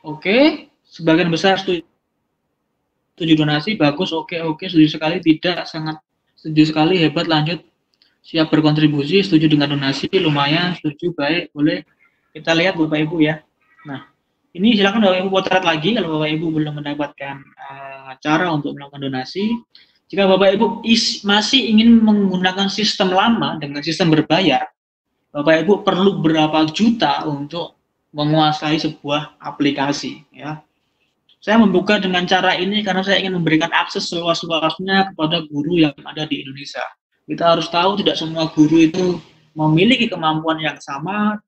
Oke, sebagian besar setuju donasi, bagus, oke, setuju sekali, tidak, sangat setuju sekali, hebat, lanjut, siap berkontribusi, setuju dengan donasi, lumayan, setuju, baik, boleh. Kita lihat Bapak Ibu ya. Nah, ini silakan Bapak Ibu potret lagi kalau Bapak Ibu belum mendapatkan cara untuk melakukan donasi. Jika Bapak Ibu masih ingin menggunakan sistem lama dengan sistem berbayar, Bapak Ibu perlu berapa juta untuk menguasai sebuah aplikasi ya. Saya membuka dengan cara ini karena saya ingin memberikan akses seluas-luasnya kepada guru yang ada di Indonesia. Kita harus tahu tidak semua guru itu memiliki kemampuan yang sama,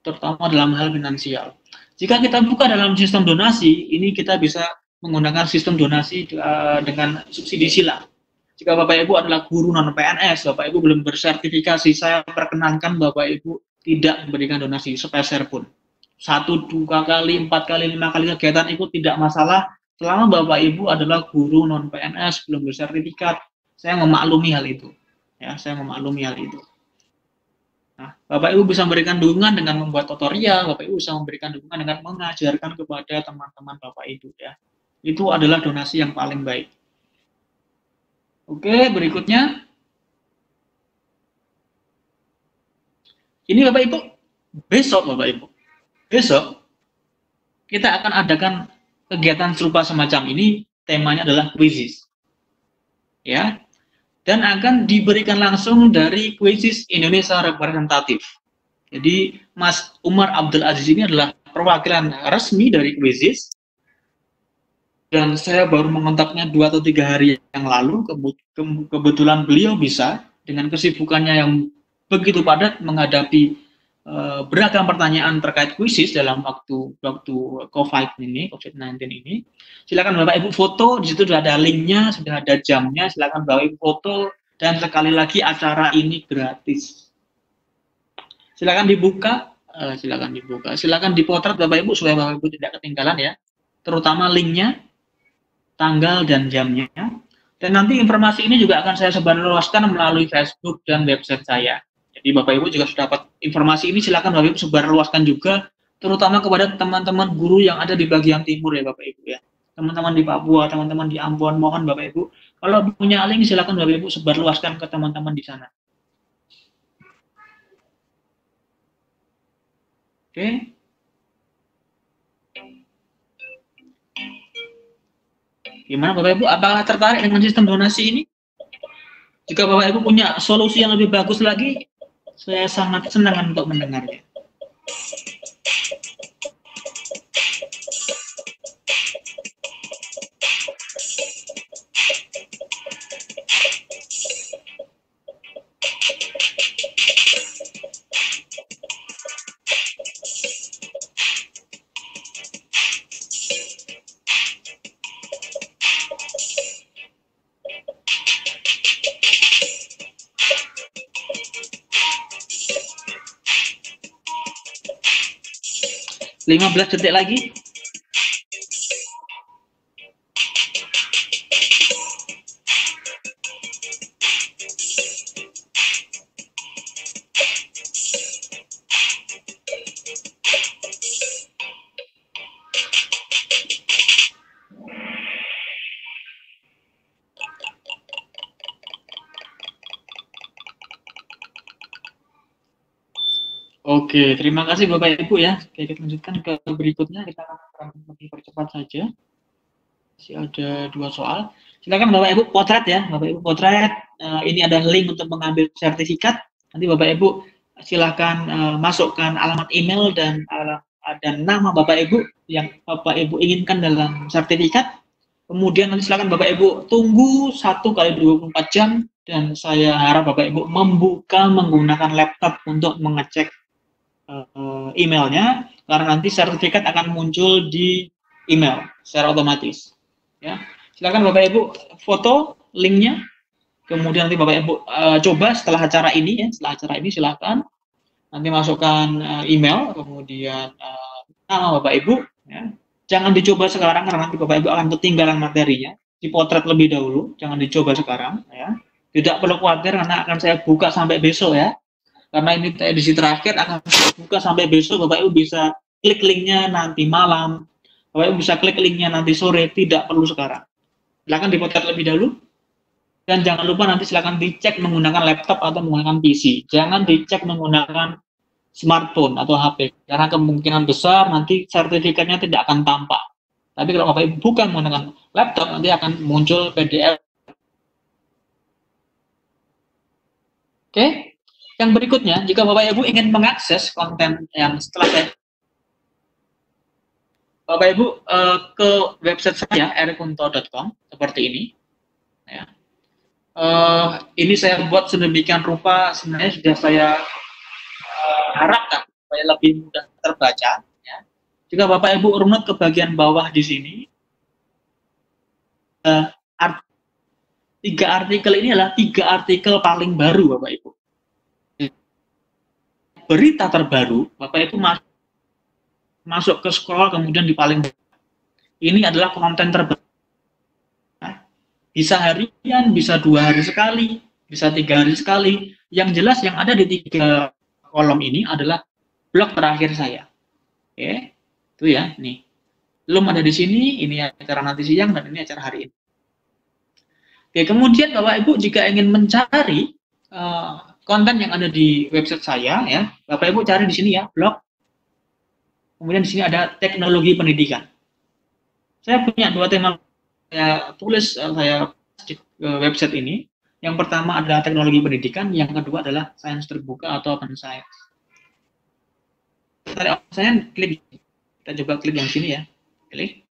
terutama dalam hal finansial. Jika kita buka dalam sistem donasi, ini kita bisa menggunakan sistem donasi dengan subsidi silang. Jika Bapak Ibu adalah guru non-PNS, Bapak Ibu belum bersertifikasi, saya perkenankan Bapak Ibu tidak memberikan donasi sepeser pun. 1, 2 kali, 4 kali, 5 kali kegiatan ikut tidak masalah, selama Bapak Ibu adalah guru non-PNS, belum bersertifikat, saya memaklumi hal itu. Ya, saya memaklumi hal itu. Nah, Bapak Ibu bisa memberikan dukungan dengan membuat tutorial, Bapak Ibu bisa memberikan dukungan dengan mengajarkan kepada teman-teman Bapak Ibu ya. Itu adalah donasi yang paling baik. Oke, berikutnya. Ini Bapak Ibu, besok Bapak Ibu. Besok kita akan adakan kegiatan serupa semacam ini, temanya adalah quizzes. Ya. Dan akan diberikan langsung dari Quizzes Indonesia Representatif. Jadi Mas Umar Abdul Aziz ini adalah perwakilan resmi dari Quizzes. Dan saya baru mengontaknya 2 atau 3 hari yang lalu. Kebetulan beliau bisa dengan kesibukannya yang begitu padat menghadapi beragam pertanyaan terkait Quizzes dalam waktu COVID-19 ini. Silakan Bapak Ibu foto, di situ sudah ada linknya, sudah ada jamnya, silakan Bapak Ibu foto, dan sekali lagi acara ini gratis. Silakan dibuka, silakan dipotret Bapak Ibu supaya Bapak Ibu tidak ketinggalan ya, terutama linknya, tanggal dan jamnya. Dan nanti informasi ini juga akan saya sebarluaskan melalui Facebook dan website saya. Jadi Bapak Ibu juga sudah dapat informasi ini, silakan Bapak Ibu sebarluaskan juga, terutama kepada teman-teman guru yang ada di bagian timur ya Bapak Ibu ya. Teman-teman di Papua, teman-teman di Ambon, mohon Bapak Ibu, kalau punya link silakan Bapak Ibu sebarluaskan ke teman-teman di sana. Oke. Gimana Bapak Ibu, apakah tertarik dengan sistem donasi ini? Jika Bapak Ibu punya solusi yang lebih bagus lagi, saya sangat senang untuk mendengarnya. Lima 15 detik lagi. Oke, terima kasih Bapak Ibu ya. Oke, kita lanjutkan ke berikutnya, kita akan lebih percepat saja. Masih ada 2 soal. Silakan Bapak Ibu potret ya, Bapak Ibu potret. Ini ada link untuk mengambil sertifikat. Nanti Bapak Ibu silakan masukkan alamat email dan nama Bapak Ibu yang Bapak Ibu inginkan dalam sertifikat. Kemudian nanti silakan Bapak Ibu tunggu 1 kali 24 jam dan saya harap Bapak Ibu membuka menggunakan laptop untuk mengecek emailnya, karena nanti sertifikat akan muncul di email secara otomatis. Ya, silakan Bapak Ibu foto linknya, kemudian nanti Bapak Ibu coba setelah acara ini ya, setelah acara ini silakan nanti masukkan email, kemudian nama Bapak Ibu. Ya. Jangan dicoba sekarang karena nanti Bapak Ibu akan ketinggalan materinya. Dipotret lebih dahulu, jangan dicoba sekarang. Ya. Tidak perlu khawatir karena akan saya buka sampai besok ya. Karena ini edisi terakhir akan buka sampai besok, Bapak Ibu bisa klik linknya nanti malam, Bapak Ibu bisa klik linknya nanti sore, tidak perlu sekarang. Silakan dipotret lebih dahulu, dan jangan lupa nanti silakan dicek menggunakan laptop atau menggunakan PC, jangan dicek menggunakan smartphone atau HP, karena kemungkinan besar nanti sertifikatnya tidak akan tampak. Tapi kalau Bapak Ibu bukan menggunakan laptop, nanti akan muncul PDF. Oke? Yang berikutnya, jika Bapak Ibu ingin mengakses konten yang setelah saya, Bapak Ibu ke website saya erikunto.com seperti ini. Ya. Ini saya buat sedemikian rupa, sebenarnya sudah saya harapkan supaya lebih mudah terbaca. Ya. Jika Bapak Ibu runut ke bagian bawah di sini, 3 artikel ini adalah 3 artikel paling baru Bapak Ibu. Berita terbaru, Bapak Ibu masuk ke scroll, kemudian di paling bawah. Ini adalah konten terbaru. Bisa harian, bisa 2 hari sekali, bisa 3 hari sekali. Yang jelas yang ada di 3 kolom ini adalah blok terakhir saya. Oke, itu ya, nih. Loom ada di sini, ini acara nanti siang, dan ini acara hari ini. Oke, kemudian Bapak Ibu jika ingin mencari konten yang ada di website saya, ya, Bapak Ibu cari di sini ya, blog. Kemudian di sini ada teknologi pendidikan. Saya punya 2 tema saya tulis, saya di website ini. Yang pertama adalah teknologi pendidikan, yang kedua adalah sains terbuka atau open science. Saya klik, kita coba klik yang sini ya, klik.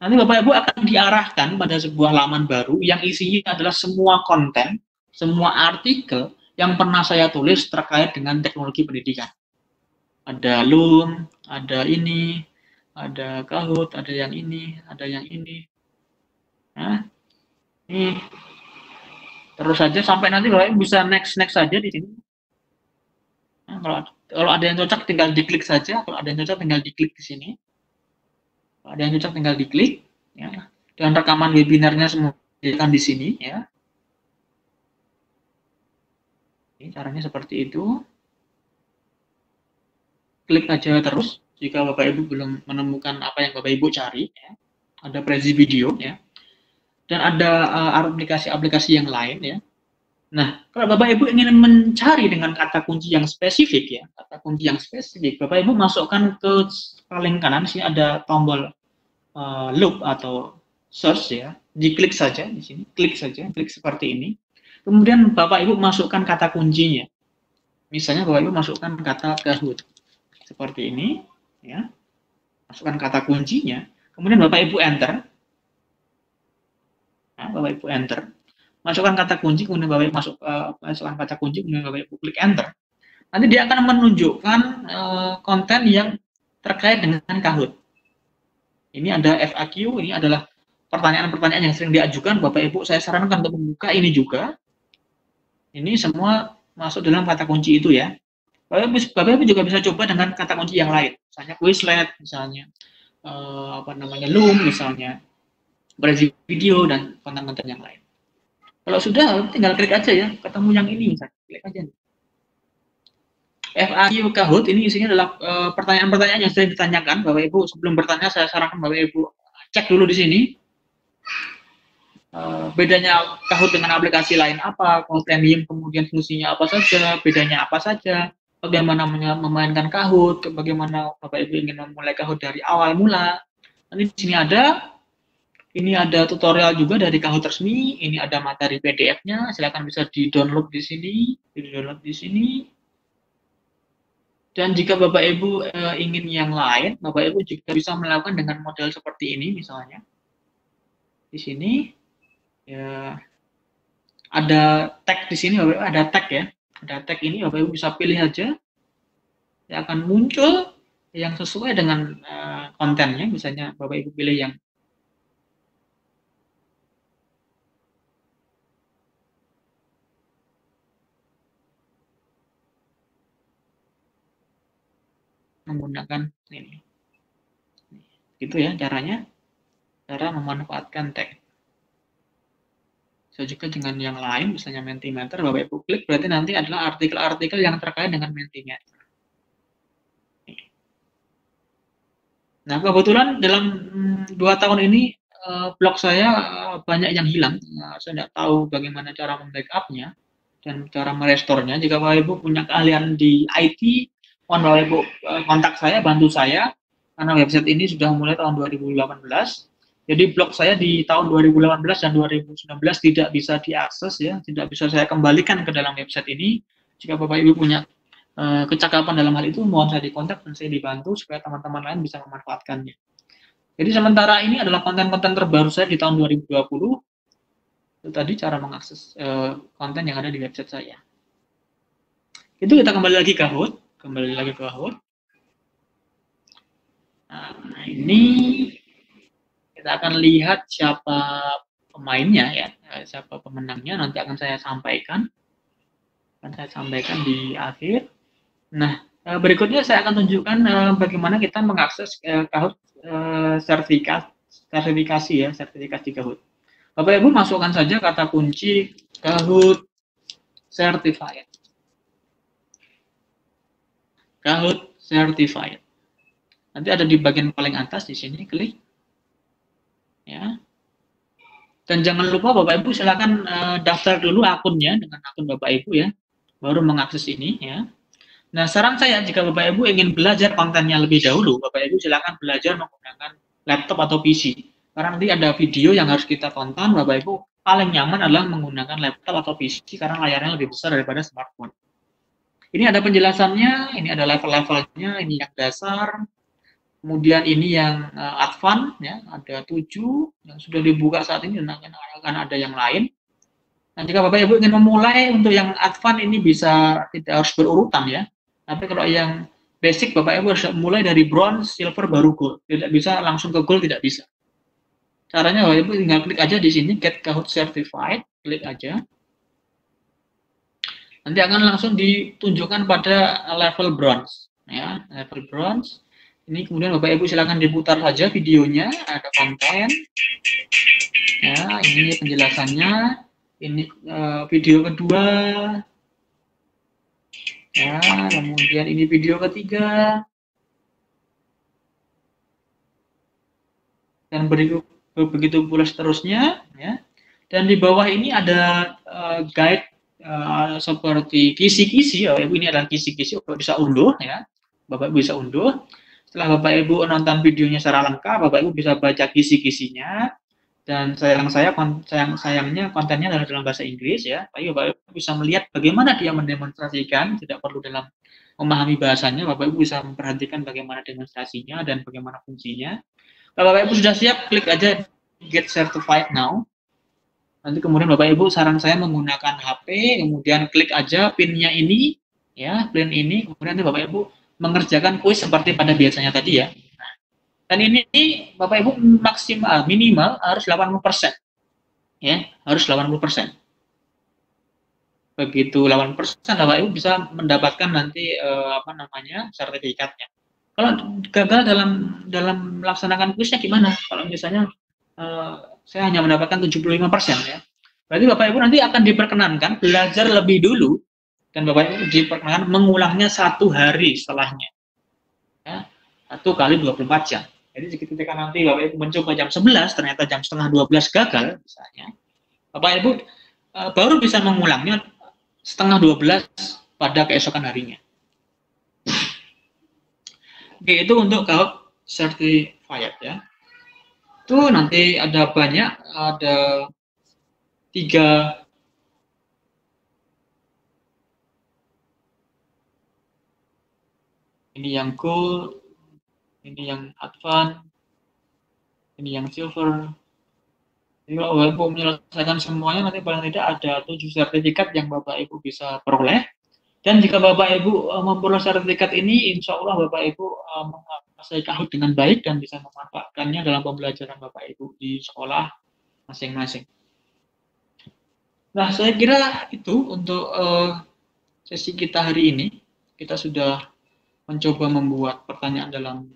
Nanti Bapak Ibu akan diarahkan pada sebuah laman baru yang isinya adalah semua konten, semua artikel yang pernah saya tulis terkait dengan teknologi pendidikan. Ada Loom, ada ini, ada Kahoot, ada yang ini, ada yang ini. Nah, ini terus saja sampai nanti Bapak Ibu bisa next saja di sini. Nah, kalau ada yang cocok tinggal diklik saja, kalau ada yang cocok tinggal diklik di sini. Kalau ada yang cocok tinggal diklik, ya. Dan rekaman webinarnya semua disediakan di sini, ya. Ini caranya seperti itu. Klik aja terus jika Bapak Ibu belum menemukan apa yang Bapak Ibu cari, ya. Ada Prezi video, ya. Dan ada aplikasi-aplikasi yang lain, ya. Nah, kalau Bapak Ibu ingin mencari dengan kata kunci yang spesifik, ya, kata kunci yang spesifik, Bapak Ibu masukkan ke paling kanan sini ada tombol loop atau search, ya. Diklik saja di sini, klik saja, klik seperti ini. Kemudian Bapak Ibu masukkan kata kuncinya. Misalnya Bapak Ibu masukkan kata Kahoot seperti ini, ya. Masukkan kata kuncinya. Kemudian Bapak Ibu enter. Nah, Bapak Ibu enter. Masukkan kata kunci, kemudian Bapak Ibu masukkan kata kunci, kemudian Bapak Ibu klik enter. Nanti dia akan menunjukkan konten yang terkait dengan Kahoot. Ini ada FAQ, ini adalah pertanyaan-pertanyaan yang sering diajukan. Bapak Ibu, saya sarankan untuk membuka ini juga. Ini semua masuk dalam kata kunci itu, ya. Bapak Ibu juga bisa coba dengan kata kunci yang lain, misalnya Quizlet, misalnya Loom, misalnya Prezi video, dan konten-konten yang lain. Kalau sudah, tinggal klik aja ya, ketemu yang ini, misalnya klik aja. FAQ Kahoot ini isinya adalah pertanyaan-pertanyaan yang sering ditanyakan. Bapak Ibu sebelum bertanya, saya sarankan Bapak Ibu cek dulu di sini. Bedanya Kahoot dengan aplikasi lain apa, kalau premium kemudian fungsinya apa saja, bedanya apa saja, bagaimana memainkan Kahoot, bagaimana Bapak Ibu ingin memulai Kahoot dari awal mula. Nanti di sini ada. Ini ada tutorial juga dari Kahoot resmi. Ini ada materi PDF-nya. Silakan bisa di-download di sini. Dan jika Bapak Ibu ingin yang lain, Bapak Ibu juga bisa melakukan dengan model seperti ini, misalnya. Di sini ya ada tag di sini, Bapak Ibu, ada tag ya. Ada tag ini, Bapak Ibu bisa pilih aja. Ya akan muncul yang sesuai dengan kontennya. Misalnya Bapak Ibu pilih yang menggunakan ini. Gitu ya caranya, cara memanfaatkan tag. Bisa juga dengan yang lain, misalnya Mentimeter, Bapak Ibu klik, berarti nanti adalah artikel-artikel yang terkait dengan Mentimeter. Nah, kebetulan dalam 2 tahun ini blog saya banyak yang hilang. Saya tidak tahu bagaimana cara membackup-nya dan cara merestorenya. Jika Bapak Ibu punya keahlian di IT, mohon Bapak Ibu kontak saya, bantu saya, karena website ini sudah mulai tahun 2018. Jadi blog saya di tahun 2018 dan 2019 tidak bisa diakses, ya, tidak bisa saya kembalikan ke dalam website ini. Jika Bapak Ibu punya kecakapan dalam hal itu, mohon saya dikontak dan saya dibantu supaya teman-teman lain bisa memanfaatkannya. Jadi sementara ini adalah konten-konten terbaru saya di tahun 2020. Itu tadi cara mengakses konten yang ada di website saya. Itu kita kembali lagi ke Kahoot. Nah, ini kita akan lihat siapa pemainnya, ya, siapa pemenangnya. Nanti akan saya sampaikan. Di akhir. Nah, berikutnya saya akan tunjukkan bagaimana kita mengakses Kahoot sertifikasi Kahoot. Bapak Ibu masukkan saja kata kunci Kahoot Certified. Kahoot Certified. Nanti ada di bagian paling atas di sini, klik. Ya. Dan jangan lupa Bapak Ibu silakan daftar dulu akunnya dengan akun Bapak Ibu ya, baru mengakses ini ya. Nah, saran saya jika Bapak Ibu ingin belajar kontennya lebih dahulu, Bapak Ibu silakan belajar menggunakan laptop atau PC. Karena nanti ada video yang harus kita tonton, Bapak Ibu paling nyaman adalah menggunakan laptop atau PC karena layarnya lebih besar daripada smartphone. Ini ada penjelasannya, ini ada level-levelnya, ini yang dasar. Kemudian ini yang advance ya, ada 7 yang sudah dibuka saat ini dan akan ada yang lain. Nah, jika Bapak Ibu ingin memulai untuk yang advance ini bisa tidak harus berurutan ya. Tapi kalau yang basic Bapak Ibu harus mulai dari bronze, silver baru gold. Tidak bisa langsung ke gold, tidak bisa. Caranya Bapak Ibu tinggal klik aja di sini Get Kahoot Certified, klik aja. Nanti akan langsung ditunjukkan pada level bronze ya, level bronze. Ini kemudian Bapak Ibu silakan diputar saja videonya, ada konten. Ya, ini penjelasannya. Ini video kedua. Ya, kemudian ini video ketiga. Dan begitu pula seterusnya ya. Dan di bawah ini ada guide seperti kisi-kisi. Bapak Ibu, ini adalah kisi-kisi, Bapak bisa unduh ya. Bapak Ibu bisa unduh. Setelah Bapak Ibu nonton videonya secara lengkap, Bapak Ibu bisa baca kisi-kisinya. Dan sayangnya kontennya adalah dalam bahasa Inggris ya. Tapi Bapak Ibu bisa melihat bagaimana dia mendemonstrasikan, tidak perlu dalam memahami bahasanya. Bapak Ibu bisa memperhatikan bagaimana demonstrasinya dan bagaimana fungsinya. Kalau Bapak Ibu sudah siap, klik aja Get Certified Now. Nanti kemudian Bapak Ibu saran saya menggunakan HP, kemudian klik aja pin-nya ini, ya, pin ini, kemudian nanti Bapak Ibu mengerjakan kuis seperti pada biasanya tadi ya. Dan ini Bapak Ibu maksimal, minimal harus 80%. Ya, harus 80%. Begitu 80%, Bapak Ibu bisa mendapatkan nanti sertifikatnya. Kalau gagal dalam melaksanakan kuisnya gimana? Kalau misalnya saya hanya mendapatkan 75% ya. Berarti Bapak Ibu nanti akan diperkenankan belajar lebih dulu dan Bapak Ibu diperkenankan mengulangnya 1 hari setelahnya. Ya, 1 kali 24 jam. Jadi ketika nanti Bapak Ibu mencoba jam 11, ternyata jam setengah 12 gagal misalnya, Bapak Ibu baru bisa mengulangnya setengah 12 pada keesokan harinya. Oke, itu untuk Kahoot Certified ya. Itu nanti ada banyak, ada 3 ini yang gold, ini yang advance, ini yang silver. Jadi kalau Bapak Ibu menyelesaikan semuanya, nanti paling tidak ada 7 sertifikat yang Bapak Ibu bisa peroleh. Dan jika Bapak Ibu memperoleh sertifikat ini, insya Allah Bapak Ibu menguasai Kahoot dengan baik dan bisa memanfaatkannya dalam pembelajaran Bapak Ibu di sekolah masing-masing. Nah, saya kira itu untuk sesi kita hari ini. Kita sudah mencoba membuat pertanyaan dalam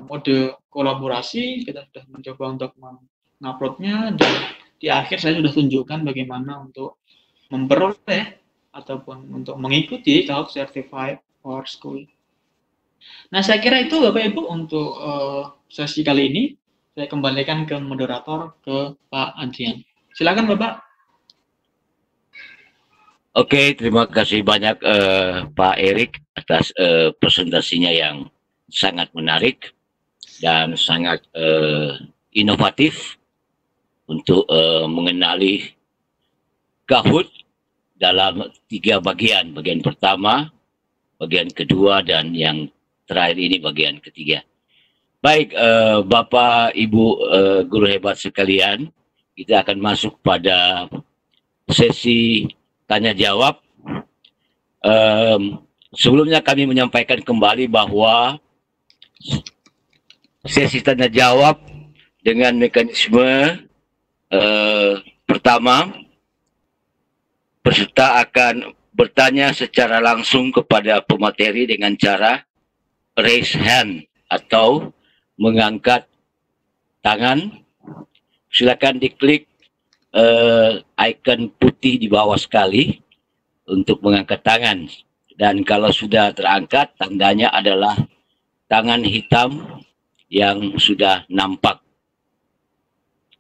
mode kolaborasi, kita sudah mencoba untuk menguploadnya, dan di akhir saya sudah tunjukkan bagaimana untuk memperoleh ataupun untuk mengikuti Kahoot Certified for School. Nah, saya kira itu Bapak Ibu untuk sesi kali ini. Saya kembalikan ke moderator, ke Pak Adrian. Silakan Bapak. Oke, terima kasih banyak Pak Erik atas presentasinya yang sangat menarik dan sangat inovatif untuk mengenali Kahoot dalam 3 bagian. Bagian pertama, bagian kedua, dan yang terakhir ini bagian ketiga. Baik, Bapak, Ibu, guru hebat sekalian, kita akan masuk pada sesi tanya jawab. Sebelumnya kami menyampaikan kembali bahwa sesi tanya jawab dengan mekanisme pertama, peserta akan bertanya secara langsung kepada pemateri dengan cara raise hand atau mengangkat tangan. Silakan diklik icon putih di bawah sekali untuk mengangkat tangan. Dan kalau sudah terangkat, tandanya adalah tangan hitam yang sudah nampak.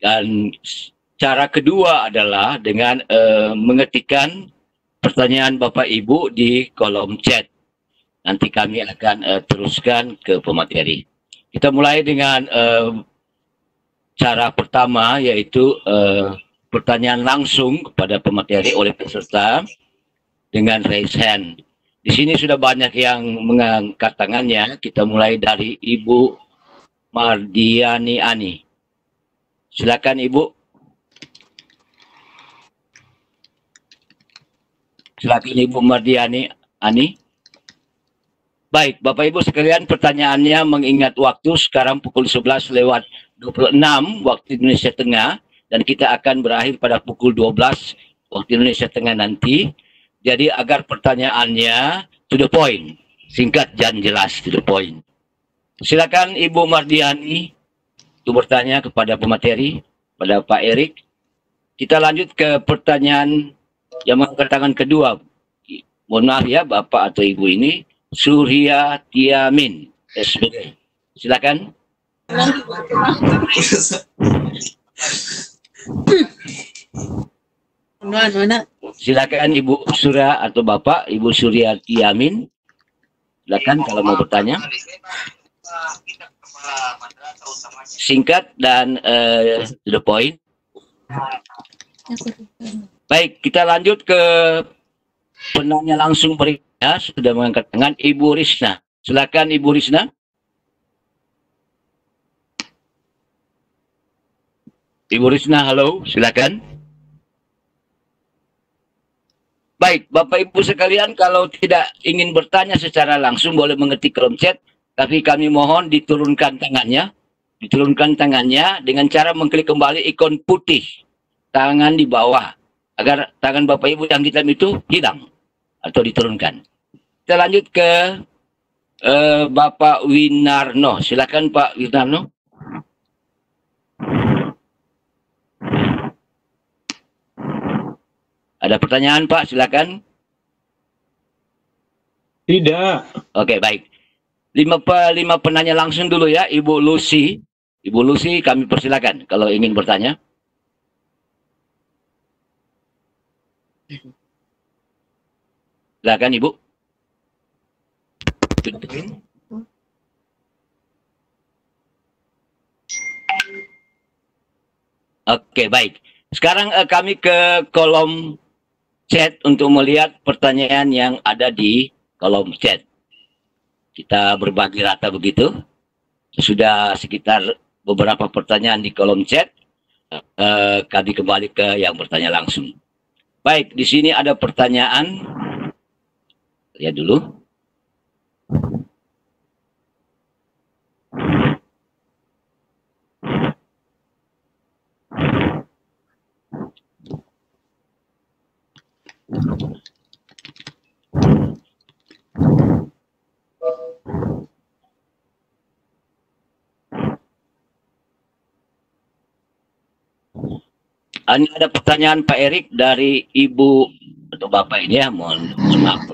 Dan cara kedua adalah dengan mengetikkan pertanyaan Bapak Ibu di kolom chat. Nanti kami akan teruskan ke pemateri. Kita mulai dengan cara pertama, yaitu pertanyaan langsung kepada pemateri oleh peserta dengan raise hand. Di sini sudah banyak yang mengangkat tangannya. Kita mulai dari Ibu Mardiani Ani. Silakan Ibu. Silakan Ibu Mardiani Ani. Baik, Bapak Ibu sekalian, pertanyaannya mengingat waktu sekarang pukul 11:26 waktu Indonesia Tengah, dan kita akan berakhir pada pukul 12 waktu Indonesia Tengah nanti. Jadi agar pertanyaannya to the point, singkat dan jelas, to the point. Silakan Ibu Mardiani untuk bertanya kepada pemateri, pada Pak Erik. Kita lanjut ke pertanyaan yang mengangkat tangan kedua. Mohon maaf ya Bapak atau Ibu ini, Surya Tiamin, SBG. Silakan. Silakan Ibu Surya atau Bapak, Ibu Surya Tiamin. Silakan kalau mau bertanya. Singkat dan to the point. Baik, kita lanjut ke penanya langsung berikutnya. Sudah mengangkat tangan Ibu Risna. Silakan Ibu Risna. Ibu Risna, halo, silakan. Baik, Bapak Ibu sekalian, kalau tidak ingin bertanya secara langsung boleh mengetik kolom chat, tapi kami mohon diturunkan tangannya. Diturunkan tangannya dengan cara mengklik kembali ikon putih tangan di bawah, agar tangan Bapak Ibu yang hitam itu hilang atau diturunkan. Kita lanjut ke Bapak Winarno. Silakan Pak Winarno. Ada pertanyaan Pak, silakan. Tidak. Oke, baik. 5 penanya langsung dulu ya, Ibu Lucy. Ibu Lucy, kami persilakan kalau ingin bertanya. Silakan Ibu. Oke, baik. Sekarang kami ke kolom chat untuk melihat pertanyaan yang ada di kolom chat. Kita berbagi rata begitu. Sudah sekitar beberapa pertanyaan di kolom chat. Kami kembali ke yang bertanya langsung. Baik, di sini ada pertanyaan. Lihat dulu. Ini ada pertanyaan Pak Erik dari Ibu atau Bapak ini ya, mohon maaf.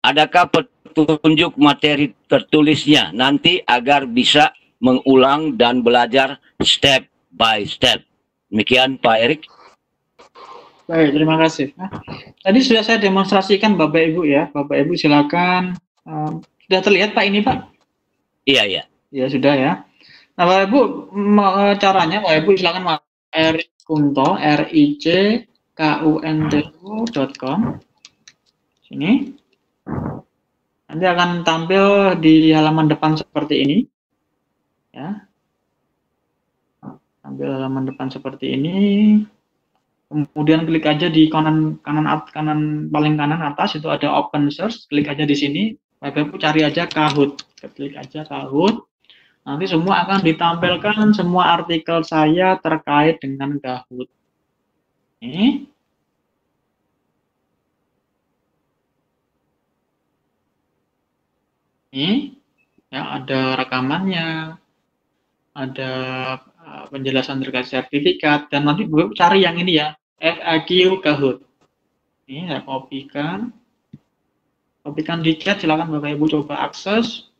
Adakah petunjuk materi tertulisnya nanti agar bisa mengulang dan belajar step by step? Demikian Pak Erik. Baik, terima kasih. Nah, tadi sudah saya demonstrasikan Bapak Ibu ya. Bapak Ibu silakan. Sudah terlihat Pak ini Pak? Iya, iya. Ya sudah ya. Nah Bapak Ibu, caranya Bapak Ibu silakan Erik Kunto, RICKUNTO.com. Sini. Nanti akan tampil di halaman depan seperti ini. Ya. Tampil halaman depan seperti ini. Kemudian klik aja di kanan paling kanan atas itu ada open source, klik aja di sini. Bapak Ibu cari aja Kahoot. Klik aja Kahoot. Nanti semua akan ditampilkan semua artikel saya terkait dengan Kahoot. Ini. Ini ya ada rekamannya, ada penjelasan terkait sertifikat, dan nanti gue cari yang ini ya, FAQ Kahoot. Ini saya kopikan. Kopikan di chat, silakan Bapak Ibu coba akses.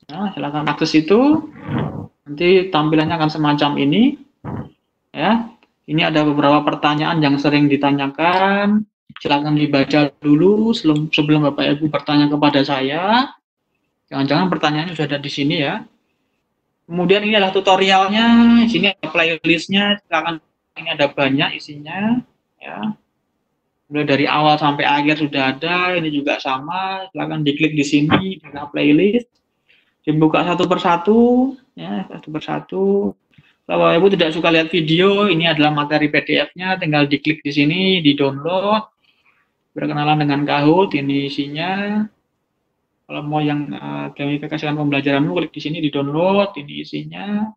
Nah, silakan akses itu. Nanti tampilannya akan semacam ini. Ya. Ini ada beberapa pertanyaan yang sering ditanyakan. Silakan dibaca dulu sebelum Bapak Ibu bertanya kepada saya. Jangan-jangan pertanyaannya sudah ada di sini ya. Kemudian ini adalah tutorialnya. Di sini ada playlistnya. Silakan, ini ada banyak isinya. Ya. Mulai dari awal sampai akhir sudah ada. Ini juga sama. Silakan diklik di sini, ada playlist. Dibuka satu persatu, ya, satu persatu. Kalau Ibu tidak suka lihat video, ini adalah materi PDF-nya, tinggal diklik di sini, di-download. Berkenalan dengan Kahoot, ini isinya. Kalau mau yang gamifikasikan pembelajaranmu, klik di sini, di-download, ini isinya.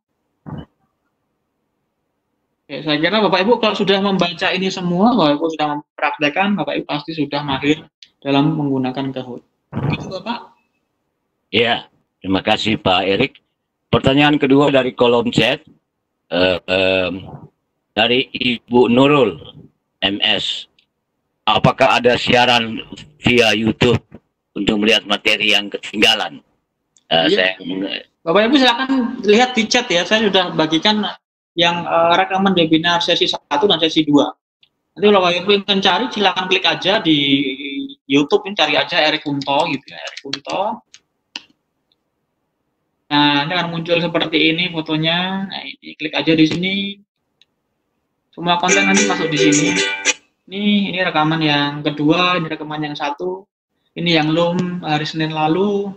Oke, saya kira Bapak Ibu kalau sudah membaca ini semua, Bapak Ibu sudah mempraktekkan, Bapak Ibu pasti sudah mahir dalam menggunakan Kahoot. Begitu Bapak? Ya, terima kasih Pak Erik. Pertanyaan kedua dari kolom chat. Dari Ibu Nurul MS, apakah ada siaran via YouTube untuk melihat materi yang ketinggalan? Iya. Bapak Ibu silakan lihat di chat ya, saya sudah bagikan yang rekaman webinar sesi 1 dan sesi 2. Nanti kalau Bapak Ibu ingin cari, silakan klik aja di YouTube, ini cari aja Erik Kunto gitu ya, Erik Kunto. Nah, ini akan muncul seperti ini fotonya. Nah, ini klik aja di sini. Semua konten nanti masuk di sini. Ini rekaman yang kedua, ini rekaman yang 1. Ini yang hari Senin lalu.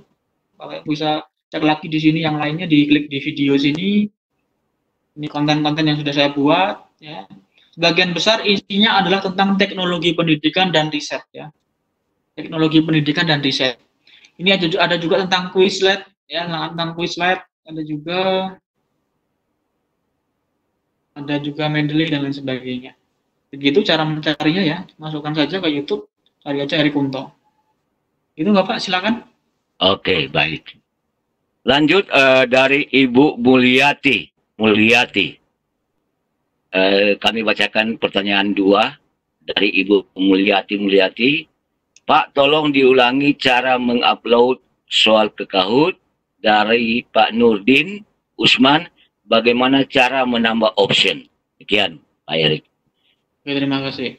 Bapak bisa cek lagi di sini yang lainnya, diklik di video sini. Ini konten-konten yang sudah saya buat ya. Sebagian besar isinya adalah tentang teknologi pendidikan dan riset ya. Teknologi pendidikan dan riset. Ini ada juga tentang Quizlet ya, tentang Quizlet, ada juga Mendeley dan lain sebagainya. Begitu cara mencarinya ya, masukkan saja ke YouTube, cari aja Erik Kunto. Itu Bapak, silakan. Oke, baik. Lanjut dari Ibu Mulyati. Kami bacakan pertanyaan 2 dari Ibu Mulyati. Pak, tolong diulangi cara mengupload soal ke Kahoot. Dari Pak Nurdin Usman, bagaimana cara menambah option? Sekian, Pak Erik. Oke, terima kasih.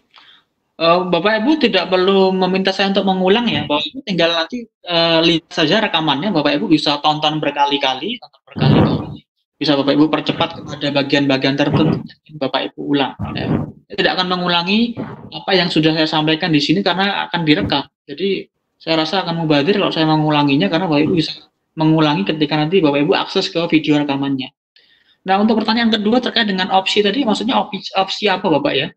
Bapak Ibu tidak perlu meminta saya untuk mengulang ya. Bapak Ibu tinggal nanti lihat saja rekamannya. Bapak Ibu bisa tonton berkali-kali. Bisa Bapak Ibu percepat kepada bagian-bagian tertentu. Bapak Ibu ulang. Ya. Saya tidak akan mengulangi apa yang sudah saya sampaikan di sini karena akan direkam. Jadi saya rasa akan mubazir kalau saya mengulanginya karena Bapak Ibu bisa mengulangi ketika nanti Bapak Ibu akses ke video rekamannya. Nah, untuk pertanyaan kedua terkait dengan opsi tadi, maksudnya opsi apa Bapak ya?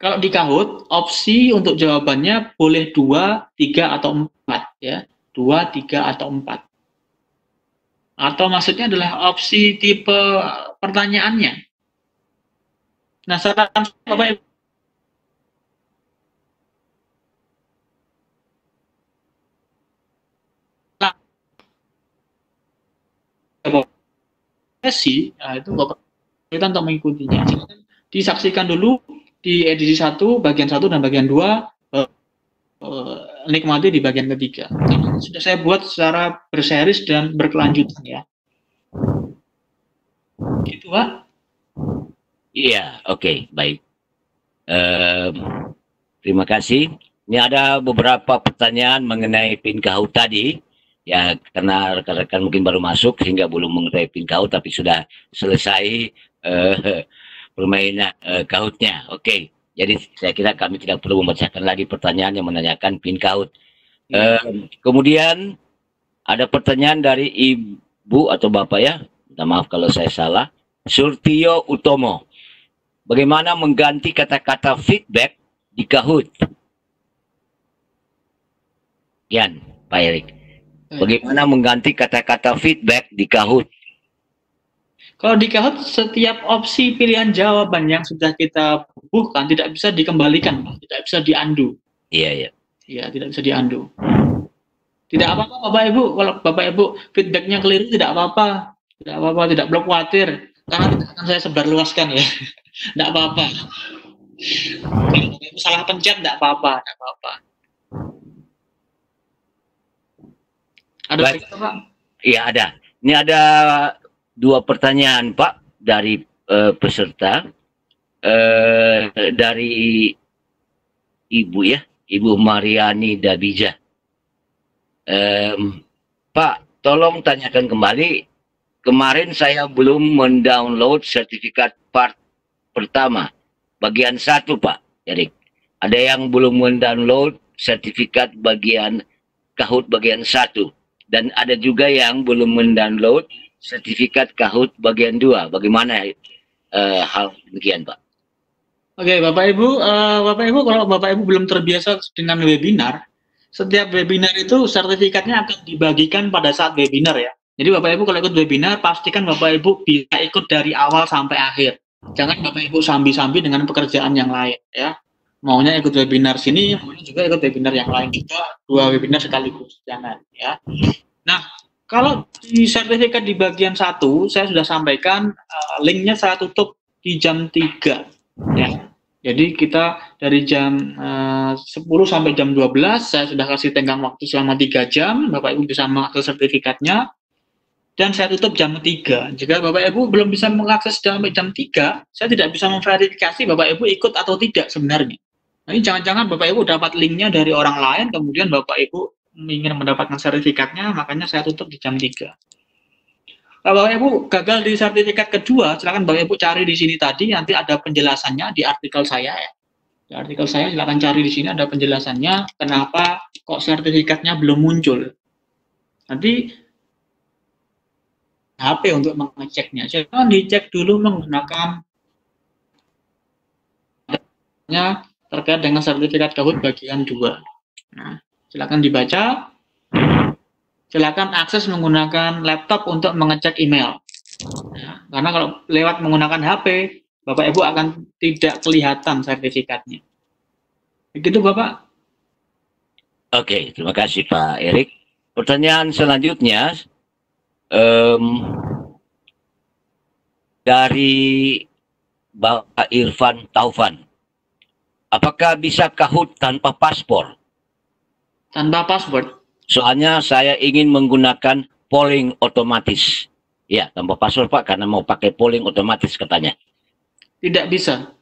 Kalau di Kahoot, opsi untuk jawabannya boleh 2, 3, atau 4 ya. 2, 3, atau 4. Atau maksudnya adalah opsi tipe pertanyaannya. Nah, saran Bapak Ibu sesi, nah itu Bapak kita untuk mengikutinya. Disaksikan dulu di edisi 1, bagian 1 dan bagian 2, nikmati di bagian ketiga. Sudah saya buat secara berseris dan berkelanjutan ya. Gitu Pak. Iya, oke, baik. Terima kasih. Ini ada beberapa pertanyaan mengenai PIN Kahoot tadi. Ya, karena rekan-rekan mungkin baru masuk sehingga belum mengetahui PIN Kahoot, tapi sudah selesai permainan Kahootnya. Oke, jadi saya kira kami tidak perlu membacakan lagi pertanyaan yang menanyakan PIN Kahoot. Kemudian ada pertanyaan dari Ibu atau Bapak ya, minta maaf kalau saya salah, Surtio Utomo. Bagaimana mengganti kata-kata feedback di Kahoot? Yan, Pak Erik. Bagaimana mengganti kata-kata feedback di Kahoot? Kalau di Kahoot, setiap opsi pilihan jawaban yang sudah kita bubuhkan tidak bisa dikembalikan, tidak bisa di-undo. Iya. Iya, tidak bisa di-undo. Tidak apa-apa Bapak Ibu, kalau Bapak Ibu feedbacknya keliru tidak apa-apa, tidak perlu khawatir. karena tidak akan saya sebarluaskan ya. Tidak apa-apa. Kalau Bapak Ibu salah pencet tidak apa-apa, tidak apa-apa. Ada Baik. cerita, Pak? Iya ada. Ini ada 2 pertanyaan Pak dari peserta dari Ibu ya, Ibu Mariani Dabija. Pak, tolong tanyakan kembali. Kemarin saya belum mendownload sertifikat part pertama, bagian 1 Pak Erik. Ada yang belum mendownload sertifikat bagian Kahoot bagian 1. Dan ada juga yang belum mendownload sertifikat Kahoot bagian 2. Bagaimana hal demikian Pak? Oke, Bapak Ibu, kalau Bapak Ibu belum terbiasa dengan webinar, setiap webinar itu sertifikatnya akan dibagikan pada saat webinar ya. Jadi Bapak Ibu kalau ikut webinar, pastikan Bapak Ibu bisa ikut dari awal sampai akhir. Jangan Bapak Ibu sambi-sambi dengan pekerjaan yang lain ya. Maunya ikut webinar sini, maunya juga ikut webinar yang lain juga, 2 webinar sekaligus. Jangan ya. Nah, kalau di sertifikat di bagian 1, saya sudah sampaikan linknya saya tutup di jam 3 ya. Jadi kita dari jam 10 sampai jam 12 saya sudah kasih tenggang waktu selama 3 jam, Bapak Ibu bisa mengakses sertifikatnya. Dan saya tutup jam 3. Jika Bapak Ibu belum bisa mengakses sampai jam 3, saya tidak bisa memverifikasi Bapak Ibu ikut atau tidak sebenarnya. Nah, ini jangan-jangan Bapak Ibu dapat linknya dari orang lain, kemudian Bapak Ibu ingin mendapatkan sertifikatnya, makanya saya tutup di jam 3. Kalau Bapak Ibu gagal di sertifikat kedua, silakan Bapak Ibu cari di sini tadi, nanti ada penjelasannya di artikel saya ya. Di artikel saya silakan cari di sini ada penjelasannya kenapa kok sertifikatnya belum muncul. Nanti HP untuk mengeceknya. Jangan dicek dulu menggunakan terkait dengan sertifikat Kahoot bagian 2. Nah, silakan dibaca. Silakan akses menggunakan laptop untuk mengecek email. Nah, karena kalau lewat menggunakan HP, Bapak Ibu akan tidak kelihatan sertifikatnya. Begitu Bapak. Oke, terima kasih Pak Erik. Pertanyaan selanjutnya dari Bapak Irfan Taufan. Apakah bisa Kahoot tanpa paspor? Tanpa password. Soalnya saya ingin menggunakan polling otomatis. Ya, tanpa paspor Pak, karena mau pakai polling otomatis katanya. Tidak bisa.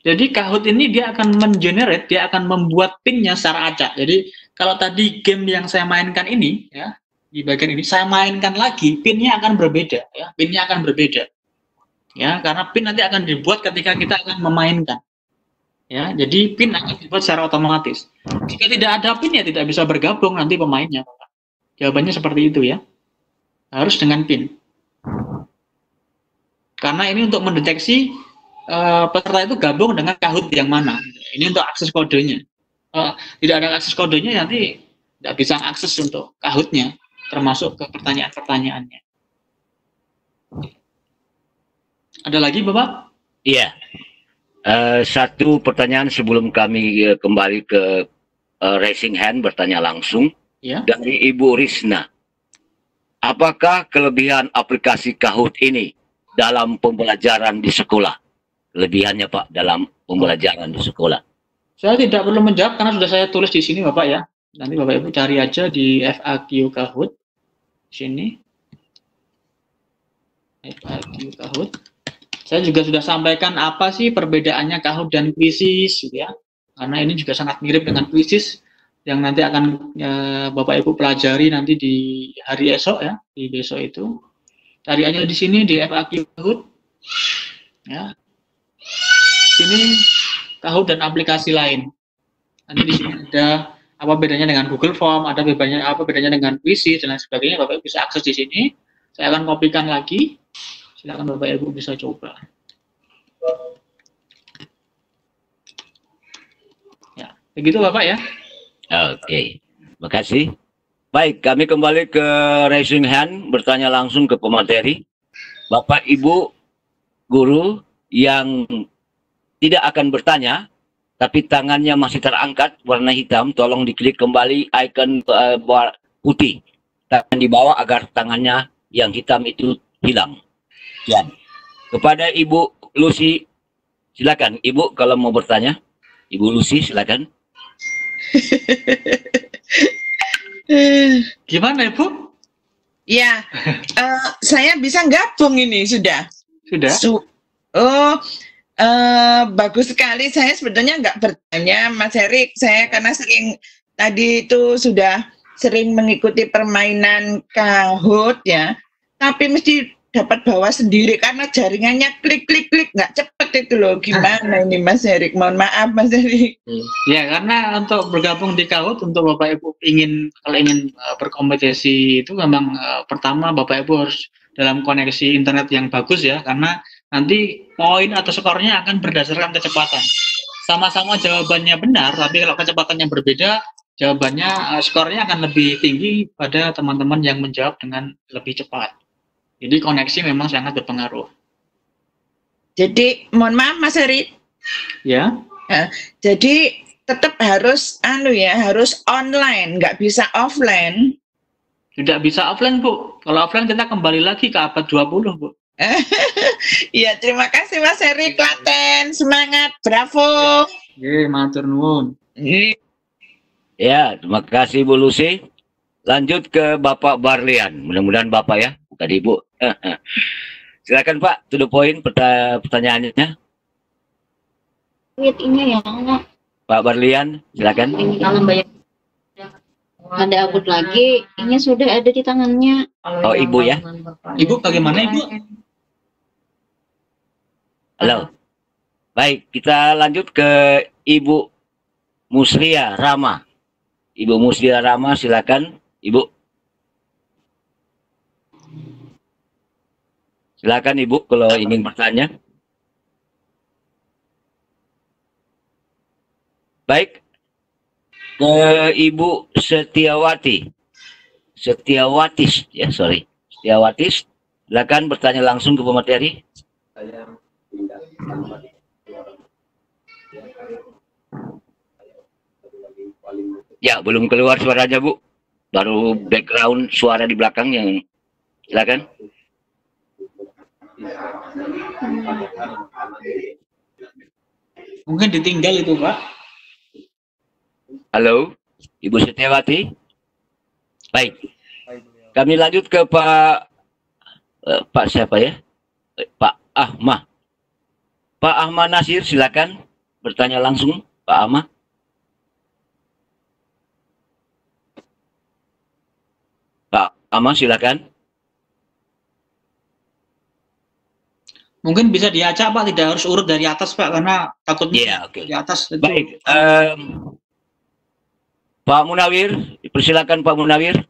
Jadi Kahoot ini dia akan mengenerate, dia akan membuat pinnya secara acak. Jadi kalau tadi game yang saya mainkan ini, ya di bagian ini saya mainkan lagi, pinnya akan berbeda. Ya, pinnya akan berbeda. Ya, karena pin nanti akan dibuat ketika kita akan memainkan. Ya, jadi pin akan dibuat secara otomatis. Jika tidak ada pin ya tidak bisa bergabung nanti pemainnya. Jawabannya seperti itu ya. Harus dengan pin. Karena ini untuk mendeteksi peserta itu gabung dengan Kahoot yang mana. Ini untuk akses kodenya. Tidak ada akses kodenya nanti tidak bisa akses untuk Kahoot-nya, termasuk ke pertanyaan-pertanyaannya. Ada lagi Bapak? Iya. Satu pertanyaan sebelum kami kembali ke raising hand bertanya langsung Ya. dari Ibu Risna. Apakah kelebihan aplikasi Kahoot ini dalam pembelajaran di sekolah? Kelebihannya Pak dalam pembelajaran di sekolah. Saya tidak perlu menjawab karena sudah saya tulis di sini Bapak ya. Nanti Bapak Ibu cari aja di FAQ Kahoot. Sini. FAQ Kahoot. Saya juga sudah sampaikan apa sih perbedaannya Kahoot dan Quizzes gitu ya. Karena ini juga sangat mirip dengan Quizzes yang nanti akan Bapak Ibu pelajari nanti di hari esok ya, di besok itu. Cari aja di sini di FAQ Kahoot. Ya. Sini Kahoot dan aplikasi lain. Nanti di sini ada apa bedanya dengan Google Form, ada apa bedanya dengan Quizzes dan lain sebagainya. Bapak Ibu bisa akses di sini. Saya akan kopikan lagi. Silakan Bapak Ibu bisa coba. Ya, begitu Bapak ya. Oke, terima kasih. Baik, kami kembali ke raising hand, bertanya langsung ke pemateri. Bapak Ibu guru yang tidak akan bertanya, tapi tangannya masih terangkat warna hitam, tolong diklik kembali icon putih tangan di bawah agar tangannya yang hitam itu hilang. Ya. Kepada Ibu Lucy, silakan Ibu kalau mau bertanya. Ibu Lucy, silakan. Gimana Ibu? Ya, saya bisa gabung ini sudah. Sudah? Bagus sekali. Saya sebetulnya nggak bertanya, Mas Erik. Saya karena tadi itu sudah sering mengikuti permainan Kahoot ya. Tapi mesti dapat bawa sendiri karena jaringannya klik nggak cepet itu loh. Gimana ini Mas Erik? Mohon maaf Mas Erik. Ya, karena untuk bergabung di Kahoot untuk Bapak Ibu kalau ingin berkompetisi itu memang pertama Bapak Ibu harus dalam koneksi internet yang bagus ya, karena nanti poin atau skornya akan berdasarkan kecepatan. Sama-sama jawabannya benar, tapi kalau kecepatannya berbeda, jawabannya skornya akan lebih tinggi pada teman-teman yang menjawab dengan lebih cepat. Jadi koneksi memang sangat berpengaruh. Jadi mohon maaf Mas Erik. Ya. Jadi tetap harus harus online, nggak bisa offline. Tidak bisa offline Bu. Kalau offline kita kembali lagi ke abad 20 Bu. Iya, terima kasih Mas Erik Klaten. Semangat, bravo. Matur nuwun. Ya, terima kasih Bu Lucy. Lanjut ke Bapak Barlian. Mudah-mudahan Bapak ya, tadi Ibu. Silakan Pak, to the point pertanyaannya. Ini ya, Pak Barlian, silakan. ini kalau bayar ada upload lagi, ini sudah ada di tangannya. Oh, Ibu ya. Ibu bagaimana Ibu? Halo. Baik, kita lanjut ke Ibu Muslia Rama. Ibu Muslia Rama, silakan, Ibu. Silakan Ibu kalau ingin bertanya. Baik, ke Ibu Setiawatis, ya sorry, Setiawatis, silakan bertanya langsung ke pemateri. Ya, belum keluar suaranya Bu, baru background suara di belakang yang, silakan. Mungkin ditinggal itu Pak. Halo, Ibu Setiawati. Baik, kami lanjut ke Pak siapa ya? Pak Ahmad. Pak Ahmad Nasir, silakan bertanya langsung, Pak Ahmad. Pak Ahmad, silakan. Mungkin bisa diacak Pak, tidak harus urut dari atas Pak, karena takutnya di atas itu. Baik, Pak Munawir, persilakan Pak Munawir.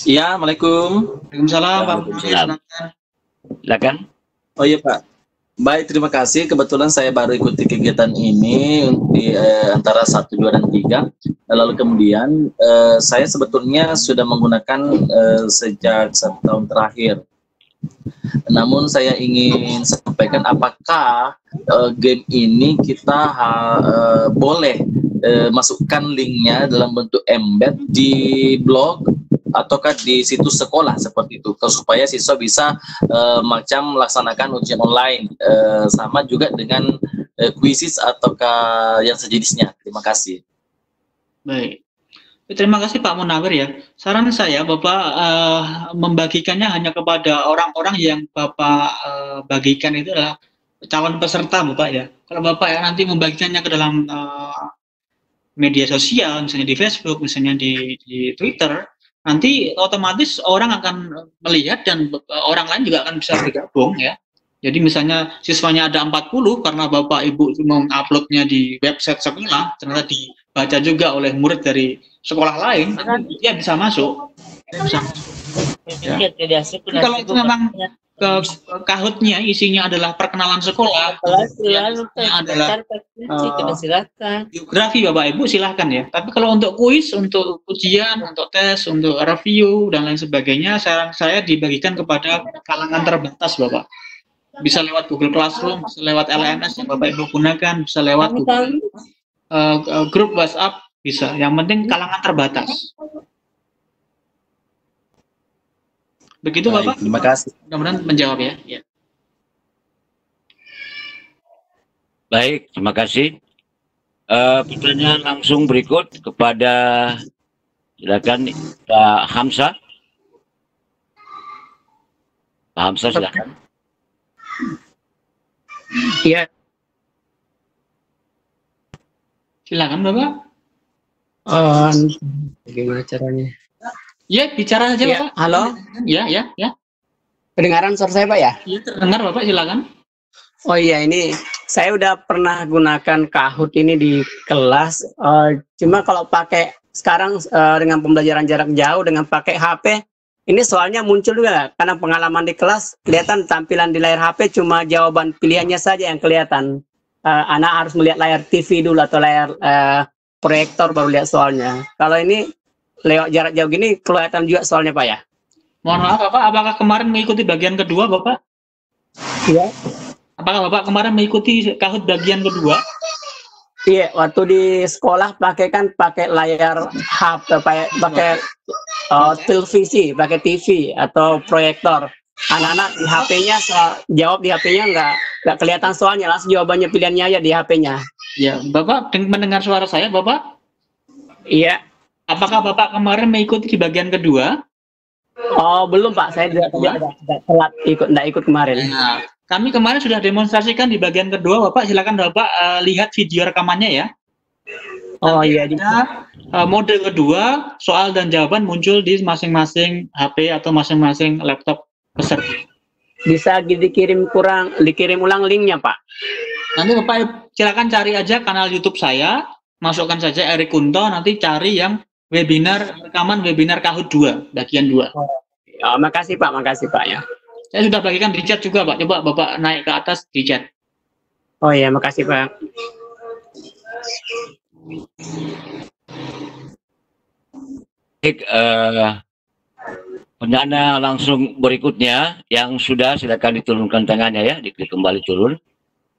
Iya, Assalamualaikum. Waalaikumsalam Pak. Silakan. Oh iya Pak. Baik, terima kasih. Kebetulan saya baru ikuti kegiatan ini di antara 1, 2, dan 3. Lalu kemudian saya sebetulnya sudah menggunakan sejak 1 tahun terakhir. Namun saya ingin sampaikan apakah game ini kita boleh masukkan linknya dalam bentuk embed di blog ataukah di situs sekolah seperti itu, supaya siswa bisa macam melaksanakan ujian online, sama juga dengan kuisis ataukah yang sejenisnya. Terima kasih. Baik. Terima kasih Pak Munawir ya. Saran saya Bapak membagikannya hanya kepada orang-orang yang Bapak bagikan itu adalah calon peserta Bapak ya. Kalau Bapak ya nanti membagikannya ke dalam media sosial, misalnya di Facebook, misalnya di Twitter, nanti otomatis orang akan melihat dan orang lain juga akan bisa bergabung ya. Jadi misalnya siswanya ada 40 karena Bapak Ibu menguploadnya di website sekolah, ternyata dibaca juga oleh murid dari sekolah lain, dia bisa masuk. Ya. Kalau itu memang Kahoot-nya isinya adalah perkenalan sekolah, adalah biografi Bapak Ibu, silahkan ya. Tapi kalau untuk kuis, untuk ujian, untuk tes, untuk review dan lain sebagainya, saran saya dibagikan kepada kalangan terbatas Bapak. Bisa lewat Google Classroom, bisa lewat LMS yang Bapak Ibu gunakan, bisa lewat grup WhatsApp, bisa. Yang penting kalangan terbatas. Begitu Baik, Bapak? terima kasih. Mudah-mudahan menjawab ya. Ya. Baik, terima kasih. Pertanyaan langsung berikut kepada silakan Pak Hamzah. Pak Hamzah silakan. Iya, Silakan Bapak. bagaimana caranya? Ya, bicara aja Iya, Bapak. halo? Ya. Kedengaran suara saya, Pak ya? Iya, terdengar Bapak, silakan. Oh iya, ini saya udah pernah gunakan Kahoot ini di kelas. Cuma kalau pakai sekarang dengan pembelajaran jarak jauh dengan pakai HP, ini soalnya muncul juga karena pengalaman di kelas kelihatan tampilan di layar HP cuma jawaban pilihannya saja yang kelihatan. Anak harus melihat layar TV dulu atau layar proyektor baru lihat soalnya. Kalau ini lewat jarak jauh gini kelihatan juga soalnya, Pak ya? Mohon maaf Bapak, apakah kemarin mengikuti bagian kedua Bapak? Iya. Apakah Bapak kemarin mengikuti Kahoot bagian kedua? Iya, waktu di sekolah pakai layar HP, pakai televisi, pakai TV atau proyektor. Anak-anak di HP-nya jawab di HP-nya nggak kelihatan soalnya, langsung jawabannya pilihannya aja di HP-nya. Ya, Bapak mendengar suara saya Bapak? Iya. Apakah Bapak kemarin mengikuti di bagian kedua? Oh, belum Pak, saya tidak telat ikut kemarin. Nah, kami kemarin sudah demonstrasikan di bagian kedua, Bapak. Silakan Bapak lihat video rekamannya ya. Oh iya. Mode kedua, soal dan jawaban muncul di masing-masing HP atau masing-masing laptop peserta. Bisa dikirim ulang linknya Pak. Nanti Bapak silakan cari aja kanal YouTube saya, masukkan saja Erik Kunto, nanti cari yang rekaman webinar Kahoot 2, bagian 2. Oh, makasih Pak ya. Saya sudah bagikan di chat juga Pak, coba Bapak naik ke atas di chat. Oh iya, makasih Pak. Baik, penanya langsung berikutnya yang sudah silakan diturunkan tangannya ya, diklik kembali turun.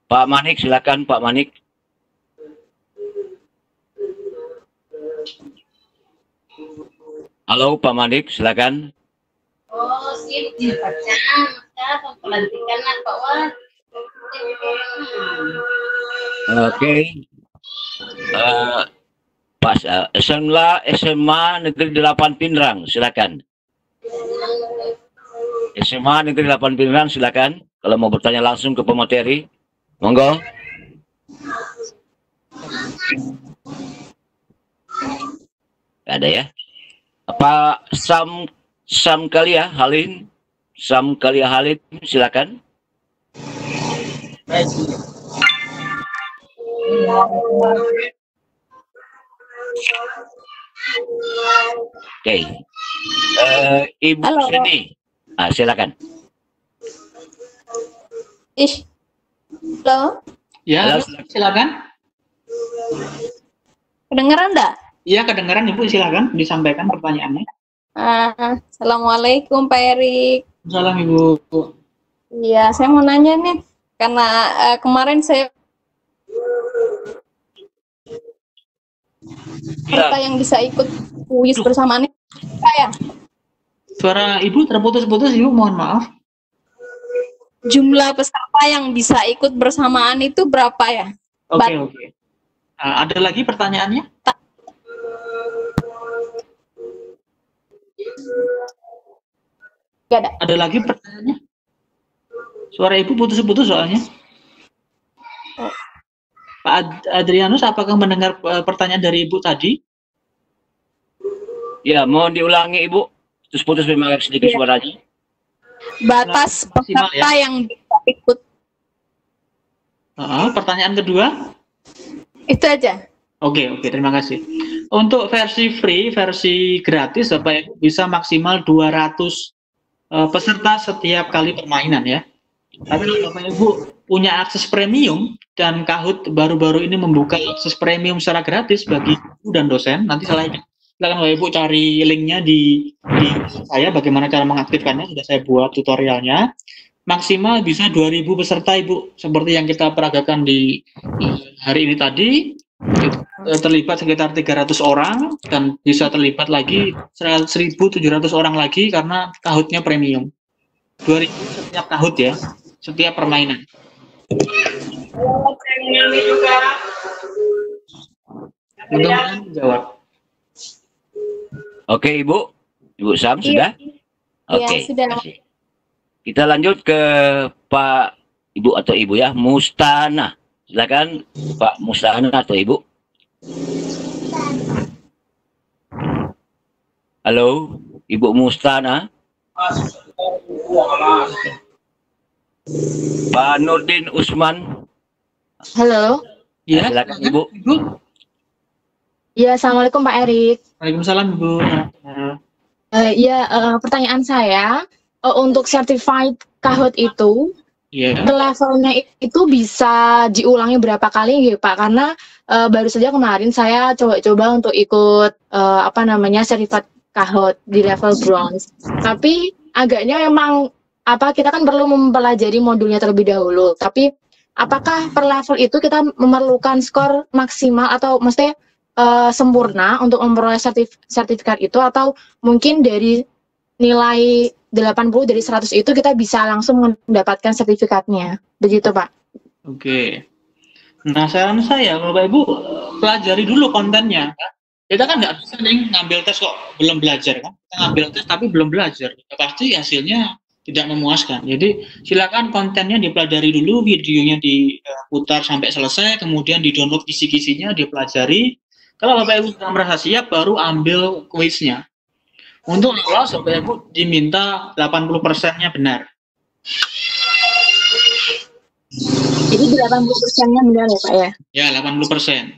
Pak Manik silakan Pak Manik. Halo Pak Manik, silakan. Oh, sip, dibaca, pelantikan Pak Wan. Oke. Pak SMA Negeri 8 Pinrang, silakan. SMA Negeri 8 Pinrang, silakan. Kalau mau bertanya langsung ke pemateri, monggo. Gak ada ya? Apa Sam Kalia Halin? Sam Kalia Halin, silakan. Oke. Ibu Halo. Seni, silakan. Halo, Ya, Halo, silakan. kedengeran enggak? Iya, kedengaran Ibu, silakan disampaikan pertanyaannya. Assalamualaikum Pak Erik. Salam Ibu. Iya, saya mau nanya nih, karena kemarin saya peserta yang bisa ikut kuis bersamaan ini saya. Suara Ibu terputus-putus Ibu, mohon maaf. Jumlah peserta yang bisa ikut bersamaan itu berapa ya? Oke. Ada lagi pertanyaannya? Gak ada. Ada lagi pertanyaannya? Suara Ibu putus-putus soalnya. Pak Adrianus, apakah mendengar pertanyaan dari Ibu tadi? Ya, mohon diulangi Ibu. Putus-putus memang agak sedikit suaranya. Batas Maksimal, peserta yang bisa ikut Pertanyaan kedua? itu aja. Oke, terima kasih. Untuk versi free, versi gratis, Bapak Ibu bisa maksimal 200 peserta setiap kali permainan ya. Tapi kalau Bapak Ibu punya akses premium dan Kahoot baru-baru ini membuka akses premium secara gratis bagi guru dan dosen, nanti silakan Bapak Ibu cari linknya di saya bagaimana cara mengaktifkannya, sudah saya buat tutorialnya. Maksimal bisa 2.000 peserta Ibu, seperti yang kita peragakan di hari ini tadi. terlibat sekitar 300 orang dan bisa terlibat lagi 1.700 orang lagi karena kahutnya premium. 2.000 setiap kahut ya, setiap permainan. Mudah-mudahan menjawab. Oke, Ibu. Ibu Sam sudah? Oke. Iya, sudah. Kasih. Kita lanjut ke Pak Ibu atau Ibu ya, Mustana. Silakan Pak Mustana atau Ibu. Halo, Ibu Mustana. Pak Nurdin Usman. Halo. Ya, silakan Ibu. Ya, Assalamualaikum Pak Erik. Waalaikumsalam Ibu. Pertanyaan saya, untuk certified kahut itu, levelnya itu bisa diulangi berapa kali ya Pak? Karena baru saja kemarin saya coba-coba untuk ikut certified kahut di level bronze. Tapi agaknya memang kita kan perlu mempelajari modulnya terlebih dahulu. Tapi apakah per level itu kita memerlukan skor maksimal atau mesti sempurna untuk memperoleh sertifikat itu, atau mungkin dari nilai 80 dari 100 itu kita bisa langsung mendapatkan sertifikatnya, begitu Pak? Oke. Nah, saran saya Bapak Ibu pelajari dulu kontennya. Kita kan nggak bisa nih ngambil tes kok belum belajar kan? Kita ngambil tes tapi belum belajar, pasti hasilnya tidak memuaskan. Jadi silakan kontennya dipelajari dulu, videonya diputar sampai selesai, kemudian di-download kisi-kisinya, dipelajari. Kalau Bapak Ibu sudah merasa siap, baru ambil kuisnya. Untuk lolos, Bapak Ibu diminta 80%-nya benar. Jadi 80%-nya benar ya Pak ya? Ya, 80%.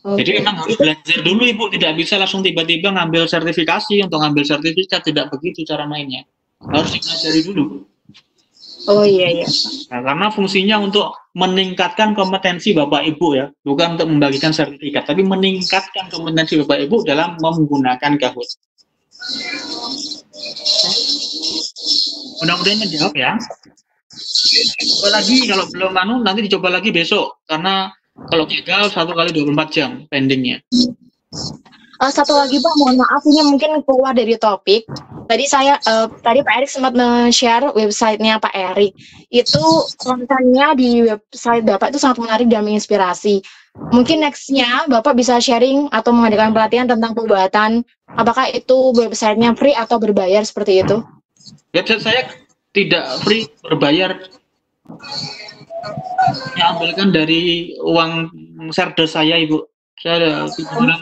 Okay. Jadi memang harus belajar dulu Ibu, tidak bisa langsung tiba-tiba ngambil sertifikasi. Untuk ngambil sertifikat tidak begitu cara mainnya. Harus dipelajari dulu. Oh iya. Nah, karena fungsinya untuk meningkatkan kompetensi Bapak Ibu ya, bukan untuk membagikan sertifikat, tapi meningkatkan kompetensi Bapak Ibu dalam menggunakan kahut. Mudah-mudahan menjawab ya. Coba lagi kalau belum nanti dicoba lagi besok, karena kalau gagal 1 kali 24 jam pendingnya. Satu lagi Pak, mohon maaf ini mungkin keluar dari topik. Tadi Pak Erik sempat men-share websitenya Pak Erik. Itu kontennya di website Bapak itu sangat menarik dan menginspirasi. Mungkin nextnya Bapak bisa sharing atau mengadakan pelatihan tentang pembuatan, apakah itu websitenya free atau berbayar seperti itu? Website saya tidak free, berbayar. Saya ambilkan dari uang serdes saya Ibu. Saya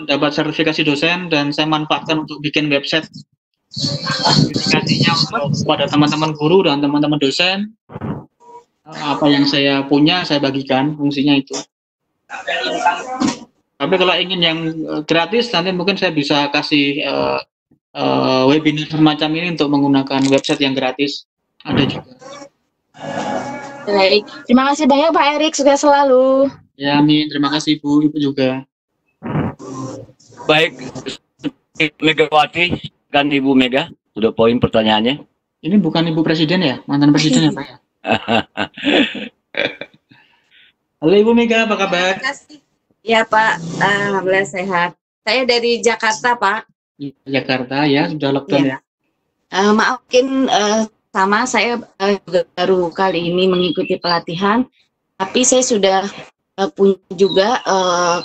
dapat sertifikasi dosen dan saya manfaatkan untuk bikin website. Sertifikasinya kepada teman-teman guru dan teman-teman dosen. Apa yang saya punya saya bagikan, fungsinya itu. Tapi kalau ingin yang gratis, nanti mungkin saya bisa kasih webinar semacam ini untuk menggunakan website yang gratis. Ada juga. Baik, terima kasih banyak Pak Erik, sukses selalu. Ya, amin. Terima kasih Ibu juga. Baik, Megawati, kan Ibu Mega, sudah poin pertanyaannya. Ini bukan Ibu Presiden ya? Mantan Presiden ya Pak ya? Halo Ibu Mega, apa kabar? Terima kasih. Ya Pak, alhamdulillah sehat. Saya dari Jakarta Pak. Jakarta ya, sudah lockdown ya? Maaf, mungkin sama saya baru kali ini mengikuti pelatihan, tapi saya sudah punya juga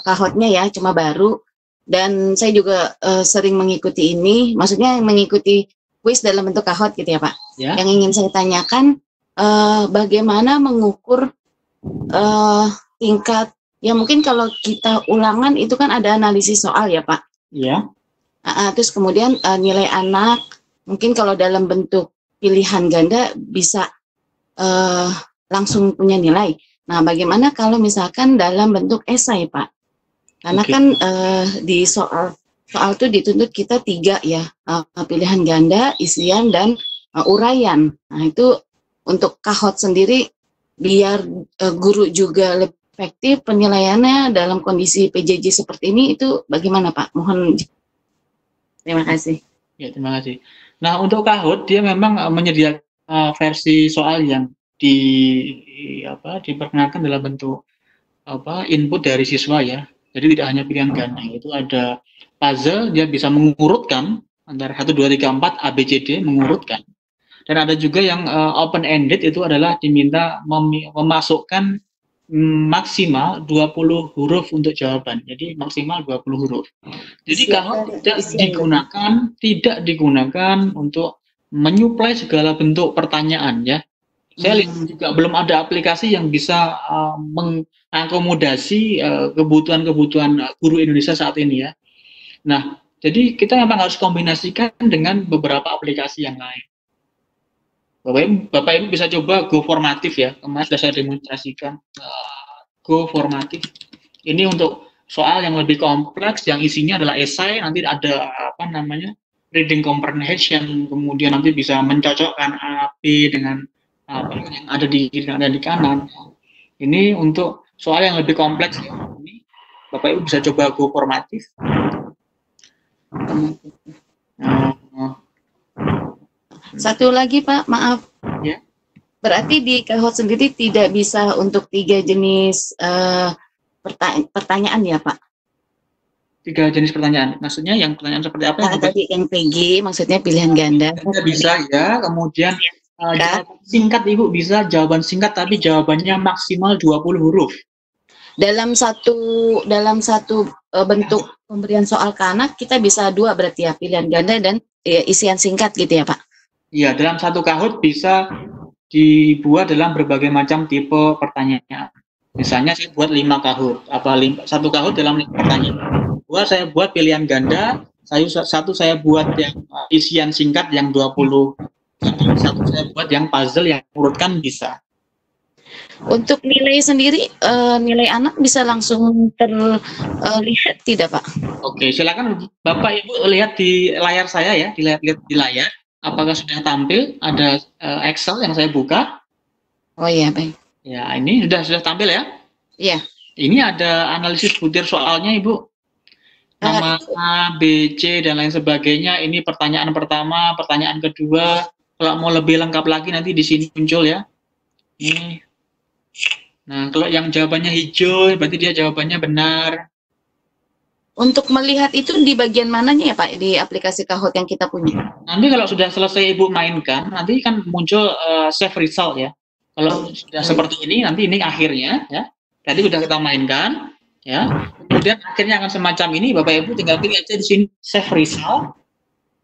kahotnya ya, cuma baru. Dan saya juga sering mengikuti ini, maksudnya mengikuti kuis dalam bentuk kahot gitu ya Pak. Ya. Yang ingin saya tanyakan, bagaimana mengukur tingkat, ya mungkin kalau kita ulangan itu kan ada analisis soal ya Pak. Iya. Terus kemudian nilai anak, mungkin kalau dalam bentuk pilihan ganda bisa langsung punya nilai. Nah, bagaimana kalau misalkan dalam bentuk esai, Pak? Karena kan di soal itu dituntut kita 3 ya, pilihan ganda, isian, dan uraian. Nah, itu untuk kahot sendiri, biar guru juga lebih efektif penilaiannya dalam kondisi PJJ seperti ini, itu bagaimana Pak? Mohon. Terima kasih. Ya, terima kasih. Nah, untuk kahot, dia memang menyediakan versi soal yang diperkenalkan dalam bentuk input dari siswa ya. Jadi tidak hanya pilihan ganda, itu ada puzzle, dia bisa mengurutkan antara 1, 2, 3, 4, A, B, C, D, mengurutkan. Dan ada juga yang open-ended, itu adalah diminta memasukkan maksimal 20 huruf untuk jawaban. Jadi maksimal 20 huruf. Jadi kalau tidak digunakan untuk menyuplai segala bentuk pertanyaan ya. Saya lihat juga belum ada aplikasi yang bisa mengakomodasi kebutuhan-kebutuhan guru Indonesia saat ini ya. Nah, jadi kita memang harus kombinasikan dengan beberapa aplikasi yang lain. Bapak Ibu bisa coba Go Formatif ya. Kemarin sudah saya demonstrasikan Go Formatif. Ini untuk soal yang lebih kompleks, yang isinya adalah esai, nanti ada reading comprehension, kemudian nanti bisa mencocokkan A, B dengan apa yang ada di kiri dan di kanan. Ini untuk soal yang lebih kompleks ya. Ini Bapak Ibu bisa coba Go Formatif. Satu lagi Pak, maaf. Ya. Berarti di Kahoot sendiri tidak bisa untuk 3 jenis pertanyaan ya Pak? 3 jenis pertanyaan. Maksudnya yang pertanyaan seperti apa? Nah, tadi yang PG, maksudnya pilihan ganda. Bisa ya. Kemudian jawaban singkat Ibu bisa jawaban singkat tapi jawabannya maksimal 20 huruf. Dalam satu bentuk pemberian soal ke anak kita bisa 2 berarti ya, pilihan ganda dan isian singkat gitu ya Pak? Iya, dalam satu Kahoot bisa dibuat dalam berbagai macam tipe pertanyaan. Misalnya saya buat 5 Kahoot, satu Kahoot dalam 5 pertanyaan. Saya buat pilihan ganda, saya buat yang isian singkat yang 20, satu saya buat yang puzzle yang urutkan bisa. Untuk nilai sendiri, nilai anak bisa langsung terlihat tidak Pak? Oke, silakan Bapak Ibu lihat di layar saya ya, dilihat di layar. Apakah sudah tampil? Ada Excel yang saya buka. Oh iya, baik. Ya, ini sudah tampil ya? Iya. Ini ada analisis butir soalnya, Ibu. Nama A, B, C, dan lain sebagainya. Ini pertanyaan pertama, pertanyaan kedua. Kalau mau lebih lengkap lagi nanti di sini muncul ya. Ini. Nah, kalau yang jawabannya hijau, berarti dia jawabannya benar. Untuk melihat itu di bagian mananya ya Pak, di aplikasi Kahoot yang kita punya? Nanti kalau sudah selesai Ibu mainkan, nanti kan muncul save result ya. Kalau sudah seperti ini, nanti ini akhirnya ya. Tadi sudah kita mainkan ya. Kemudian akhirnya akan semacam ini, Bapak Ibu tinggal pilih aja di sini save result.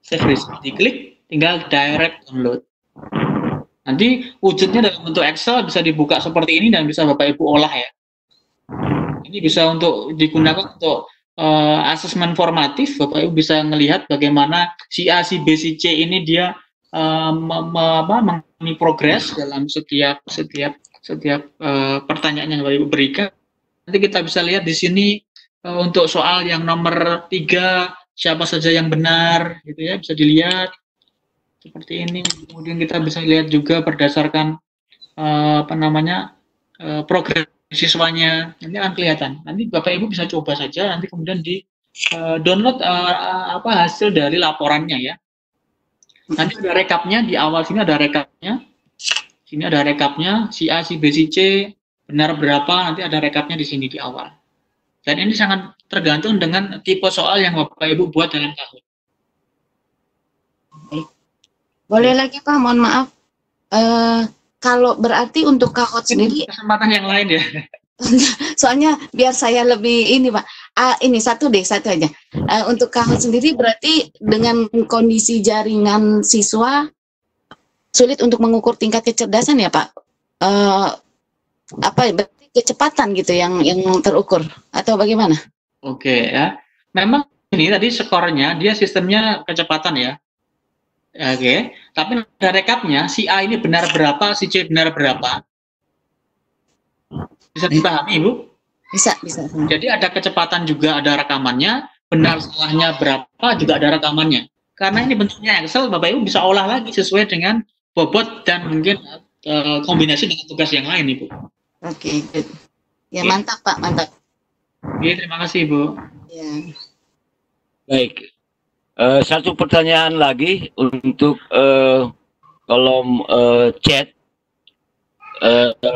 Save result, diklik, tinggal direct download. Nanti wujudnya dalam bentuk Excel bisa dibuka seperti ini dan bisa Bapak Ibu olah ya. Ini bisa untuk digunakan untuk asesmen formatif. Bapak Ibu bisa melihat bagaimana si A, si B, si C ini dia mengalami progres dalam setiap pertanyaan yang Bapak Ibu berikan. Nanti kita bisa lihat di sini untuk soal yang nomor 3 siapa saja yang benar gitu ya, bisa dilihat seperti ini. Kemudian kita bisa lihat juga berdasarkan progres siswanya, nanti akan kelihatan. Nanti Bapak Ibu bisa coba saja, nanti kemudian di download hasil dari laporannya ya. Nanti ada rekapnya di awal sini, ada rekapnya. Sini ada rekapnya, si A, si B, si C benar berapa, nanti ada rekapnya di sini di awal. Dan ini sangat tergantung dengan tipe soal yang Bapak Ibu buat dalam Kahoot. Boleh lagi Pak, mohon maaf. Kalau berarti untuk Kahoot sendiri kesempatan yang lain ya. Soalnya biar saya lebih ini Pak. Ini satu aja. Untuk Kahoot sendiri berarti dengan kondisi jaringan siswa sulit untuk mengukur tingkat kecerdasan ya Pak. Berarti kecepatan gitu yang terukur atau bagaimana? Oke ya. Memang ini tadi skornya dia sistemnya kecepatan ya. Oke, tapi ada rekapnya, si A ini benar berapa, si C benar berapa. Bisa dipahami, Ibu? Bisa. Jadi ada kecepatan juga, ada rekamannya, benar salahnya berapa juga ada rekamannya. Karena ini bentuknya Excel, Bapak Ibu bisa olah lagi sesuai dengan bobot dan mungkin kombinasi dengan tugas yang lain, Ibu. Oke. Ya, mantap Pak, mantap. Oke, terima kasih, Ibu. Ya. Baik. Satu pertanyaan lagi untuk kolom chat.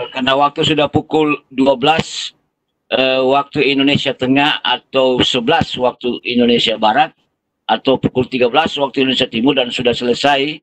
Karena waktu sudah pukul 12 waktu Indonesia Tengah atau 11 waktu Indonesia Barat atau pukul 13 waktu Indonesia Timur dan sudah selesai